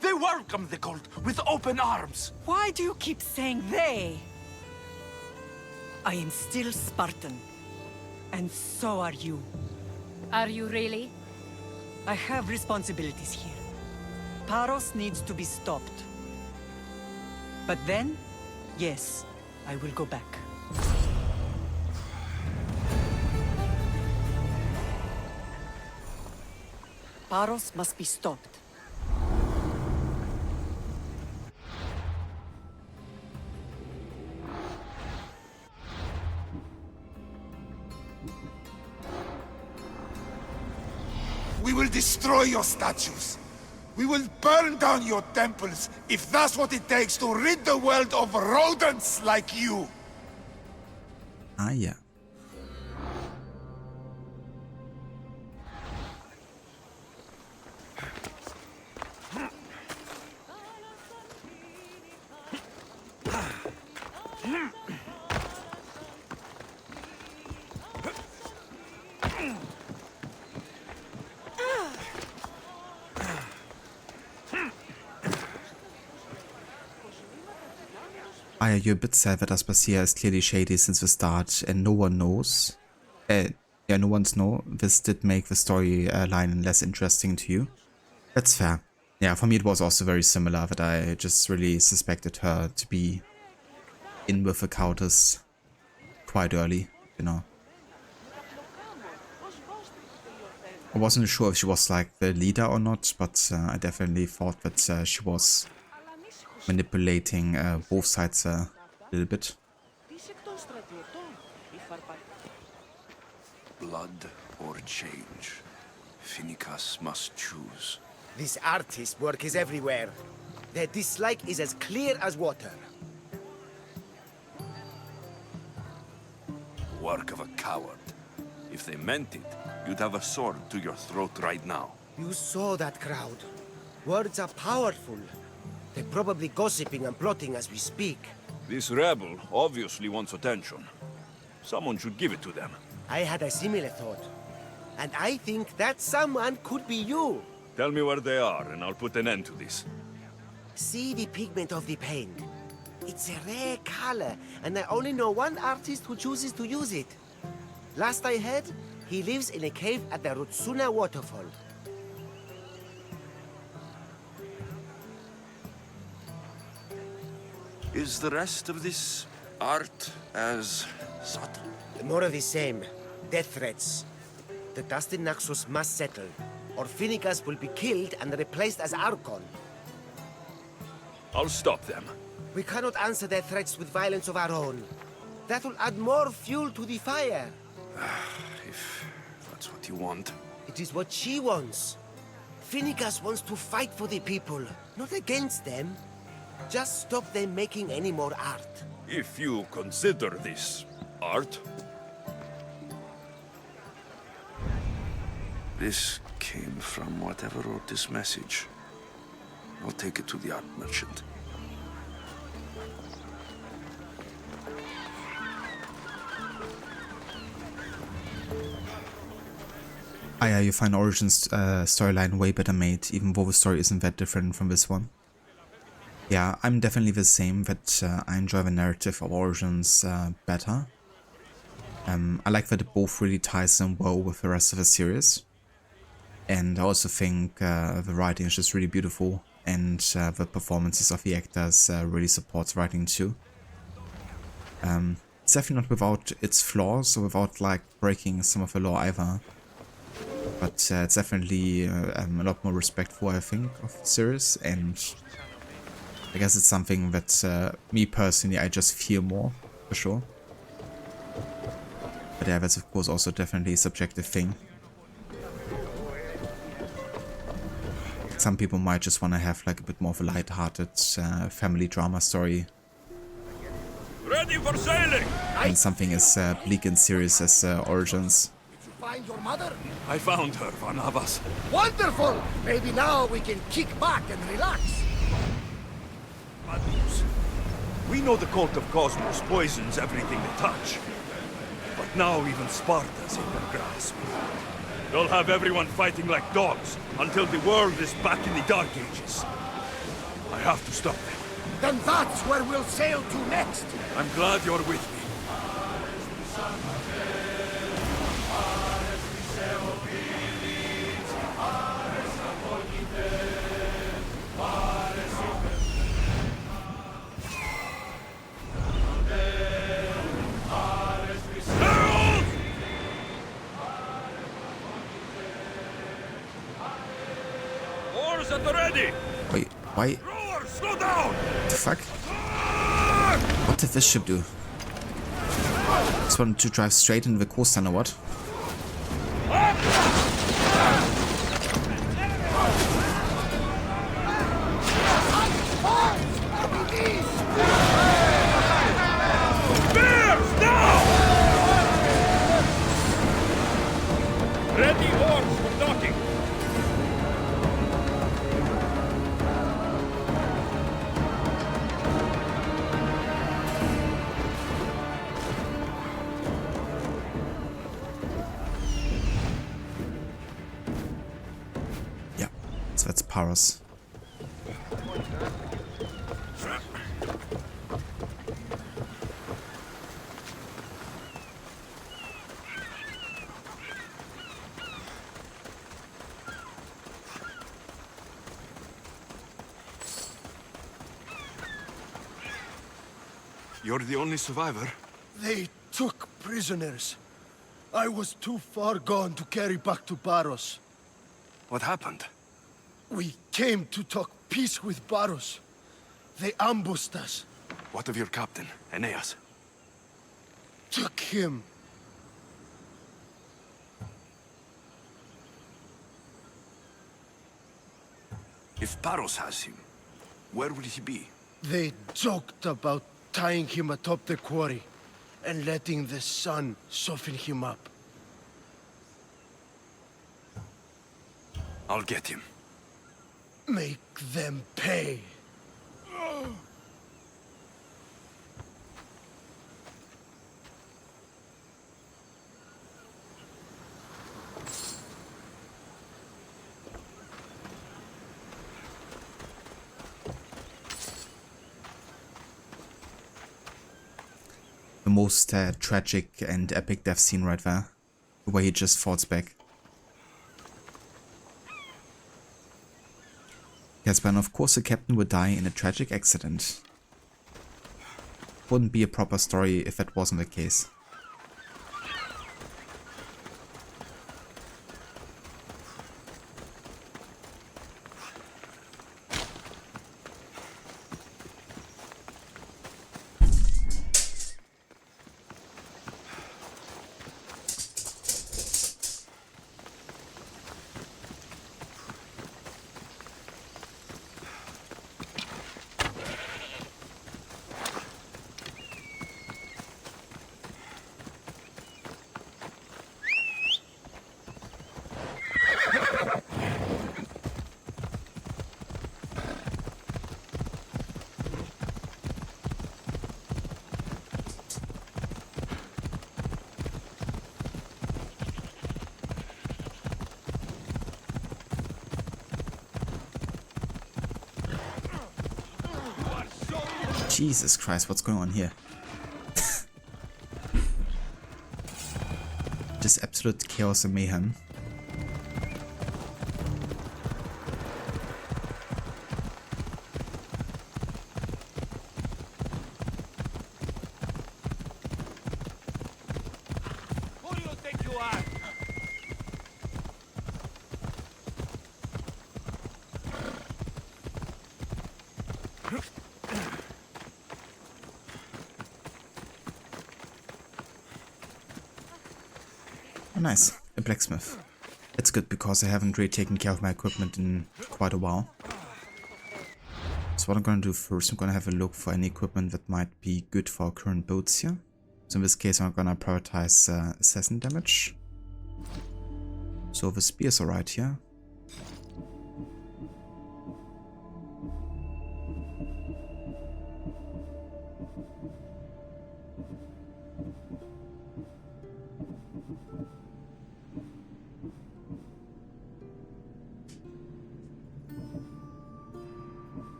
They welcomed the cult with open arms. Why do you keep saying they? I am still Spartan. And so are you. Are you really? I have responsibilities here. Paros needs to be stopped. But then, yes, I will go back. Paros must be stopped. We will destroy your statues. We will burn down your temples if that's what it takes to rid the world of rodents like you. Ah, yeah. Ah, you're a bit sad that Aspasia is clearly shady since the start, and no one knows. Yeah, no one's know. This did make the storyline less interesting to you. That's fair. Yeah, for me it was also very similar, that I just really suspected her to be in with the Countess quite early, you know. I wasn't sure if she was like the leader or not, but I definitely thought that she was manipulating both sides a little bit. Blood or change. Phoenicus must choose. This artist's work is everywhere. Their dislike is as clear as water. Work of a coward. If they meant it, you'd have a sword to your throat right now. You saw that crowd. Words are powerful. They're probably gossiping and plotting as we speak. This rebel obviously wants attention. Someone should give it to them. I had a similar thought. And I think that someone could be you. Tell me where they are, and I'll put an end to this. See the pigment of the paint. It's a rare color, and I only know one artist who chooses to use it. Last I heard, he lives in a cave at the Rutsuna waterfall. Is the rest of this art as subtle? More of the same. Death threats. The dust in Naxos must settle, or Phoenicus will be killed and replaced as Archon. I'll stop them. We cannot answer their threats with violence of our own. That will add more fuel to the fire. If that's what you want. It is what she wants. Phoenicus wants to fight for the people, not against them. Just stop them making any more art. If you consider this art. This came from whatever wrote this message. I'll take it to the art merchant. Ah yeah, you find Origin's storyline way better made, even though the story isn't that different from this one. Yeah, I'm definitely the same, that I enjoy the narrative of Origins better. I like that it both really ties in well with the rest of the series. And I also think the writing is just really beautiful, and the performances of the actors really support the writing too. It's definitely not without its flaws, or without like breaking some of the law either. But it's definitely a lot more respectful, I think, of the series, and I guess it's something that me personally, I just feel more, for sure. But yeah, that's of course also definitely a subjective thing. Some people might just want to have like a bit more of a light-hearted family drama story. Ready for sailing! And something as bleak and serious as Origins. Find your mother? I found her, Van Havas. Wonderful! Maybe now we can kick back and relax. Bad news. We know the cult of Cosmos poisons everything they touch. But now even Sparta's in their grasp. They'll have everyone fighting like dogs until the world is back in the Dark Ages. I have to stop them. Then that's where we'll sail to next. I'm glad you're with me. Oars at the ready! Wait, why? Rower, slow down! What the fuck? What did this ship do? Just wanted to drive straight into the coastline or what? Bears, now! Ready oars for docking. So that's Paros. You're the only survivor? They took prisoners. I was too far gone to carry back to Paros. What happened? We came to talk peace with Paros. They ambushed us. What of your captain, Aeneas? Took him. If Paros has him, where will he be? They joked about tying him atop the quarry and letting the sun soften him up. I'll get him. Make them pay. The most tragic and epic death scene right there. The way he just falls back. Yes, but of course the captain would die in a tragic accident. Wouldn't be a proper story if that wasn't the case. Jesus Christ, what's going on here? Just absolute chaos and mayhem. Who do you think you are? Oh, nice. A blacksmith. It's good because I haven't really taken care of my equipment in quite a while. So what I'm gonna do first, I'm gonna have a look for any equipment that might be good for our current builds here. So in this case, I'm gonna prioritize assassin damage. So the spear's alright here.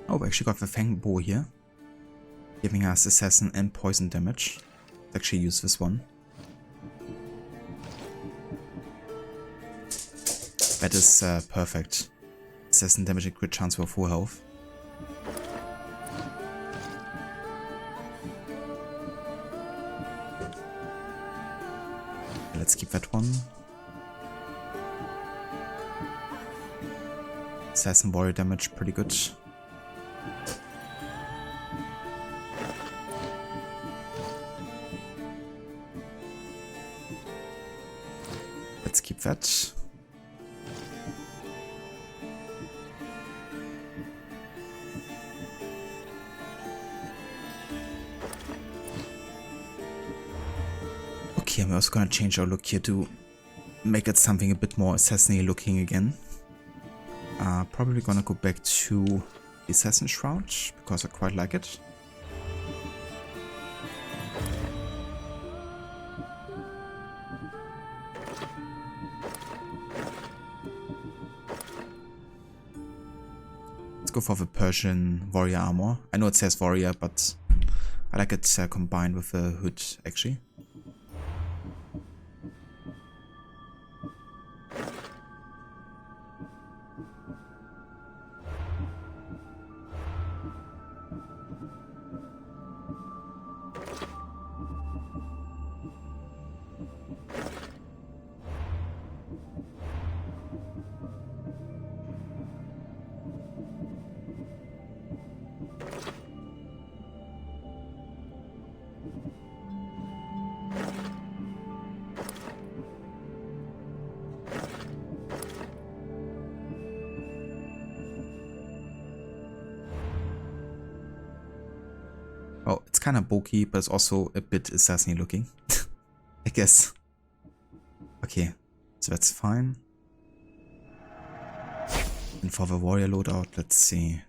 Oh, we actually got the Fang Bow here, giving us assassin and poison damage. Let's actually use this one. That is perfect. Assassin damage and crit chance for full health. Let's keep that one. Assassin warrior damage, pretty good. Let's keep that. Okay, I'm also gonna change our look here to make it something a bit more assassin-y looking again. Probably gonna go back to the Assassin Shroud, because I quite like it. Let's go for the Persian warrior armor. I know it says warrior, but I like it combined with the hood, actually. Oh, it's kind of bulky, but it's also a bit assassin-y looking, I guess. Okay, so that's fine. And for the warrior loadout, let's see.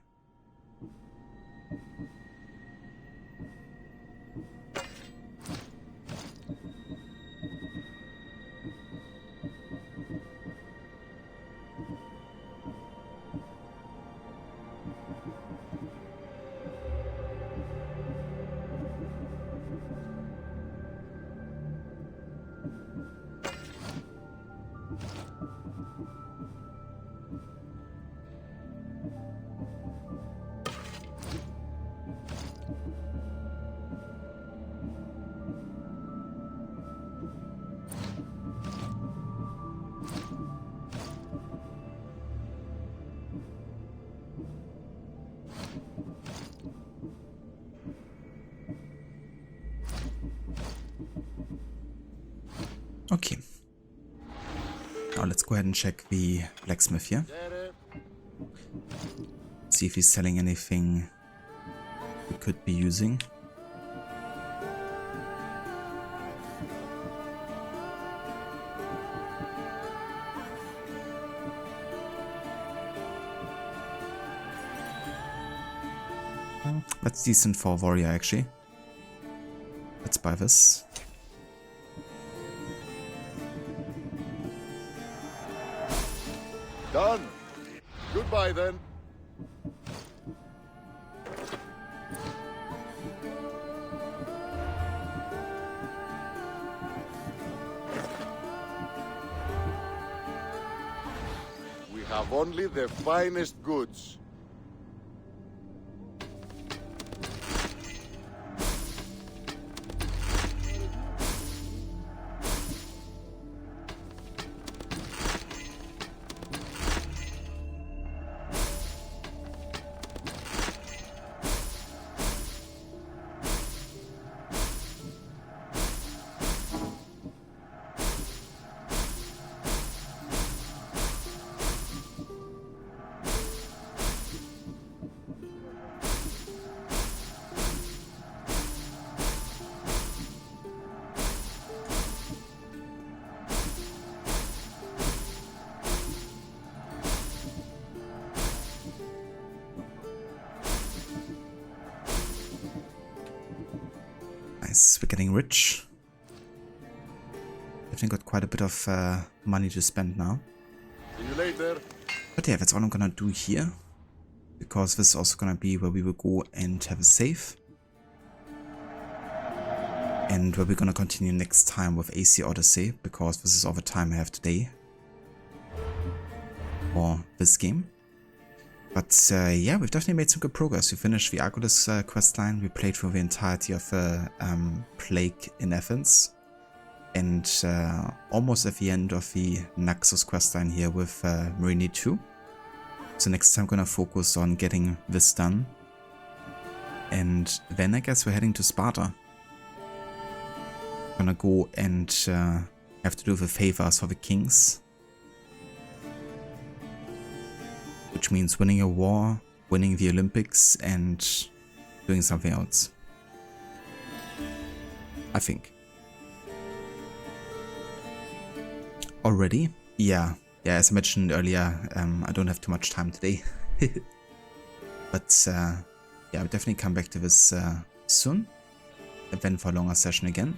Okay. Now let's go ahead and check the blacksmith here. See if he's selling anything we could be using. That's decent for a warrior, actually. Let's buy this. Done. Goodbye, then. We have only the finest goods. We're getting rich. Definitely got quite a bit of money to spend now. See you later. But yeah, that's all I'm gonna do here. Because this is also gonna be where we will go and have a save. And where we're gonna continue next time with AC Odyssey. Because this is all the time I have today for this game. But yeah, we've definitely made some good progress. We finished the Argolis questline. We played through the entirety of the Plague in Athens. And almost at the end of the Naxos questline here with Marini 2. So next time I'm gonna focus on getting this done. And then I guess we're heading to Sparta. Gonna go and have to do the favors for the kings. Which means winning a war, winning the Olympics, and doing something else. I think. Already? Yeah. Yeah, as I mentioned earlier, I don't have too much time today. But yeah, I'll definitely come back to this soon. And then for a longer session again.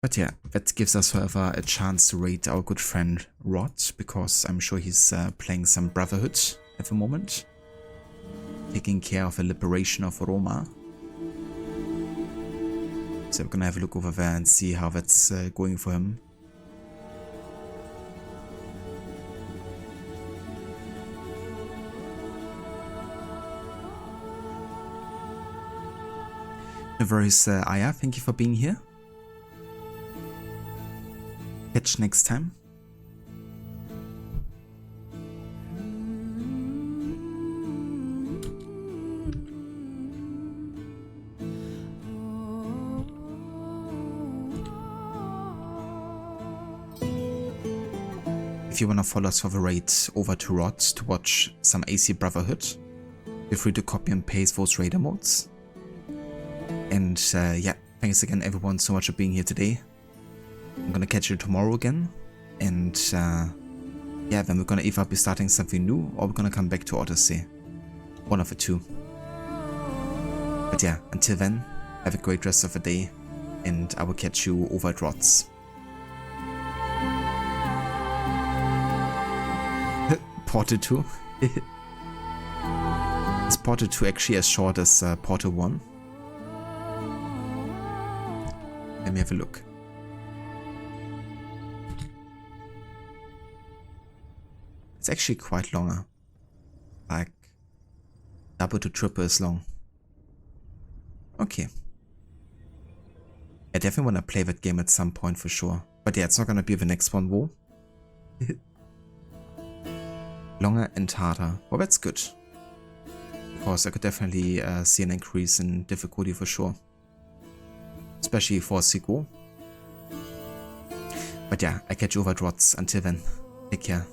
But yeah, that gives us, however, a chance to raid our good friend Rod, because I'm sure he's playing some Brotherhood at the moment. Taking care of the liberation of Roma. So we're gonna have a look over there and see how that's going for him. No worries, Aya, thank you for being here. Catch next time. If you wanna follow us for the raid over to Rod to watch some AC Brotherhood, feel free to copy and paste those raider modes. And yeah, thanks again everyone so much for being here today. I'm gonna catch you tomorrow again, and yeah, then we're gonna either be starting something new or we're gonna come back to Odyssey. One of the two. But yeah, until then, have a great rest of the day, and I will catch you over at Rod's. Portal 2? Is Portal 2 actually as short as Portal 1? Let me have a look. It's actually quite longer. Like double to triple as long. Okay. I definitely want to play that game at some point for sure. But yeah, it's not gonna be the next one, though. Longer and harder. Well, that's good. Because I could definitely see an increase in difficulty for sure. Especially for a sequel. But yeah, I catch you over at Rods. Until then, take care.